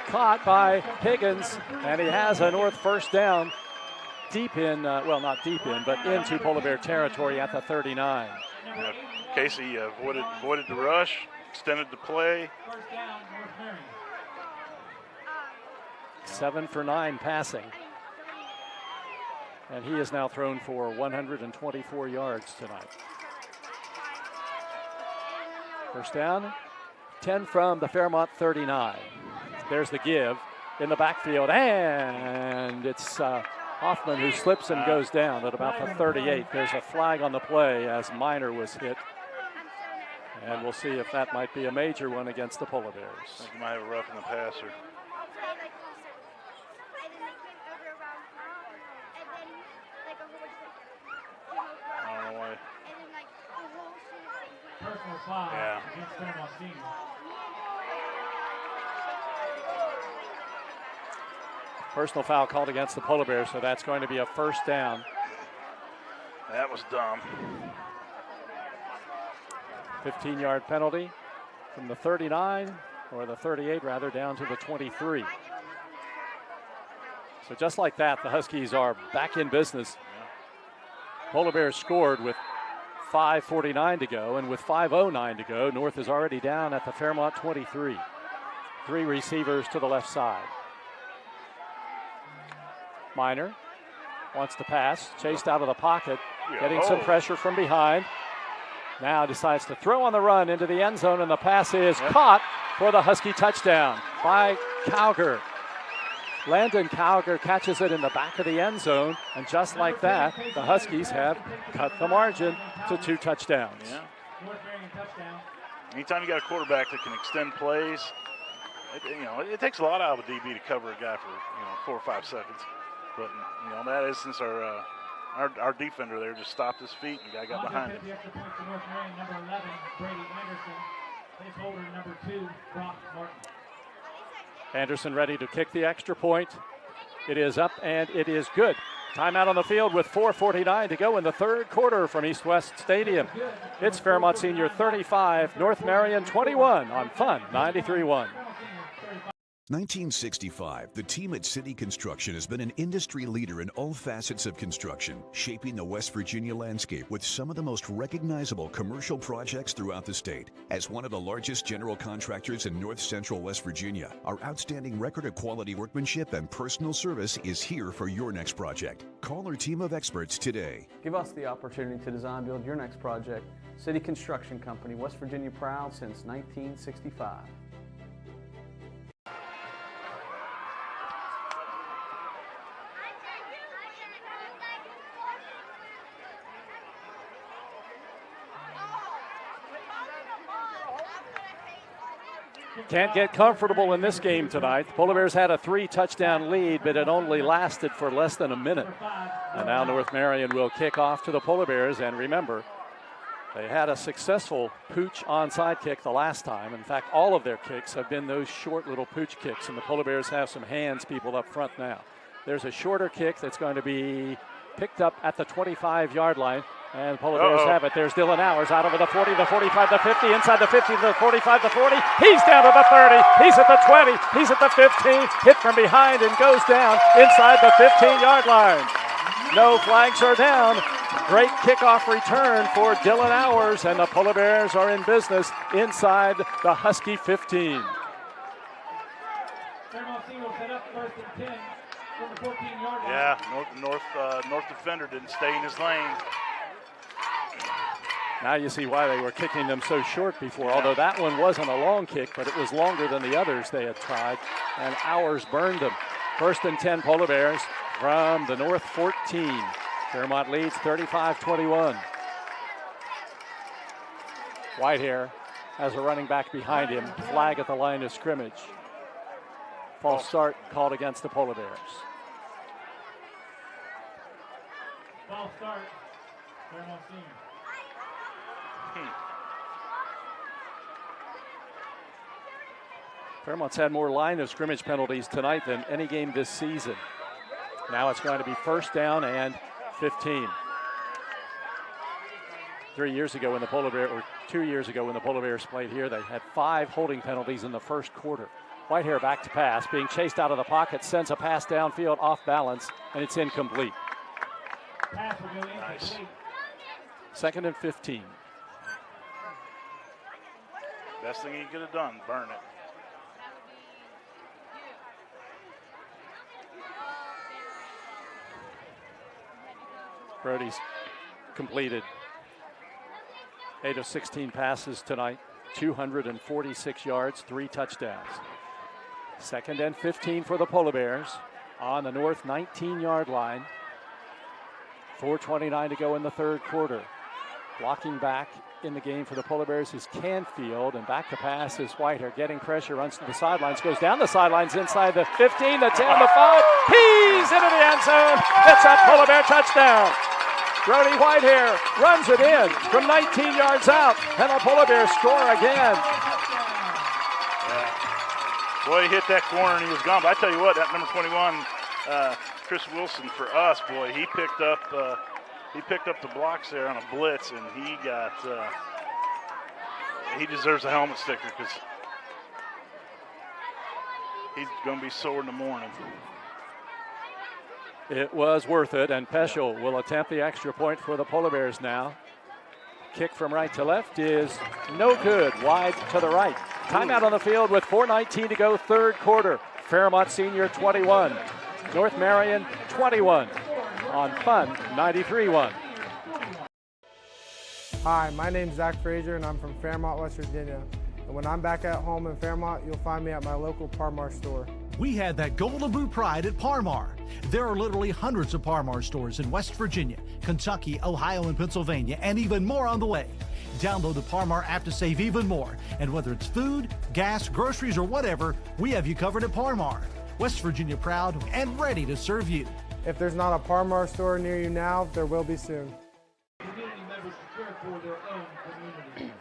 Caught by Higgins, and he has a North 1st down deep in, well, not deep in, but into Polar Bear territory at the 39. Casey avoided the rush, extended the play. 7 for 9 passing. And he is now thrown for 124 yards tonight. 1st down, 10 from the Fairmont 39. There's the give in the backfield, and it's Hoffman who slips and goes down at about the 38. There's a flag on the play as Minor was hit. And we'll see if that might be a major one against the Polar Bears. I think you might have a rough in the passer. Personal foul against Fairmont Senior. Personal foul called against the Polar Bears, so that's going to be a 1st down. That was dumb. 15-yard penalty from the 39, or the 38 rather, down to the 23. So just like that, the Huskies are back in business. Polar Bears scored with 5:49 to go, and with 5:09 to go, North is already down at the Fairmont 23. 3 receivers to the left side. Minor wants to pass, chased out of the pocket, getting some pressure from behind. Now decides to throw on the run into the end zone, and the pass is caught for the Husky touchdown by Cowger. Landon Cowger catches it in the back of the end zone, and just like that, the Huskies have cut the margin to 2 touchdowns. Yeah. Anytime you got a quarterback that can extend plays, it takes a lot out of a DB to cover a guy for 4 or 5 seconds. But in that instance, our defender there just stopped his feet, and the guy got behind him. Number 11, Brady Anderson. Placeholder number 2, Brock Martin. Anderson ready to kick the extra point. It is up and it is good. Timeout on the field with 4:49 to go in the 3rd quarter from East West Stadium. It's Fairmont Senior 35, North Marion 21 on Fun 93.1. 1965, the team at City Construction has been an industry leader in all facets of construction, shaping the West Virginia landscape with some of the most recognizable commercial projects throughout the state. As one of the largest general contractors in north central West Virginia, our outstanding record of quality workmanship and personal service is here for your next project. Call our team of experts today. Give us the opportunity to design build your next project. City Construction Company, West Virginia proud since 1965. can't get comfortable in this game tonight. The Polar Bears had a 3-touchdown lead, but it only lasted for less than a minute. And now North Marion will kick off to the Polar Bears. And remember, they had a successful pooch onside kick the last time. In fact, all of their kicks have been those short little pooch kicks, and the Polar Bears have some hands people up front now. There's a shorter kick that's going to be picked up at the 25-yard line, and the Polar Bears have it. There's Dylan Hours out over the 40, the 45, the 50, inside the 50, the 45, the 40. He's down to the 30. He's at the 20. He's at the 15. Hit from behind and goes down inside the 15-yard line. No flags are down. Great kickoff return for Dylan Hours, and the Polar Bears are in business inside the Husky 15. Yeah, North defender didn't stay in his lane. Now you see why they were kicking them so short before, although that one wasn't a long kick, but it was longer than the others they had tried, and Hours burned them. 1st and 10 Polar Bears from the North 14. Fairmont leads 35-21. Whitehair has a running back behind him. Flag at the line of scrimmage. False start called against the Polar Bears. False start. Fairmont Senior. Fairmont's had more line of scrimmage penalties tonight than any game this season. Now it's going to be 1st down and 15. 3 years ago when the Polar Bears, or 2 years ago when the Polar Bears played here, they had 5 holding penalties in the first quarter. Whitehair back to pass, being chased out of the pocket, sends a pass downfield off balance, and it's incomplete. Nice. 2nd and 15. Best thing he could have done, burn it. Brody's completed 8 of 16 passes tonight, 246 yards, 3 touchdowns. 2nd and 15 for the Polar Bears on the North 19-yard line. 4:29 to go in the 3rd quarter. Blocking back in the game for the Polar Bears is Canfield, and back to pass is Whitehair, getting pressure, runs to the sidelines, goes down the sidelines inside the 15, the 10, the 5. He's into the end zone. It's a Polar Bear touchdown. Brody Whitehair runs it in from 19 yards out, and the Polar Bears score again. Yeah. Boy, he hit that corner and he was gone. But I tell you what, that number 21, Chris Wilson, for us, boy, he picked up the blocks there on a blitz, and he deserves a helmet sticker because he's going to be sore in the morning. It was worth it, and Peschel will attempt the extra point for the Polar Bears now. Kick from right to left is no good, wide to the right. Timeout on the field with 4:19 to go, 3rd quarter. Fairmont Senior 21, North Marion 21 on Fun 93.1. Hi, my name's Zach Frazier, and I'm from Fairmont, West Virginia. And when I'm back at home in Fairmont, you'll find me at my local Parmar store. We had that Golden Boot pride at Parmar. There are literally hundreds of Parmar stores in West Virginia, Kentucky, Ohio, and Pennsylvania, and even more on the way. Download the Parmar app to save even more. And whether it's food, gas, groceries, or whatever, we have you covered at Parmar. West Virginia proud and ready to serve you. If there's not a Parmar store near you now, there will be soon. Community members to care for their own community.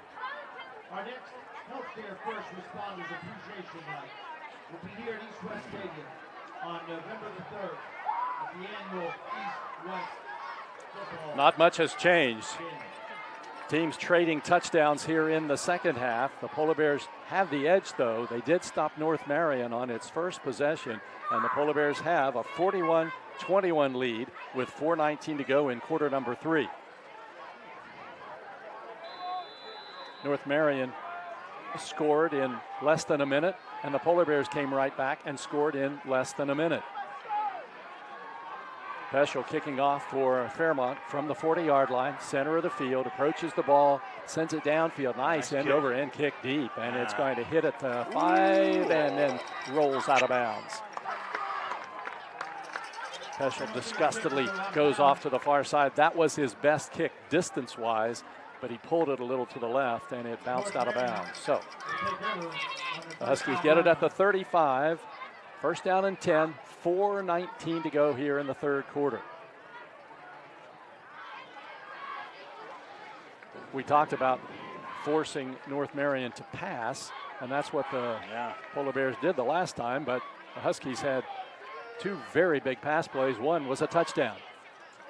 Our next Healthcare First Responders Appreciation Night will be here at East West Stadium on November the 3rd at the annual East-West football. Not much has changed. Teams trading touchdowns here in the second half. The Polar Bears have the edge, though. They did stop North Marion on its first possession, and the Polar Bears have a 41-21 lead with 4:19 to go in quarter number 3. North Marion scored in less than a minute, and the Polar Bears came right back and scored in less than a minute. Peschel kicking off for Fairmont from the 40-yard line, center of the field, approaches the ball, sends it downfield. Nice end over end kick deep, and it's going to hit at the 5 and then rolls out of bounds. Peschel disgustedly goes off to the far side. That was his best kick distance-wise, but he pulled it a little to the left, and it bounced out of bounds. So the Huskies get it at the 35. First down and 10, 4:19 to go here in the third quarter. We talked about forcing North Marion to pass, and that's what the Polar Bears did the last time, but the Huskies had two very big pass plays. One was a touchdown.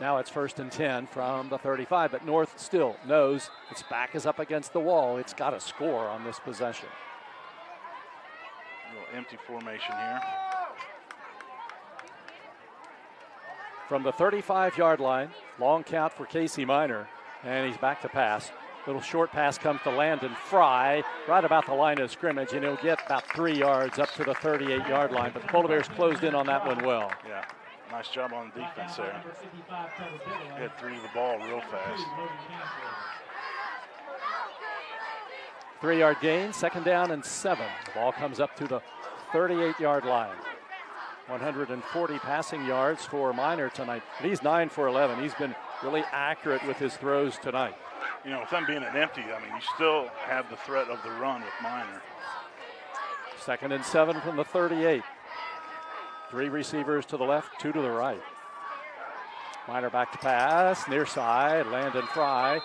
Now it's 1st and 10 from the 35, but North still knows its back is up against the wall. It's got to score on this possession. A little empty formation here. From the 35-yard line, long count for Casey Minor, and he's back to pass. Little short pass comes to Landon Fry right about the line of scrimmage, and he'll get about 3 yards up to the 38-yard line. But the Polar Bears closed in on that one well. Yeah, nice job on the defense there. Get through the ball real fast. 3-yard gain, 2nd down and 7. The ball comes up to the 38-yard line. 140 passing yards for Minor tonight. But he's 9 for 11. He's been really accurate with his throws tonight. You know, with them being an empty, I mean, you still have the threat of the run with Minor. 2nd and 7 from the 38. 3 receivers to the left, 2 to the right. Minor back to pass, near side, Landon Fry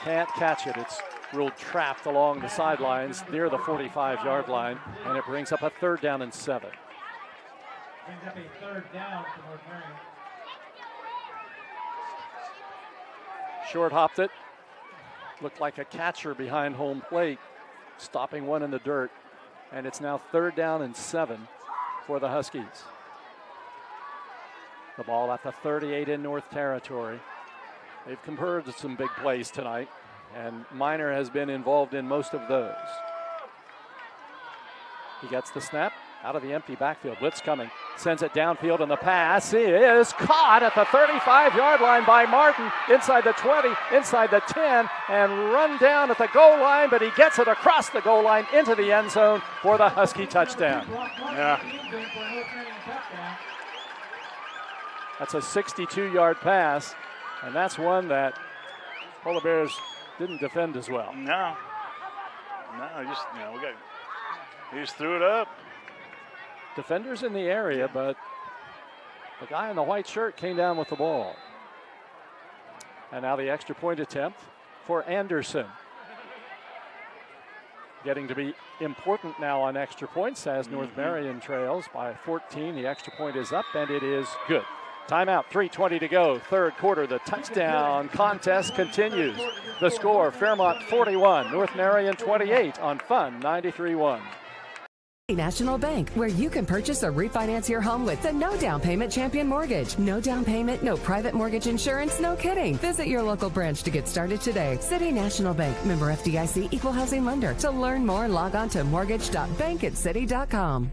can't catch it. It's ruled trapped along the sidelines near the 45-yard line, and it brings up a 3rd down and 7. Brings up a 3rd down for North Marion. Short hopped it. Looked like a catcher behind home plate, stopping one in the dirt. And it's now 3rd down and 7 for the Huskies. The ball at the 38 in North territory. They've converted some big plays tonight, and Minor has been involved in most of those. He gets the snap out of the empty backfield. Blitz coming. Sends it downfield, and the pass is caught at the 35-yard line by Martin. Inside the 20, inside the 10, and run down at the goal line, but he gets it across the goal line into the end zone for the Husky touchdown. Yeah. That's a 62-yard pass, and that's one that Polar Bears didn't defend as well. No, he just threw it up. Defenders in the area, but the guy in the white shirt came down with the ball. And now the extra point attempt for Anderson. Getting to be important now on extra points as North Marion trails by 14. The extra point is up, and it is good. Timeout, 3:20 to go, third quarter. The touchdown contest continues. The score, Fairmont 41, North Marion 28 on Fun 93.1. National Bank, where you can purchase or refinance your home with the no down payment champion mortgage. No down payment, no private mortgage insurance, no kidding. Visit your local branch to get started today. City National Bank, member FDIC, equal housing lender. To learn more, log on to mortgage.bankatcity.com.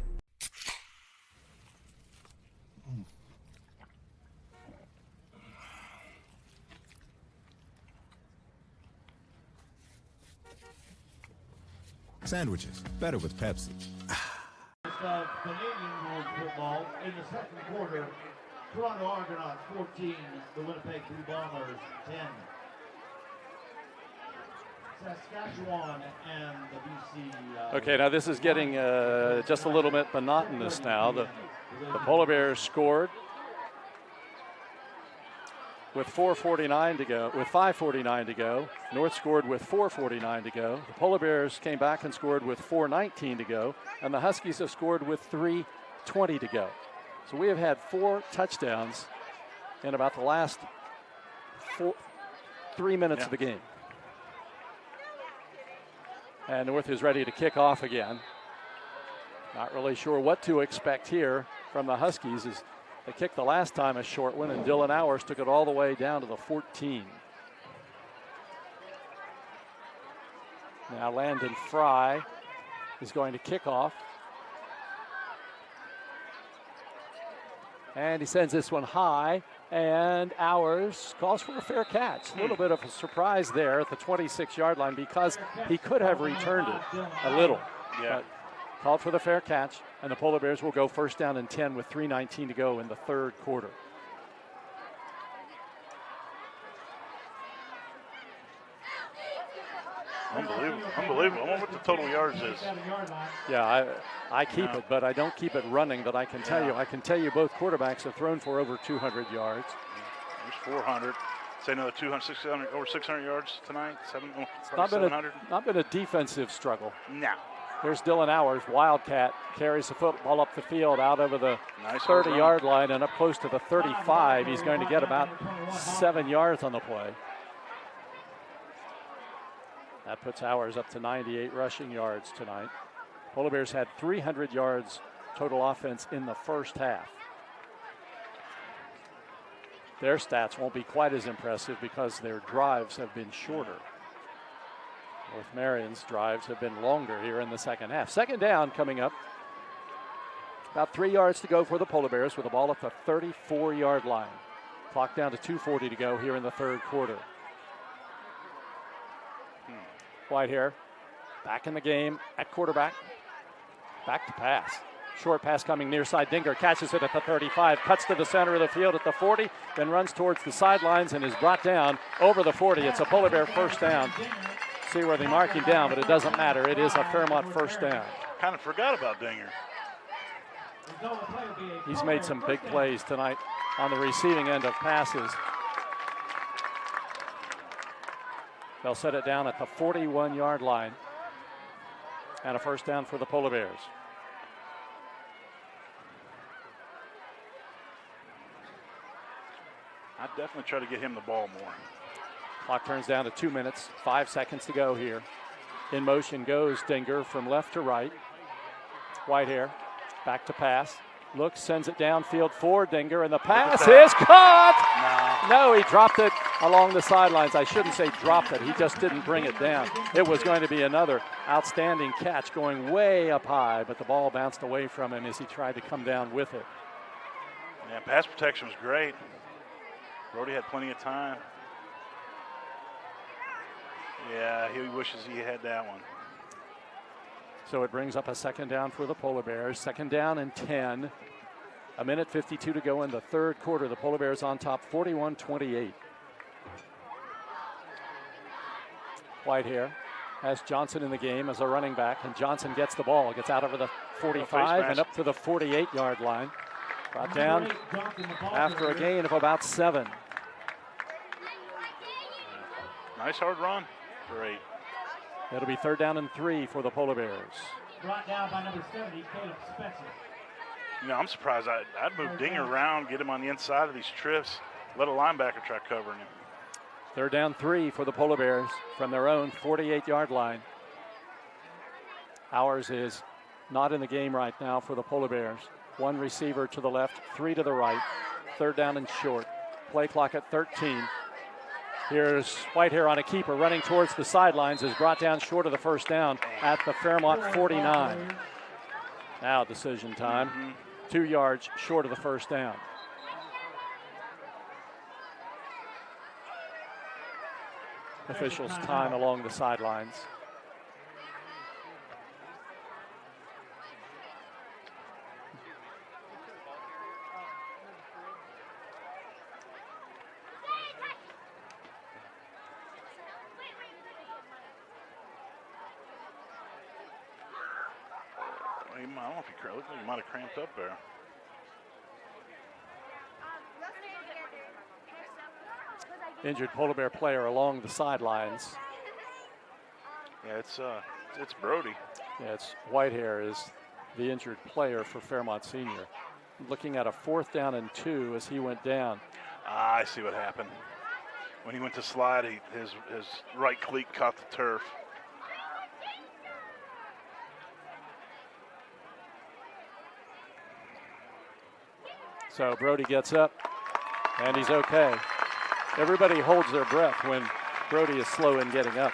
Sandwiches, better with Pepsi. Canadian rules football in the second quarter. Toronto Argonauts 14, the Winnipeg Blue Bombers 10. Saskatchewan and the BC. Okay, now this is getting just a little bit monotonous now. The Polar Bears scored with 4:49 to go, with 5:49 to go. North scored with 4:49 to go. The Polar Bears came back and scored with 4:19 to go, and the Huskies have scored with 3:20 to go. So we have had 4 touchdowns in about the last 3 minutes of the game. And North is ready to kick off again. Not really sure what to expect here from the Huskies as they kicked the last time a short one, and Dylan Hours took it all the way down to the 14. Now Landon Fry is going to kick off. And he sends this one high, and Hours calls for a fair catch. A little bit of a surprise there at the 26-yard line because he could have returned it a little. But called for the fair catch, and the Polar Bears will go first down and 10 with 3:19 to go in the third quarter. Unbelievable. Unbelievable. I wonder what the total yards is. Yeah, I keep it, but I don't keep it running. But I can tell you both quarterbacks have thrown for over 200 yards. There's 400. Say another 200, 600, over 600 yards tonight. It's $700. not been a defensive struggle. No. Here's Dylan Hours, Wildcat, carries the football up the field out over the Nice 30-yard line and up close to the 35. He's going to get about 7 yards on the play. That puts Hours up to 98 rushing yards tonight. Polar Bears had 300 yards total offense in the first half. Their stats won't be quite as impressive because their drives have been shorter. North Marion's drives have been longer here in the second half. Second down coming up. About 3 yards to go for the Polar Bears with the ball at the 34-yard line. Clock down to 2:40 to go here in the third quarter. Whitehair back in the game at quarterback. Back to pass. Short pass coming near side. Dinger catches it at the 35, cuts to the center of the field at the 40, then runs towards the sidelines and is brought down over the 40. It's a Polar Bear first down. See where they mark him down, but it doesn't matter. It is a Fairmont first down. Kind of forgot about Dinger. He's made some big plays tonight on the receiving end of passes. They'll set it down at the 41-yard line. And a first down for the Polar Bears. I'd definitely try to get him the ball more. Clock turns down to 2 minutes, 5 seconds to go here. In motion goes Dinger from left to right. Whitehair back to pass. Looks, sends it downfield for Dinger, and the pass is caught! No, he dropped it along the sidelines. I shouldn't say dropped it. He just didn't bring it down. It was going to be another outstanding catch going way up high, but the ball bounced away from him as he tried to come down with it. Yeah, pass protection was great. Brody had plenty of time. Yeah, he wishes he had that one. So it brings up a second down for the Polar Bears. Second down and 10. A minute 52 to go in the third quarter. The Polar Bears on top, 41-28. Whitehair has Johnson in the game as a running back, and Johnson gets the ball, gets out over the 45 and up to the 48-yard line. Brought down after a gain of about 7. Nice hard run. Great. It'll be third down and 3 for the Polar Bears. Brought down by number 70, Caleb Spencer. You know, I'm surprised. I'd move Dinger around, get him on the inside of these trips, let a linebacker try covering him. Third down 3 for the Polar Bears from their own 48-yard line. Hours is not in the game right now for the Polar Bears. 1 receiver to the left, 3 to the right. Third down and short. Play clock at 13. Here's Whitehair on a keeper running towards the sidelines, is brought down short of the first down at the Fairmont 49. Now decision time. 2 yards short of the first down. Officials time along the sidelines. I don't know if he looked like he might have cramped up there. Injured Polar Bear player along the sidelines. Yeah, it's Brody. Yeah, it's Whitehair is the injured player for Fairmont Senior. Looking at a fourth down and 2 as he went down. I see what happened. When he went to slide, his right cleat caught the turf. So Brody gets up, and he's okay. Everybody holds their breath when Brody is slow in getting up.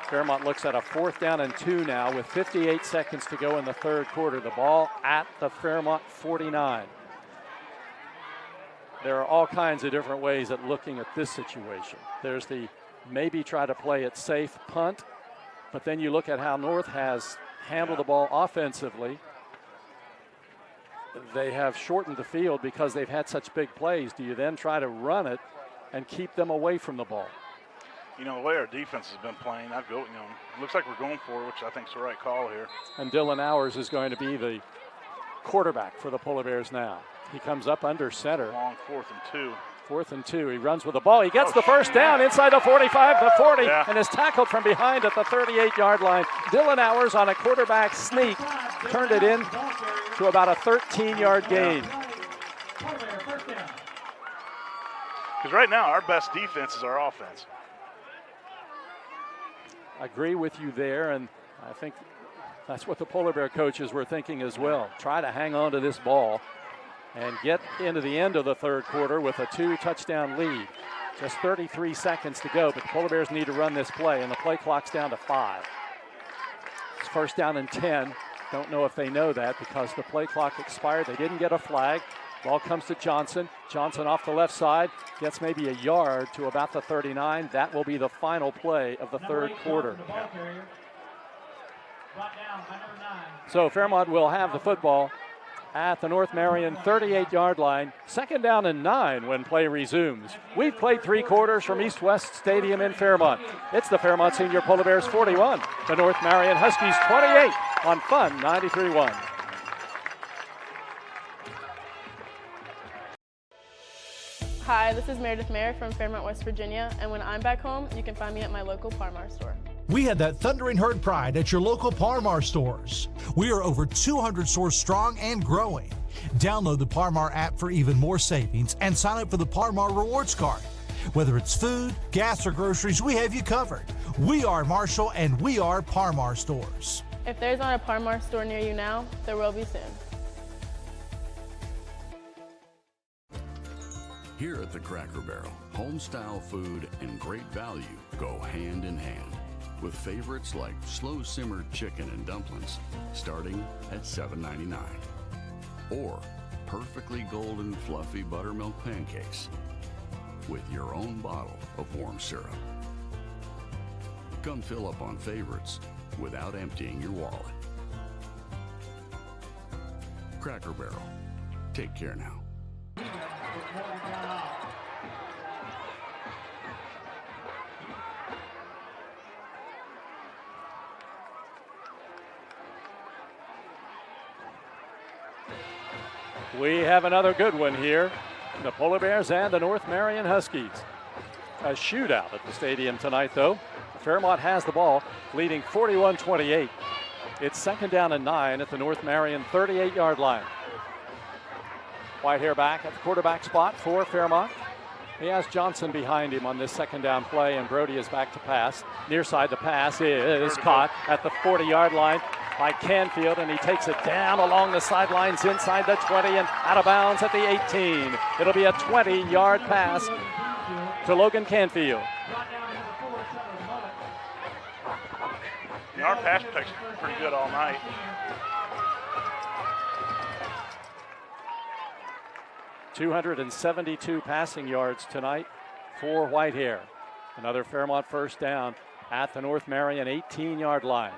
Fairmont looks at a fourth down and 2 now with 58 seconds to go in the third quarter. The ball at the Fairmont 49. There are all kinds of different ways at looking at this situation. There's the maybe try to play it safe punt, but then you look at how North has handled the ball offensively. They have shortened the field because they've had such big plays. Do you then try to run it and keep them away from the ball? you know, the way our defense has been playing, it looks like we're going for it, which I think is the right call here. And Dylan Hours is going to be the quarterback for the Polar Bears now. He comes up under center. Long 4th and 2. 4th and 2. He runs with the ball. He gets the first down inside the 45, the 40, and is tackled from behind at the 38-yard line. Dylan Hours on a quarterback sneak turned it in to about a 13-yard gain. Because right now our best defense is our offense. I agree with you there, and I think that's what the Polar Bear coaches were thinking as well. Try to hang on to this ball and get into the end of the third quarter with a 2-touchdown lead. Just 33 seconds to go, but the Polar Bears need to run this play, and the play clock's down to 5. It's first down and 10. Don't know if they know that because the play clock expired. They didn't get a flag. Ball comes to Johnson. Johnson off the left side, gets maybe a yard to about the 39. That will be the final play of the third quarter. So Fairmont will have the football at the North Marion 38-yard line. Second down and 9 when play resumes. We've played 3 quarters from East West Stadium in Fairmont. It's the Fairmont Senior Polar Bears 41, the North Marion Huskies 28 on Fun 93.1. Hi, this is Meredith Mayer from Fairmont, West Virginia, and when I'm back home, you can find me at my local Par-Mar store. We had that thundering herd pride at your local Par-Mar stores. We are over 200 stores strong and growing. Download the Par-Mar app for even more savings and sign up for the Par-Mar rewards card. Whether it's food, gas, or groceries, we have you covered. We are Marshall and we are Par-Mar stores. If there's not a Par-Mar store near you now, there will be soon. Here at the Cracker Barrel, home-style food and great value go hand in hand, with favorites like slow-simmered chicken and dumplings starting at $7.99, or perfectly golden fluffy buttermilk pancakes with your own bottle of warm syrup. Come fill up on favorites without emptying your wallet. Cracker Barrel. Take care now. We have another good one here. The Polar Bears and the North Marion Huskies. A shootout at the stadium tonight, though. Fairmont has the ball, leading 41-28. It's second down and 9 at the North Marion 38-yard line. Whitehair back at the quarterback spot for Fairmont. He has Johnson behind him on this second down play, and Brody is back to pass. Near side, the pass is caught at the 40-yard line by Canfield, and he takes it down along the sidelines inside the 20 and out of bounds at the 18. It'll be a 20-yard pass to Logan Canfield. Our pass protection is pretty good all night. .272 passing yards tonight for Whitehair. Another Fairmont first down at the North Marion 18-yard line.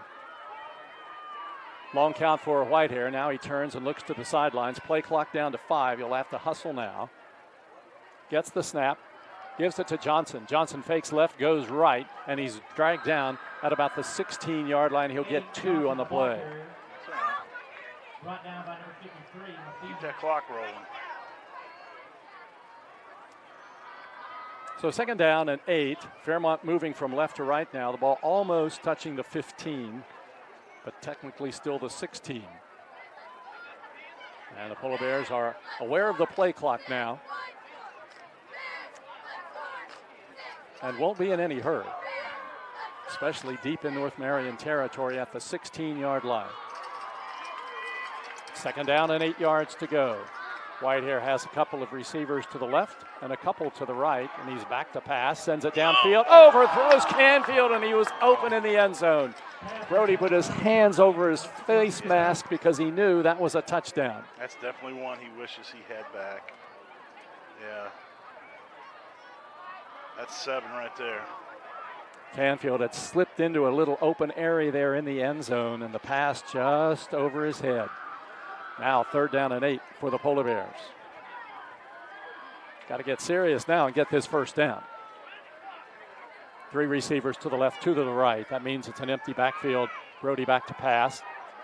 Long count for Whitehair. Now he turns and looks to the sidelines. Play clock down to 5. He'll have to hustle now. Gets the snap. Gives it to Johnson. Johnson fakes left, goes right, and he's dragged down at about the 16-yard line. He'll get 2 on the play. Keep that clock rolling. So second down and 8. Fairmont moving from left to right now. The ball almost touching the 15, but technically still the 16. And the Polar Bears are aware of the play clock now and won't be in any hurry, especially deep in North Marion territory at the 16-yard line. Second down and 8 yards to go. Whitehair has a couple of receivers to the left and a couple to the right, and he's back to pass, sends it downfield, overthrows Canfield, and he was open in the end zone. Brody put his hands over his face mask because he knew that was a touchdown. That's definitely one he wishes he had back. Yeah. That's 7 right there. Canfield had slipped into a little open area there in the end zone, and the pass just over his head. Now third down and 8 for the Polar Bears. Got to get serious now and get this first down. 3 receivers to the left, 2 to the right. That means it's an empty backfield. Brody back to pass.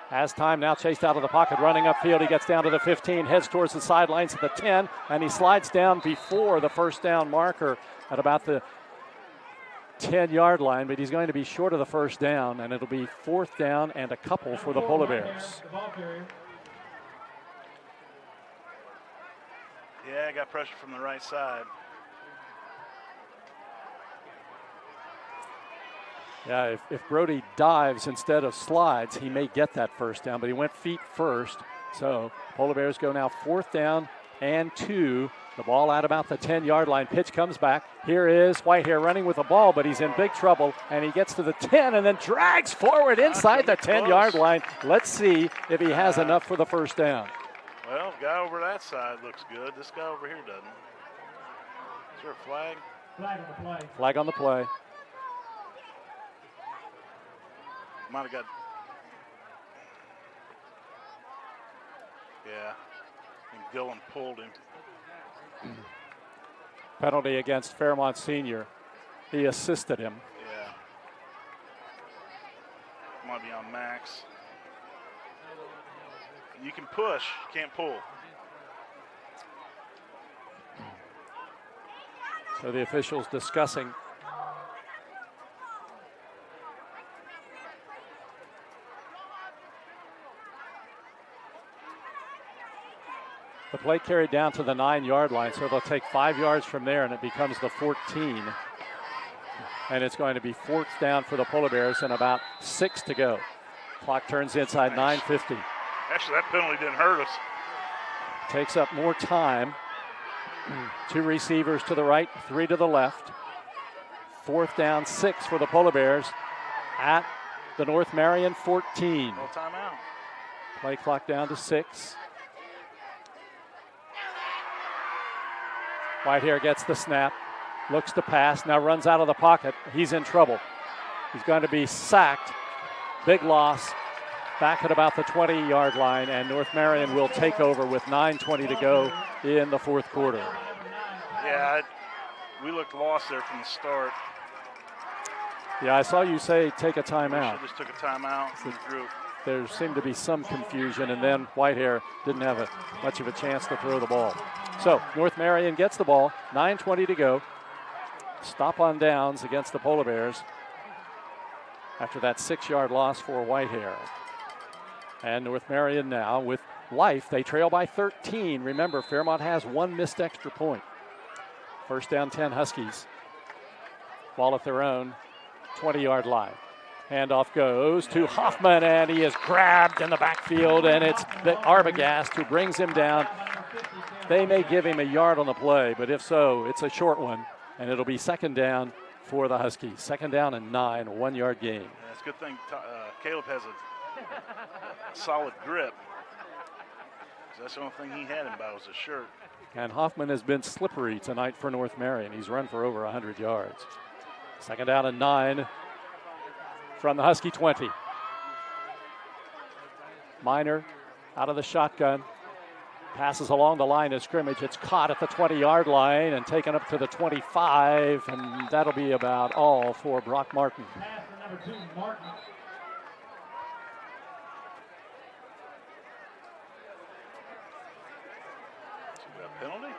Has time now, chased out of the pocket, running upfield. He gets down to the 15, heads towards the sidelines at the 10, and he slides down before the first down marker at about the 10-yard line, but he's going to be short of the first down, and it'll be 4th down and a couple for the Polar Bears. Yeah, I got pressure from the right side. Yeah, if Brody dives instead of slides, he may get that first down, but he went feet first. So Polar Bears go now 4th down and 2. The ball at about the 10-yard line. Pitch comes back. Here is Whitehair running with the ball, but he's in big trouble, and he gets to the 10 and then drags forward inside the 10-yard line. Let's see if he has enough for the first down. Well, the guy over that side looks good. This guy over here doesn't. Is there a flag? Flag on the play. Flag on the play. Might have got. Yeah. I think Dylan pulled him. Penalty against Fairmont Senior. He assisted him. Yeah. Might be on Max. You can push, can't pull. So the officials discussing. The play carried down to the 9-yard line, so they'll take 5 yards from there, and it becomes the 14. And it's going to be 4th down for the Polar Bears and about 6 to go. Clock turns inside 9:50. Actually, that penalty didn't hurt us. Takes up more time. 2 receivers to the right, 3 to the left. 4th down, 6 for the Polar Bears at the North Marion 14. No timeout. Play clock down to 6. Whitehair gets the snap, looks to pass, now runs out of the pocket. He's in trouble. He's going to be sacked. Big loss. Back at about the 20-yard line, and North Marion will take over with 9:20 to go in the 4th quarter. Yeah, we looked lost there from the start. Yeah, I saw you say take a timeout. We just took a timeout from the group. There seemed to be some confusion, and then Whitehair didn't have much of a chance to throw the ball. So North Marion gets the ball, 9:20 to go. Stop on downs against the Polar Bears after that 6-yard loss for Whitehair. And North Marion now with life. They trail by 13. Remember, Fairmont has 1 missed extra point. First down 10 Huskies. Ball at their own 20-yard line. Handoff goes to Hoffman, and he is grabbed in the backfield, and it's the Arbogast who brings him down. They may give him a yard on the play, but if so, it's a short one, and it'll be 2nd down for the Huskies. 2nd down and 9, a 1-yard gain. Yeah, it's a good thing Caleb has a solid grip. That's the only thing he had him by was his shirt. And Hoffman has been slippery tonight for North Marion. He's run for over 100 yards. 2nd down and 9 from the Husky 20. Minor out of the shotgun. Passes along the line of scrimmage. It's caught at the 20-yard line and taken up to the 25, and that'll be about all for Brock Martin. Pass to number 2, Martin. Penalty?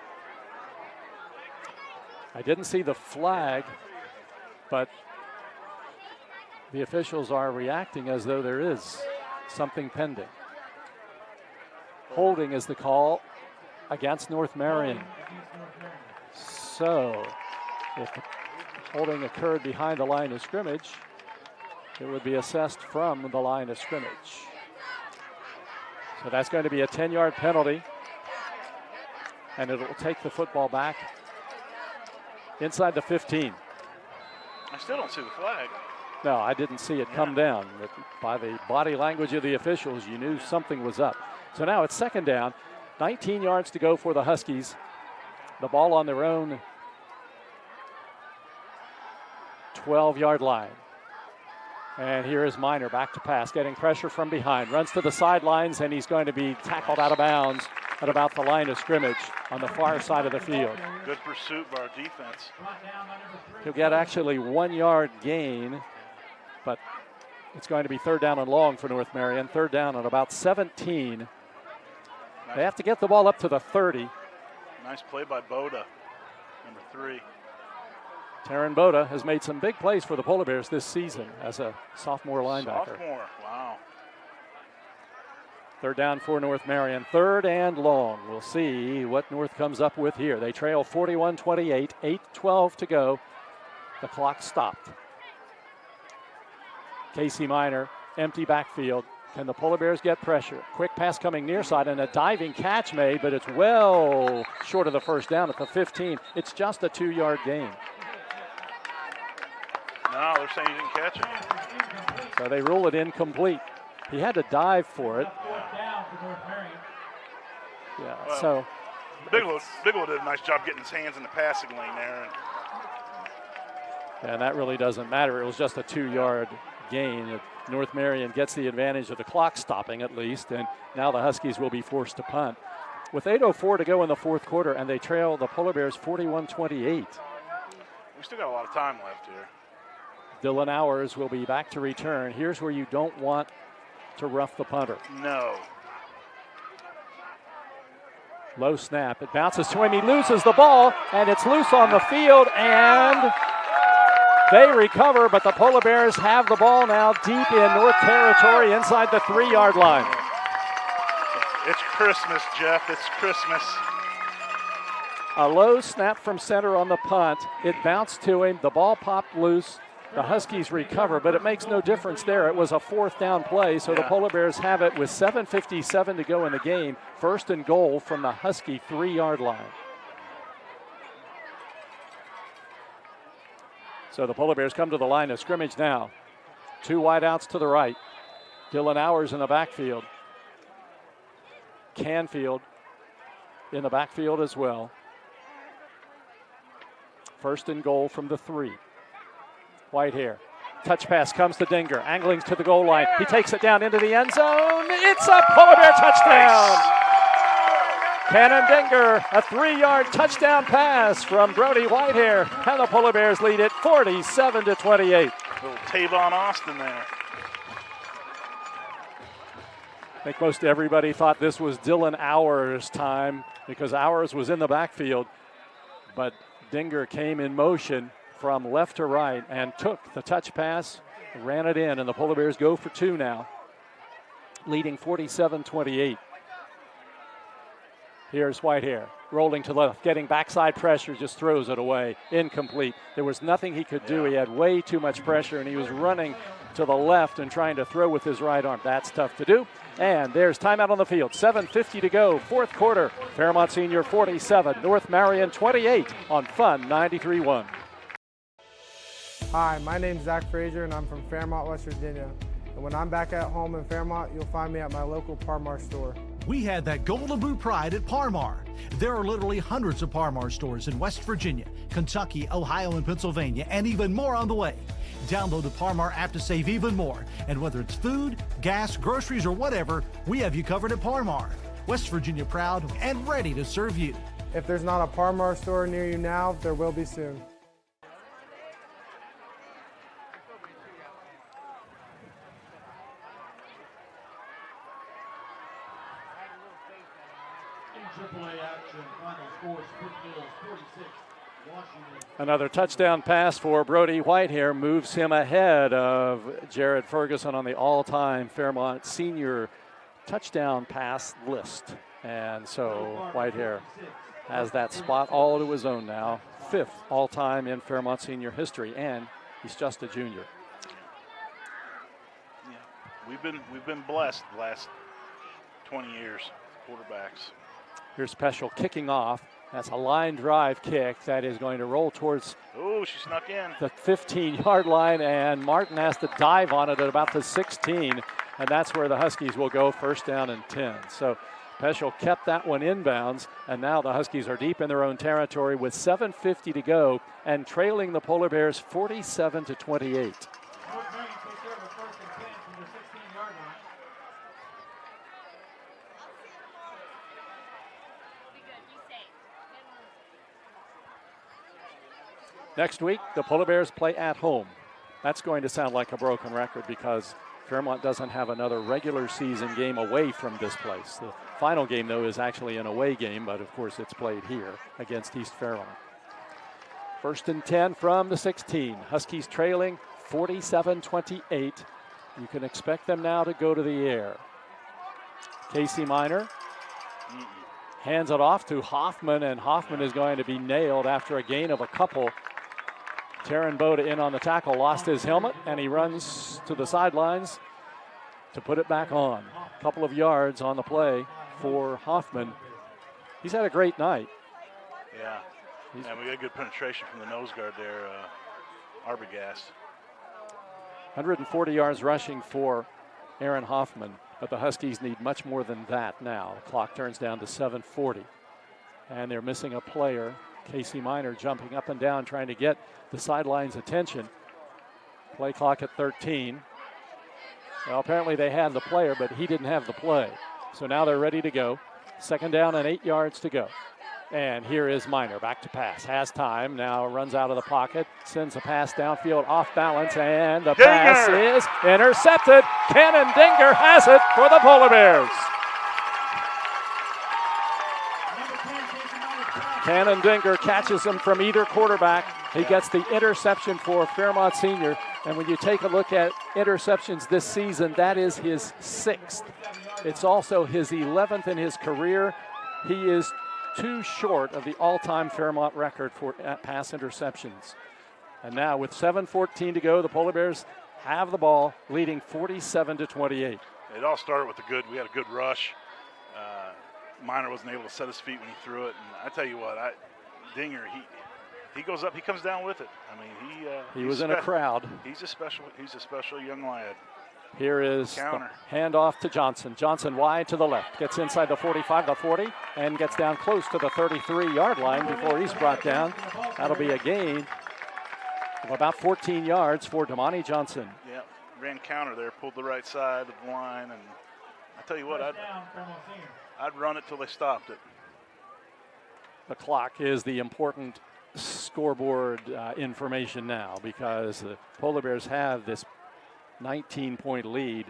I didn't see the flag, but the officials are reacting as though there is something pending. Holding is the call against North Marion. So, if the holding occurred behind the line of scrimmage, it would be assessed from the line of scrimmage. So that's going to be a 10-yard penalty, and it will take the football back inside the 15. I still don't see the flag. No, I didn't see it come down. But by the body language of the officials, you knew something was up. So now it's 2nd down, 19 yards to go for the Huskies. The ball on their own 12-yard line. And here is Minor back to pass, getting pressure from behind. Runs to the sidelines, and he's going to be tackled out of bounds at about the line of scrimmage on the far side of the field. Good pursuit by our defense. He'll get actually 1 yard gain, but it's going to be third down and long for North Marion. Third down at about 17. They have to get the ball up to the 30. Nice play by Boda, number 3. Taryn Boda has made some big plays for the Polar Bears this season as a sophomore linebacker. Sophomore, wow. Third down for North Marion. Third and long. We'll see what North comes up with here. They trail 41-28, 8:12 to go. The clock stopped. Casey Minor, empty backfield. Can the Polar Bears get pressure? Quick pass coming near side and a diving catch made, but it's well short of the first down at the 15. It's just a 2-yard gain. No, they're saying he didn't catch it. So they rule it incomplete. He had to dive for it. Yeah, well, so. Bigelow did a nice job getting his hands in the passing lane there. And that really doesn't matter. It was just a 2-yard gain. North Marion gets the advantage of the clock stopping at least, and now the Huskies will be forced to punt. With 8:04 to go in the fourth quarter, and they trail the Polar Bears 41-28. We still got a lot of time left here. Dylan Hours will be back to return. Here's where you don't want to rough the punter. No. Low snap. It bounces to him. He loses the ball, and it's loose on the field, and they recover, but the Polar Bears have the ball now deep in North territory inside the 3-yard line. It's Christmas, Jeff. It's Christmas. A low snap from center on the punt. It bounced to him. The ball popped loose. The Huskies recover, but it makes no difference there. It was a 4th down play, so the Polar Bears have it with 7:57 to go in the game. First and goal from the Husky 3-yard line. So the Polar Bears come to the line of scrimmage now. 2 wideouts to the right. Dylan Hours in the backfield. Canfield in the backfield as well. First and goal from the 3. Whitehair. Touch pass comes to Dinger. Angling to the goal line. He takes it down into the end zone. It's a Polar Bear touchdown. Cannon Dinger, a 3-yard touchdown pass from Brody Whitehair. And the Polar Bears lead it 47-28. Little Tavon Austin there. I think most everybody thought this was Dylan Hours' time because Hours was in the backfield. But Dinger came in motion from left to right and took the touch pass, ran it in, and the Polar Bears go for 2 now, leading 47-28. Here's Whitehair, rolling to the left, getting backside pressure, just throws it away, incomplete. There was nothing he could do. He had way too much pressure, and he was running to the left and trying to throw with his right arm. That's tough to do. And there's timeout on the field. 7:50 to go, fourth quarter. Fairmont Senior 47, North Marion 28 on Fun 93.1. Hi, my name's Zach Frazier, and I'm from Fairmont, West Virginia. And when I'm back at home in Fairmont, you'll find me at my local Parmar store. We had that Golden Boot pride at Parmar. There are literally hundreds of Parmar stores in West Virginia, Kentucky, Ohio, and Pennsylvania, and even more on the way. Download the Parmar app to save even more. And whether it's food, gas, groceries, or whatever, we have you covered at Parmar. West Virginia proud and ready to serve you. If there's not a Parmar store near you now, there will be soon. Another touchdown pass for Brody Whitehair moves him ahead of Jared Ferguson on the all-time Fairmont Senior touchdown pass list. And so Whitehair has that spot all to his own now. 5th all-time in Fairmont Senior history, and he's just a junior. Yeah, we've been blessed the last 20 years, quarterbacks. Here's Peschel kicking off. That's a line drive kick that is going to roll towards she snuck in the 15-yard line, and Martin has to dive on it at about the 16, and that's where the Huskies will go first down and 10. So Peschel kept that one inbounds, and now the Huskies are deep in their own territory with 7:50 to go and trailing the Polar Bears 47-28. Next week, the Polar Bears play at home. That's going to sound like a broken record because Fairmont doesn't have another regular season game away from this place. The final game, though, is actually an away game, but of course it's played here against East Fairmont. 1st and 10 from the 16. Huskies trailing 47-28. You can expect them now to go to the air. Casey Minor hands it off to Hoffman, and Hoffman is going to be nailed after a gain of a couple. Taryn Boda in on the tackle, lost his helmet, and he runs to the sidelines to put it back on. A couple of yards on the play for Hoffman. He's had a great night. Yeah. And we got good penetration from the nose guard there, Arbogast. 140 yards rushing for Aaron Hoffman, but the Huskies need much more than that now. The clock turns down to 7:40, and they're missing a player. Casey Minor jumping up and down trying to get the sideline's attention. Play clock at 13. Well, apparently they had the player, but he didn't have the play. So now they're ready to go. 2nd down and 8 yards to go. And here is Minor, back to pass. Has time, now runs out of the pocket, sends a pass downfield off balance, and the pass is intercepted. Cannon Dinger has it for the Polar Bears. Cannon Dinger catches him from either quarterback. He gets the interception for Fairmont Senior. And when you take a look at interceptions this season, that is his 6th. It's also his 11th in his career. He is too short of the all-time Fairmont record for pass interceptions. And now with 7:14 to go, the Polar Bears have the ball, leading 47-28. It all started with we had a good rush. Minor wasn't able to set his feet when he threw it, and I tell you what, Dinger, he goes up, he comes down with it. I mean, he was in a crowd. He's a special young lad. Here is the handoff to Johnson. Johnson wide to the left, gets inside the 45, the 40, and gets down close to the 33-yard line before he's brought down. That'll be a gain of about 14 yards for Damani Johnson. Yeah, ran counter there, pulled the right side of the line, and I tell you what, I'd run it till they stopped it. The clock is the important scoreboard information now because the Polar Bears have this 19-point lead,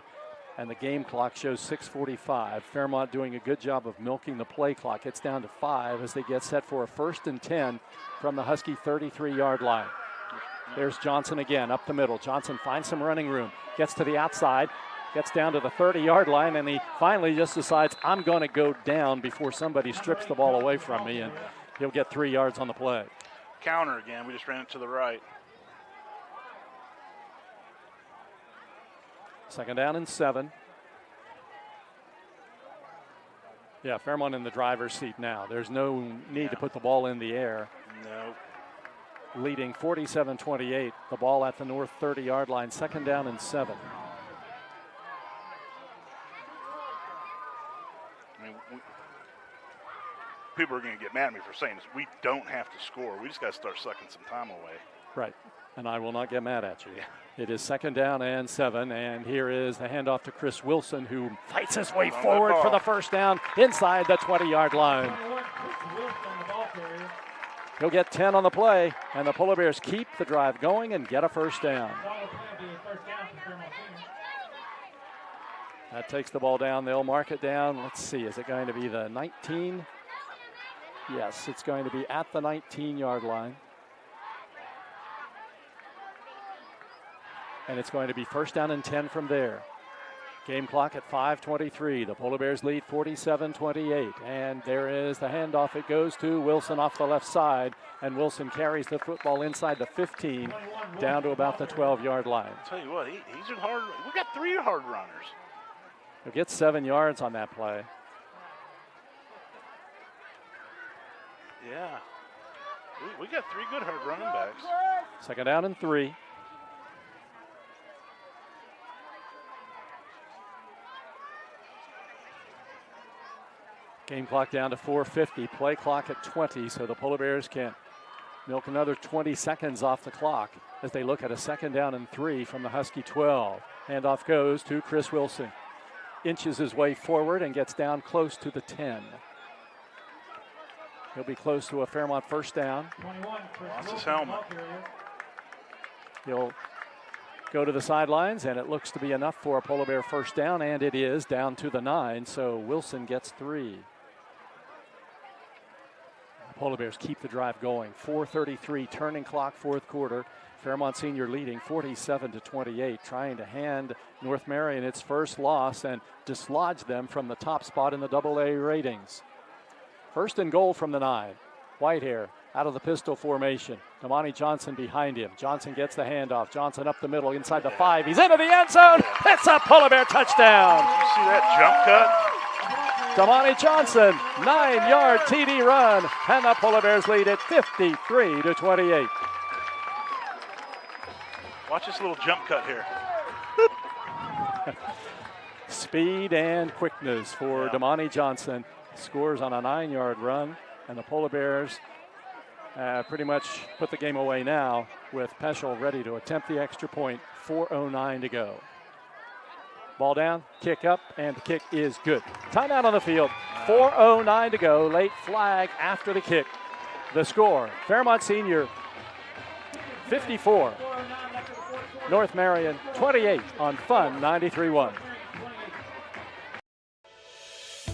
and the game clock shows 6:45. Fairmont doing a good job of milking the play clock. It's down to 5 as they get set for a 1st and 10 from the Husky 33-yard line. There's Johnson again up the middle. Johnson finds some running room, gets to the outside, gets down to the 30-yard line, and he finally just decides, I'm going to go down before somebody strips the ball away from me, and he'll get 3 yards on the play. Counter again. We just ran it to the right. 2nd down and 7. Yeah, Fairmont in the driver's seat now. There's no need to put the ball in the air. No. Leading 47-28. The ball at the north 30-yard line. 2nd down and 7. I mean, people are going to get mad at me for saying this. We don't have to score. We just got to start sucking some time away. Right. And I will not get mad at you. It is 2nd down and 7, and here is the handoff to Chris Wilson, who fights his way forward for the 1st down inside the 20-yard line. He'll get 10 on the play, and the Polar Bears keep the drive going and get a 1st down. That takes the ball down. They'll mark it down. Let's see, is it going to be the 19? Yes, it's going to be at the 19-yard line. And it's going to be 1st down and 10 from there. Game clock at 5:23. The Polar Bears lead 47-28. And there is the handoff. It goes to Wilson off the left side. And Wilson carries the football inside the 15 down to about the 12-yard line. I'll tell you what, he's a hard. We've got 3 hard runners. He'll get 7 yards on that play. Yeah. We got 3 good hard running backs. 2nd down and 3. Game clock down to 4:50, play clock at 20, so the Polar Bears can milk another 20 seconds off the clock as they look at a 2nd down and 3 from the Husky 12. Handoff goes to Chris Wilson. Inches his way forward and gets down close to the 10. He'll be close to a Fairmont first down. Lost his helmet. He'll go to the sidelines, and it looks to be enough for a Polar Bear first down, and it is down to the 9, so Wilson gets 3. The Polar Bears keep the drive going. 4:33 turning clock, fourth quarter. Fairmont Senior leading 47-28, trying to hand North Marion its first loss and dislodge them from the top spot in the AA ratings. First and goal from the 9. Whitehair out of the pistol formation. Damani Johnson behind him. Johnson gets the handoff. Johnson up the middle inside the 5. He's into the end zone. It's a Polar Bear touchdown. Did you see that jump cut? Damani Johnson, 9-yard TD run, and the Polar Bears lead it 53-28. Watch this little jump cut here. Speed and quickness for Damani Johnson. Scores on a 9-yard run, and the Polar Bears pretty much put the game away now with Peschel ready to attempt the extra point. 4:09 to go. Ball down, kick up, and the kick is good. Timeout on the field. 4:09 to go. Late flag after the kick. The score, Fairmont Senior 54. North Marion 28 on Fun 93.1.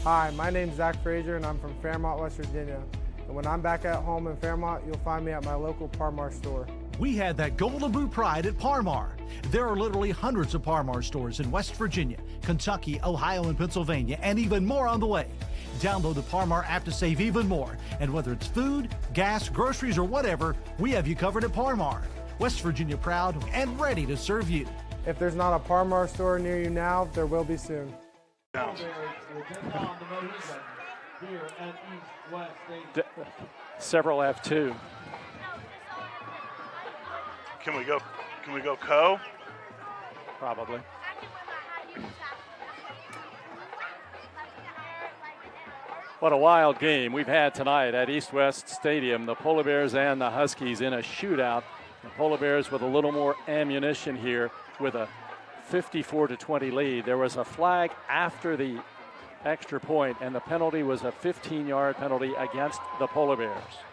Hi, my name's Zach Frazier, and I'm from Fairmont, West Virginia. And when I'm back at home in Fairmont, you'll find me at my local Parmar store. We had that Golden Boot pride at Parmar. There are literally hundreds of Parmar stores in West Virginia, Kentucky, Ohio, and Pennsylvania, and even more on the way. Download the Parmar app to save even more. And whether it's food, gas, groceries, or whatever, we have you covered at Parmar. West Virginia proud and ready to serve you. If there's not a Parmar store near you now, there will be soon. Several have 2. Can we go Co? Probably. What a wild game we've had tonight at East West Stadium. The Polar Bears and the Huskies in a shootout. The Polar Bears with a little more ammunition here with a 54-20 lead. There was a flag after the extra point, and the penalty was a 15-yard penalty against the Polar Bears.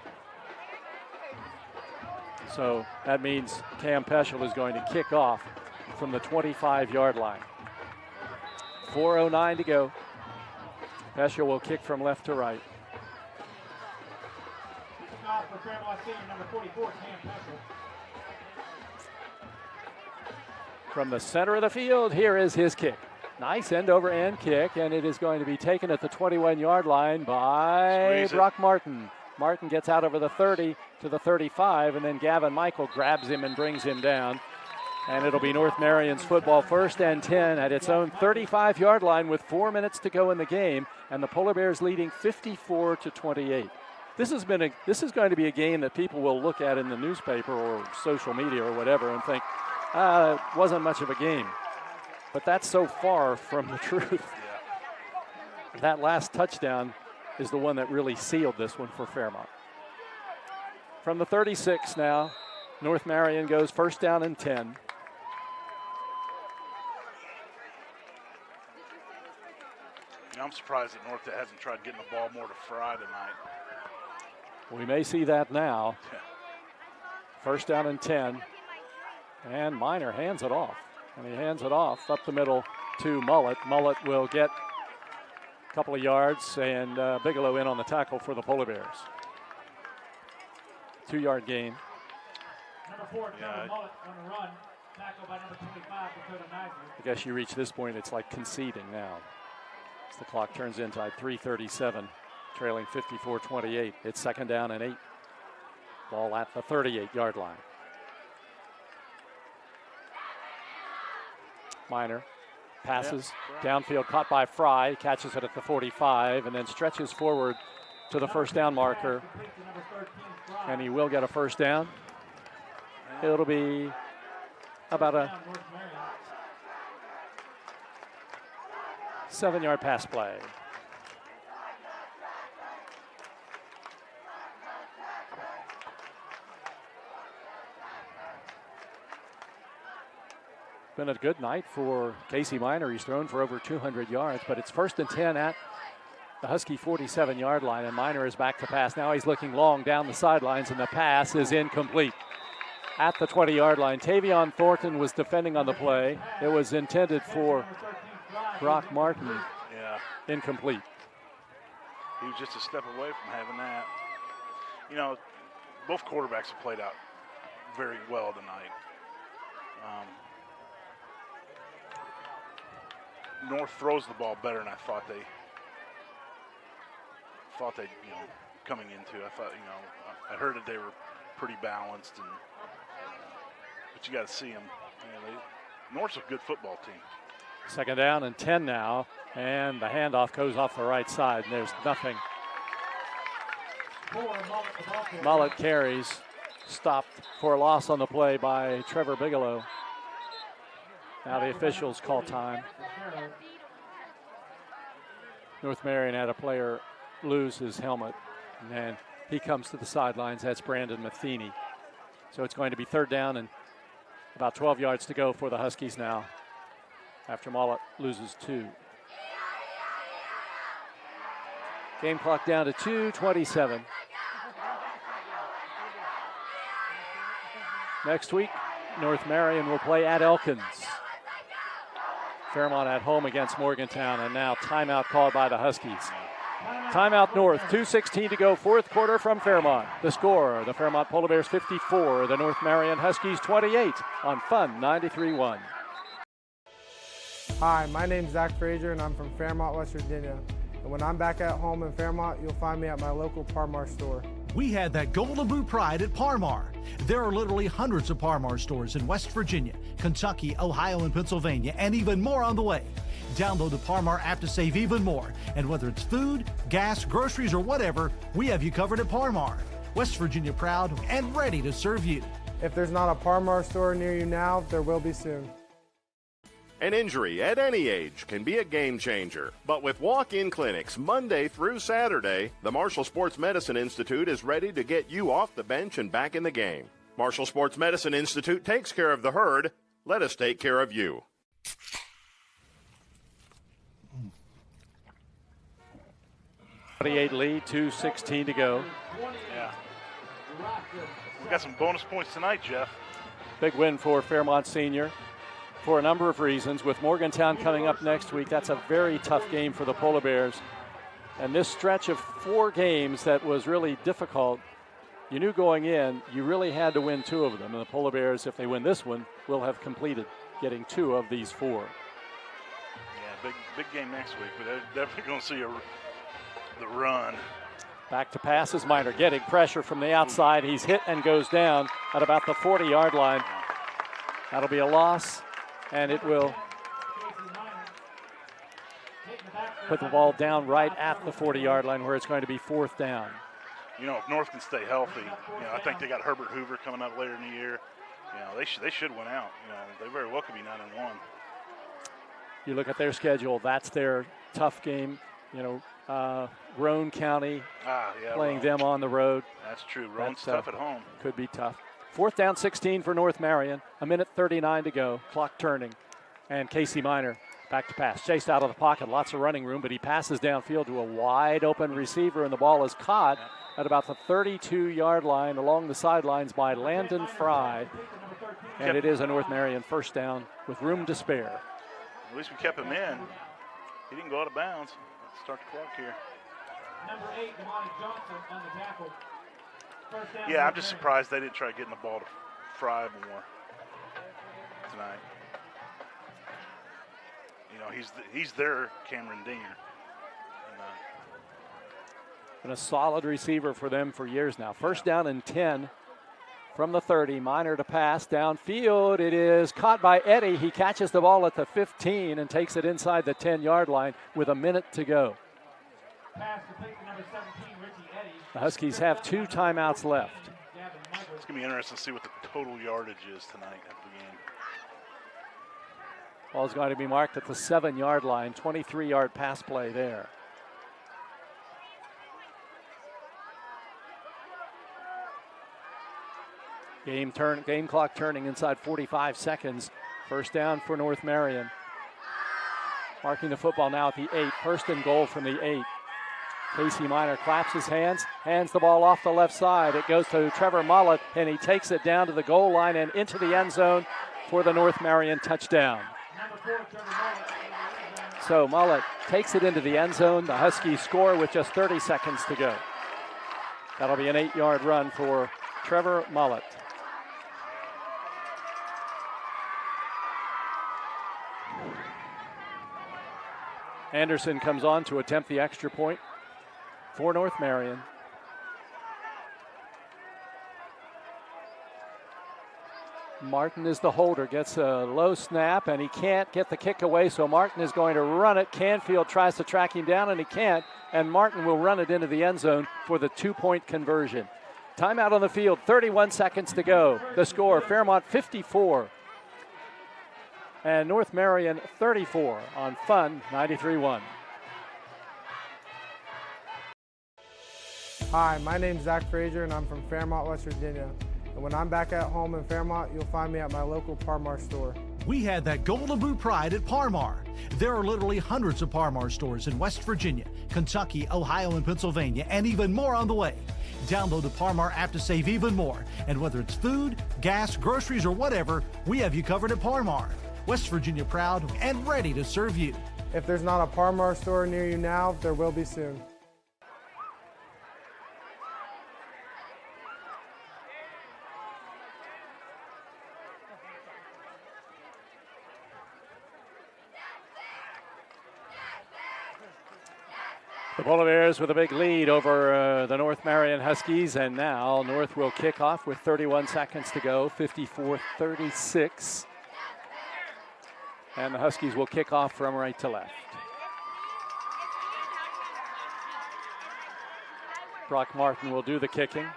So that means Cam Peschel is going to kick off from the 25-yard line. 4:09 to go. Peschel will kick from left to right. From the center of the field, here is his kick. Nice end-over-end kick, and it is going to be taken at the 21-yard line by Brock Martin. Martin gets out over the 30 to the 35, and then Gavin Michael grabs him and brings him down. And it'll be North Marion's football, 1st and 10 at its own 35-yard line with 4 minutes to go in the game, and the Polar Bears leading 54-28. This is going to be a game that people will look at in the newspaper or social media or whatever and think, it wasn't much of a game. But that's so far from the truth. That last touchdown is the one that really sealed this one for Fairmont. From the 36 now, North Marion goes 1st down and 10. I'm surprised that North hasn't tried getting the ball more to Fry tonight. We may see that now. 1st down and 10. And Miner hands it off. And he hands it off up the middle to Mullet. Mullet will get a couple of yards, and Bigelow in on the tackle for the Polar Bears. 2-yard gain. Number 4, Mullet on the run. Tackle by number 25, Dakota Nizer. I guess you reach this point, it's like conceding now. As the clock turns into 3:37, trailing 54-28. It's 2nd down and 8. Ball at the 38-yard line. Miner passes downfield, caught by Fry, catches it at the 45, and then stretches forward to the 1st down marker. And he will get a 1st down. It'll be about a 7-yard pass play. Been a good night for Casey Miner. He's thrown for over 200 yards, but it's 1st and 10 at the Husky 47-yard line, and Miner is back to pass. Now he's looking long down the sidelines, and the pass is incomplete. At the 20-yard line, Tavion Thornton was defending on the play. It was intended for Brock Martin. Yeah. Incomplete. He was just a step away from having that. You know, both quarterbacks have played out very well tonight. North throws the ball better than I thought they coming into. I thought, I heard that they were pretty balanced, but you got to see them. North's a good football team. Second down and 10 now, and the handoff goes off the right side, and there's nothing. Mullet carries, stopped for a loss on the play by Trevor Bigelow. Now the officials call time. North Marion had a player lose his helmet, and he comes to the sidelines. That's Brandon Matheny. So it's going to be third down and about 12 yards to go for the Huskies now after Mullet loses 2. Game clock down to 2:27. Next week, North Marion will play at Elkins. Fairmont at home against Morgantown, and now timeout called by the Huskies. Timeout North, 2:16 to go, fourth quarter from Fairmont. The score, the Fairmont Polar Bears 54, the North Marion Huskies 28 on Fun 93.1. Hi, my name's Zach Frazier, and I'm from Fairmont, West Virginia. And when I'm back at home in Fairmont, you'll find me at my local Parmar store. We had that Golden Boot pride at Parmar. There are literally hundreds of Parmar stores in West Virginia, Kentucky, Ohio, and Pennsylvania, and even more on the way. Download the Parmar app to save even more. And whether it's food, gas, groceries, or whatever, we have you covered at Parmar. West Virginia proud and ready to serve you. If there's not a Parmar store near you now, there will be soon. An injury at any age can be a game changer. But with walk-in clinics Monday through Saturday, the Marshall Sports Medicine Institute is ready to get you off the bench and back in the game. Marshall Sports Medicine Institute takes care of the herd. Let us take care of you. Lead, 2:16 to go. Yeah. We got some bonus points tonight, Jeff. Big win for Fairmont Senior for a number of reasons. With Morgantown coming up next week, that's a very tough game for the Polar Bears. And this stretch of 4 games that was really difficult, you knew going in, you really had to win 2 of them. And the Polar Bears, if they win this one, will have completed getting 2 of these 4. Yeah, big game next week, but they're definitely going to see the run. Back to passes, Miner getting pressure from the outside. He's hit and goes down at about the 40-yard line. That'll be a loss, and it will put the ball down right at the 40-yard line where it's going to be 4th down. You know, if North can stay healthy, I think they got Herbert Hoover coming up later in the year. They should win out. They very well could be 9-1. You look at their schedule, that's their tough game. Roane County playing them on the road. That's true. Roane's tough at home. Could be tough. 4th down, 16 for North Marion. 1:39 to go. Clock turning. And Casey Miner back to pass. Chased out of the pocket. Lots of running room, but he passes downfield to a wide open receiver, and the ball is caught at about the 32-yard line along the sidelines by Landon Fry. And it is a North Marion first down with room to spare. At least we kept him in. He didn't go out of bounds. Let's start the clock here. Number 8, Damani Johnson on the tackle. Yeah, I'm just surprised they didn't try getting the ball to Fry more tonight. He's their Cameron Dinger. Been a solid receiver for them for years now. First down and 10 from the 30. Miner to pass downfield. It is caught by Eddie. He catches the ball at the 15 and takes it inside the 10-yard line with a minute to go. Pass complete to number 17, Richie Eddy. The Huskies have 2 timeouts left. It's going to be interesting to see what the total yardage is tonight after the game. Ball's going to be marked at the 7-yard line. 23-yard pass play there. Game clock turning inside 45 seconds. First down for North Marion. Marking the football now at the 8. First and goal from the 8. Casey Minor claps his hands the ball off the left side. It goes to Trevor Mullett, and he takes it down to the goal line and into the end zone for the North Marion touchdown. So Mullett takes it into the end zone. The Huskies score with just 30 seconds to go. That'll be an 8-yard run for Trevor Mullett. Anderson comes on to attempt the extra point for North Marion. Martin is the holder, gets a low snap, and he can't get the kick away, so Martin is going to run it. Canfield tries to track him down, and he can't, and Martin will run it into the end zone for the 2-point conversion. Timeout on the field, 31 seconds to go. The score, Fairmont 54 and North Marion 34 on Fun 93.1. Hi, my name's Zach Frazier, and I'm from Fairmont, West Virginia. And when I'm back at home in Fairmont, you'll find me at my local Parmar store. We had that Golden Boot pride at Parmar. There are literally hundreds of Parmar stores in West Virginia, Kentucky, Ohio, and Pennsylvania, and even more on the way. Download the Parmar app to save even more. And whether it's food, gas, groceries, or whatever, we have you covered at Parmar. West Virginia proud and ready to serve you. If there's not a Parmar store near you now, there will be soon. The Polar Bears with a big lead over the North Marion Huskies, and now North will kick off with 31 seconds to go, 54-36. And the Huskies will kick off from right to left. Brock Martin will do the kicking.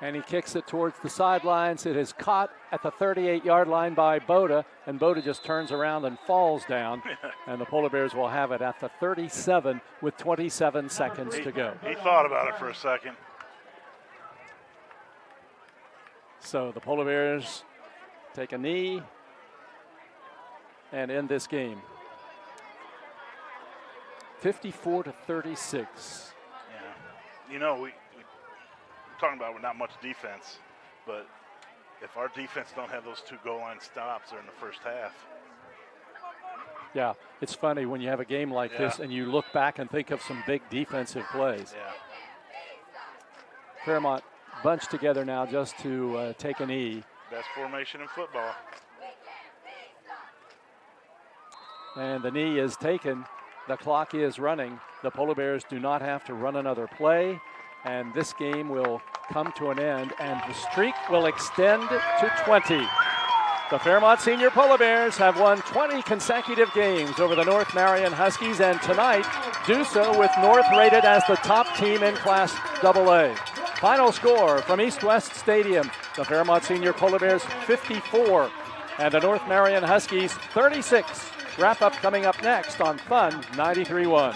And he kicks it towards the sidelines. It is caught at the 38-yard line by Boda, and Boda just turns around and falls down. And the Polar Bears will have it at the 37 with 27 seconds to go. He thought about it for a second. So the Polar Bears take a knee and end this game. 54-36. Yeah. You know, we're talking about not much defense, but if our defense don't have those 2 goal line stops during the first half. Yeah, it's funny when you have a game like this and you look back and think of some big defensive plays. Yeah. Fairmont bunched together now just to take a knee. Best formation in football. And the knee is taken. The clock is running. The Polar Bears do not have to run another play. And this game will come to an end, and the streak will extend to 20. The Fairmont Senior Polar Bears have won 20 consecutive games over the North Marion Huskies, and tonight do so with North rated as the top team in Class AA. Final score from East West Stadium, the Fairmont Senior Polar Bears 54 and the North Marion Huskies 36. Wrap up coming up next on Fun 93.1.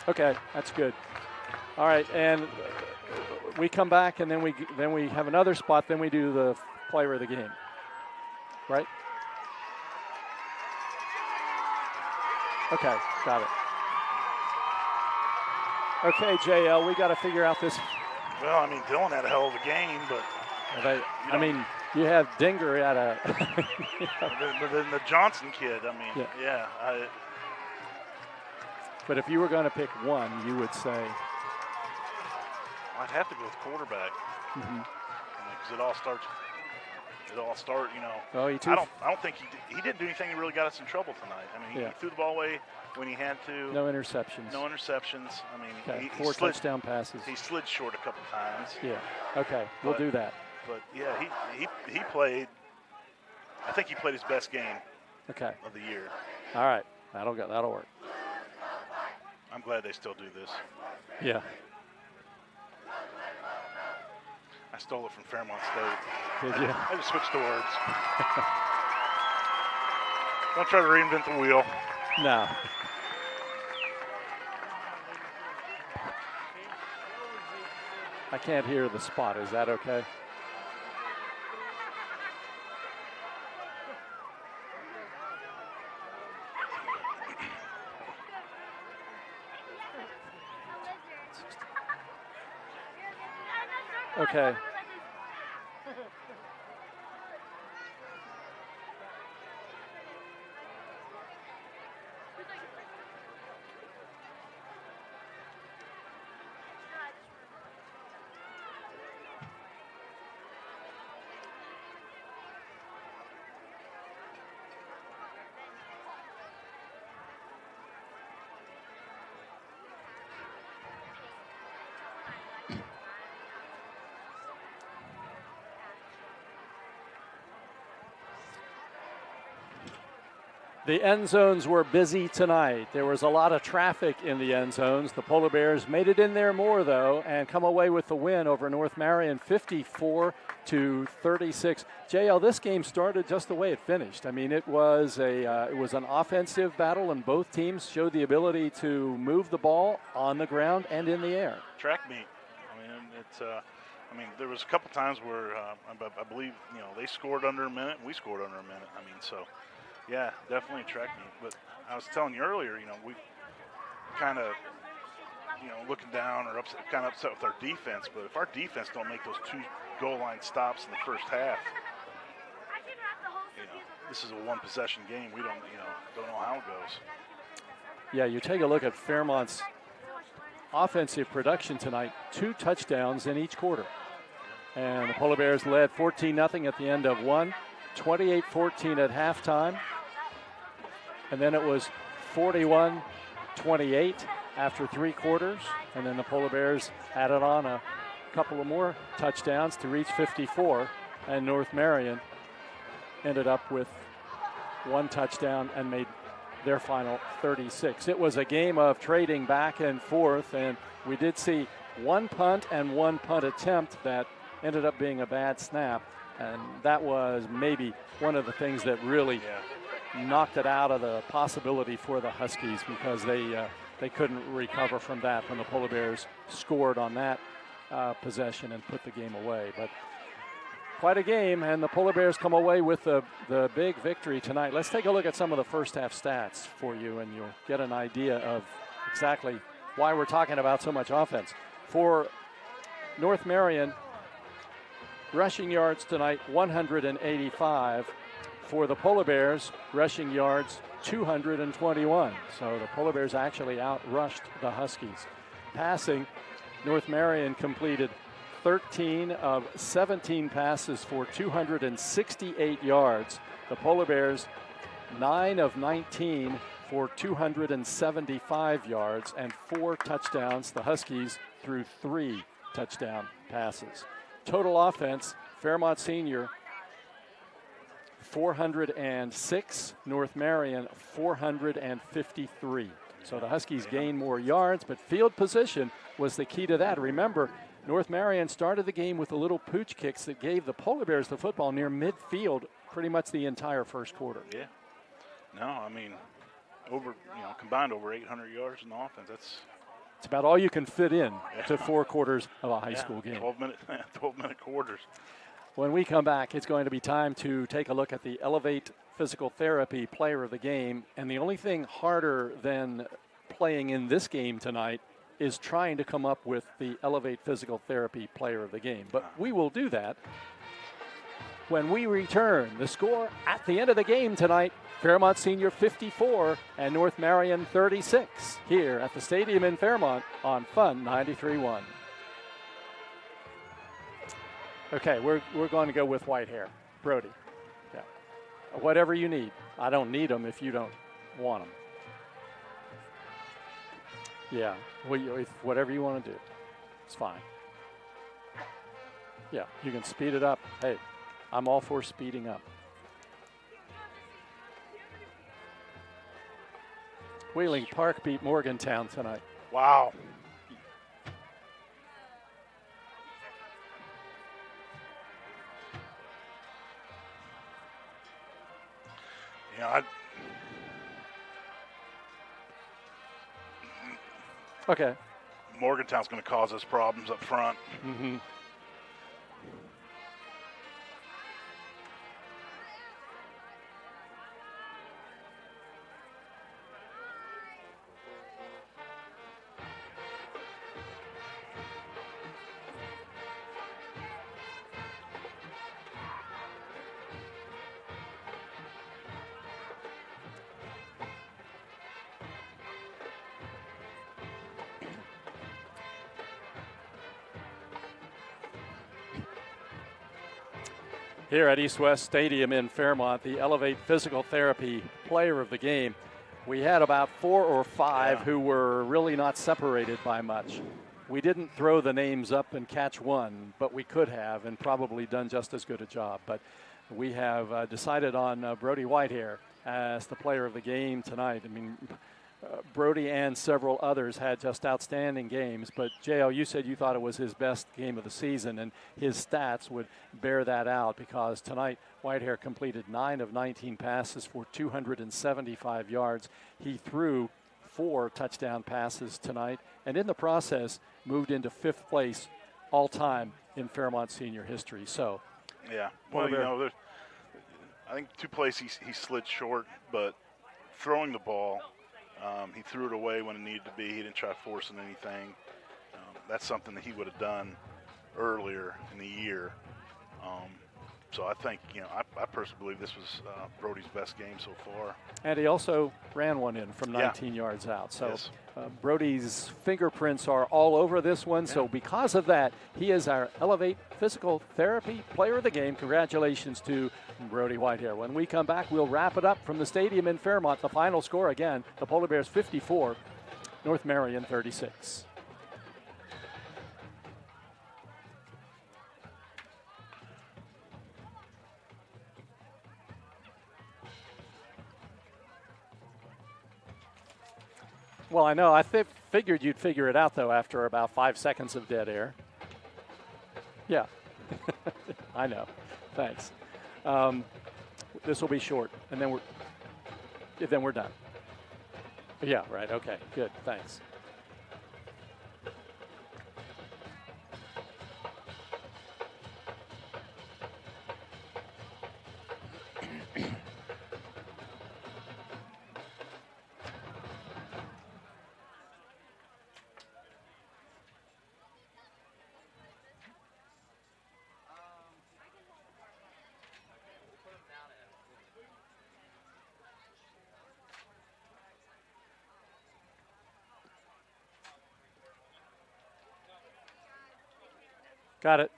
Okay, that's good. All right, and we come back, and then we have another spot. Then we do the player of the game, right? Okay, got it. Okay, JL, we got to figure out this. Well, I mean, Dylan had a hell of a game, but you have Dinger at a. the Johnson kid. I mean, yeah. But if you were going to pick one, you would say? I'd have to go with quarterback. Because it all starts, you know. Oh, I don't think he didn't do anything that really got us in trouble tonight. I mean, he threw the ball away when he had to. No interceptions. No interceptions. I mean, okay. he 4 slid, touchdown passes. He slid short a couple times. Yeah. Okay, we'll do that. But yeah, he played. I think he played his best game. Okay. Of the year. All right, that'll work. I'm glad they still do this. Yeah. I stole it from Fairmont State. Did you? I just switched the words. Don't try to reinvent the wheel. No. I can't hear the spot. Is that okay? Okay. The end zones were busy tonight. There was a lot of traffic in the end zones. The Polar Bears made it in there more, though, and come away with the win over North Marion, 54-36. JL, this game started just the way it finished. I mean, it was an offensive battle, and both teams showed the ability to move the ball on the ground and in the air. Track meet. I mean, there was a couple times where I believe they scored under a minute, and we scored under a minute. I mean, so. Yeah, definitely track meet. But I was telling you earlier, we kind of, looking down or kind of upset with our defense. But if our defense don't make those 2 goal line stops in the first half, this is a 1-possession game. We don't know how it goes. Yeah, you take a look at Fairmont's offensive production tonight, 2 touchdowns in each quarter. And the Polar Bears led 14-0 at the end of one, 28-14 at halftime. And then it was 41-28 after 3 quarters. And then the Polar Bears added on a couple of more touchdowns to reach 54. And North Marion ended up with 1 touchdown and made their final 36. It was a game of trading back and forth. And we did see 1 punt and 1 punt attempt that ended up being a bad snap. And that was maybe one of the things that really knocked it out of the possibility for the Huskies, because they couldn't recover from that when the Polar Bears scored on that possession and put the game away. But quite a game, and the Polar Bears come away with the big victory tonight. Let's take a look at some of the first half stats for you, and you'll get an idea of exactly why we're talking about so much offense. For North Marion, rushing yards tonight, 185. For the Polar Bears, rushing yards, 221. So the Polar Bears actually outrushed the Huskies. Passing, North Marion completed 13 of 17 passes for 268 yards. The Polar Bears, 9 of 19 for 275 yards and 4 touchdowns. The Huskies threw 3 touchdown passes. Total offense, Fairmont Senior, 406, North Marion 453. So the Huskies gained more yards, but field position was the key to that. Remember, North Marion started the game with a little pooch kicks that gave the Polar Bears the football near midfield pretty much the entire first quarter. Yeah. No, I mean, combined over 800 yards in the offense. It's about all you can fit in to 4 quarters of a high school game. 12-minute quarters. When we come back, it's going to be time to take a look at the Elevate Physical Therapy Player of the Game. And the only thing harder than playing in this game tonight is trying to come up with the Elevate Physical Therapy Player of the Game. But we will do that when we return. The score at the end of the game tonight, Fairmont Senior 54 and North Marion 36 here at the stadium in Fairmont on Fun 93.1. Okay, we're going to go with white hair. Brody. Yeah. Whatever you need. I don't need them if you don't want them. Yeah, whatever you want to do. It's fine. Yeah, you can speed it up. Hey, I'm all for speeding up. Wheeling Park beat Morgantown tonight. Wow. Okay. Morgantown's going to cause us problems up front. Mm-hmm. Here at East West Stadium in Fairmont, the Elevate Physical Therapy Player of the Game. We had about 4 or 5 who were really not separated by much. We didn't throw the names up and catch one, but we could have and probably done just as good a job. But we have decided on Brody Whitehair as the Player of the Game tonight. I mean, Brody and several others had just outstanding games, but JL, you said you thought it was his best game of the season, and his stats would bear that out because tonight Whitehair completed 9 of 19 passes for 275 yards. He threw 4 touchdown passes tonight, and in the process moved into 5th place all time in Fairmont senior history. So, yeah, well, I think 2 plays he slid short, but throwing the ball. He threw it away when it needed to be. He didn't try forcing anything. That's something that he would have done earlier in the year. So I think, I personally believe this was Brody's best game so far. And he also ran one in from 19 yards out. So yes. Brody's fingerprints are all over this one. Yeah. So because of that, he is our Elevate Physical Therapy Player of the Game. Congratulations to Brody Whitehair. When we come back, we'll wrap it up from the stadium in Fairmont. The final score again, the Polar Bears 54, North Marion 36. Well, I know. I figured you'd figure it out, though, after about 5 seconds of dead air. Yeah. I know. Thanks. This will be short, and then we're done. Yeah, right. Okay, good. Thanks. Got it.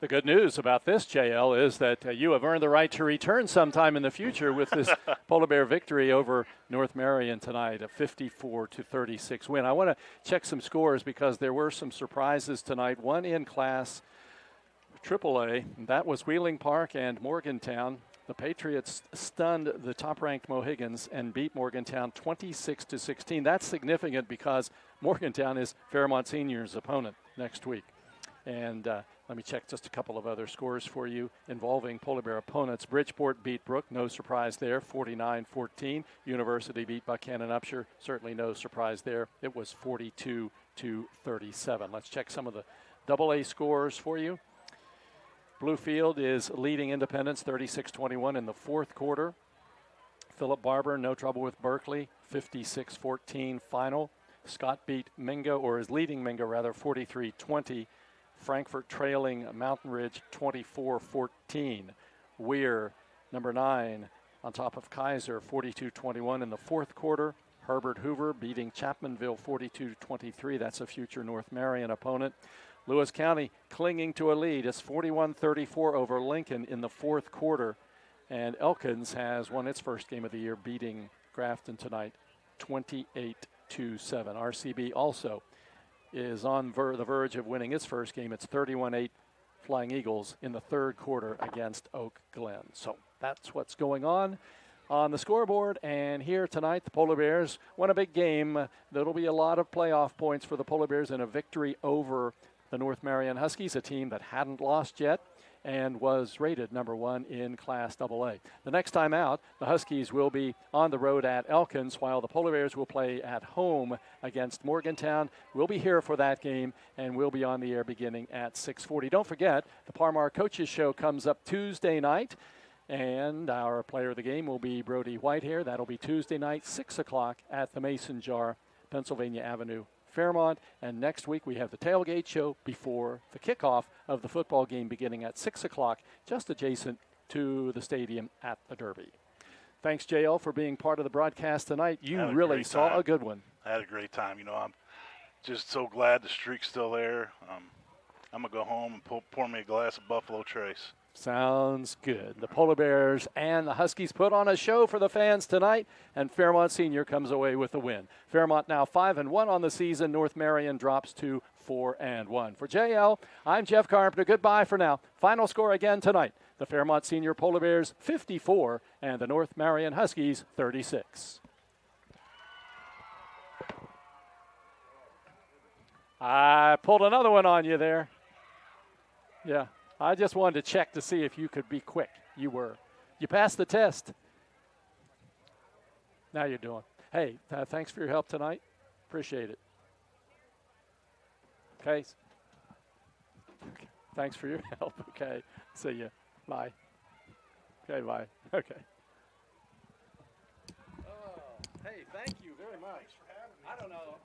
The good news about this, JL, is that you have earned the right to return sometime in the future with this Polar Bear victory over North Marion tonight, a 54-36 win. I want to check some scores because there were some surprises tonight. One in Class AAA, that was Wheeling Park and Morgantown. The Patriots stunned the top-ranked Mohegans and beat Morgantown 26-16. That's significant because Morgantown is Fairmont Senior's opponent next week. And let me check just a couple of other scores for you involving Polar Bear opponents. Bridgeport beat Brook, no surprise there, 49-14. University beat Buchanan Upshur, certainly no surprise there. It was 42-37. Let's check some of the AA scores for you. Bluefield is leading Independence 36-21 in the 4th quarter. Philip Barber, no trouble with Berkeley, 56-14 final. Scott beat Mingo, or is leading Mingo rather, 43-20. Frankfort trailing Mountain Ridge 24-14. Weir, number 9, on top of Kaiser, 42-21 in the 4th quarter. Herbert Hoover beating Chapmanville 42-23. That's a future North Marion opponent. Lewis County clinging to a lead. It's 41-34 over Lincoln in the 4th quarter. And Elkins has won its first game of the year, beating Grafton tonight 28-7. RCB also is on the verge of winning its first game. It's 31-8 Flying Eagles in the 3rd quarter against Oak Glen. So that's what's going on on the scoreboard. And here tonight, the Polar Bears won a big game. There'll be a lot of playoff points for the Polar Bears in a victory over the North Marion Huskies, a team that hadn't lost yet and was rated number 1 in Class AA. The next time out, the Huskies will be on the road at Elkins, while the Polar Bears will play at home against Morgantown. We'll be here for that game, and we'll be on the air beginning at 6:40. Don't forget, the Parmar Coaches Show comes up Tuesday night, and our player of the game will be Brody Whitehair. That'll be Tuesday night, 6 o'clock at the Mason Jar, Pennsylvania Avenue, Fairmont. And next week we have the tailgate show before the kickoff of the football game beginning at 6 o'clock, just adjacent to the stadium at the Derby. Thanks, JL, for being part of the broadcast tonight. You really saw a good one. I had a great time. You know, I'm just so glad the streak's still there. I'm going to go home and pour me a glass of Buffalo Trace. Sounds good. The Polar Bears and the Huskies put on a show for the fans tonight, and Fairmont Senior comes away with the win. Fairmont now 5-1 on the season. North Marion drops to 4-1. For JL, I'm Jeff Carpenter. Goodbye for now. Final score again tonight. The Fairmont Senior Polar Bears 54 and the North Marion Huskies 36. I pulled another one on you there. Yeah. I just wanted to check to see if you could be quick. You were. You passed the test. Now you're doing. Hey, thanks for your help tonight. Appreciate it. Okay. Thanks for your help. Okay. See ya. Bye. Okay, bye. Okay. Oh, hey, thank you very much. I don't know.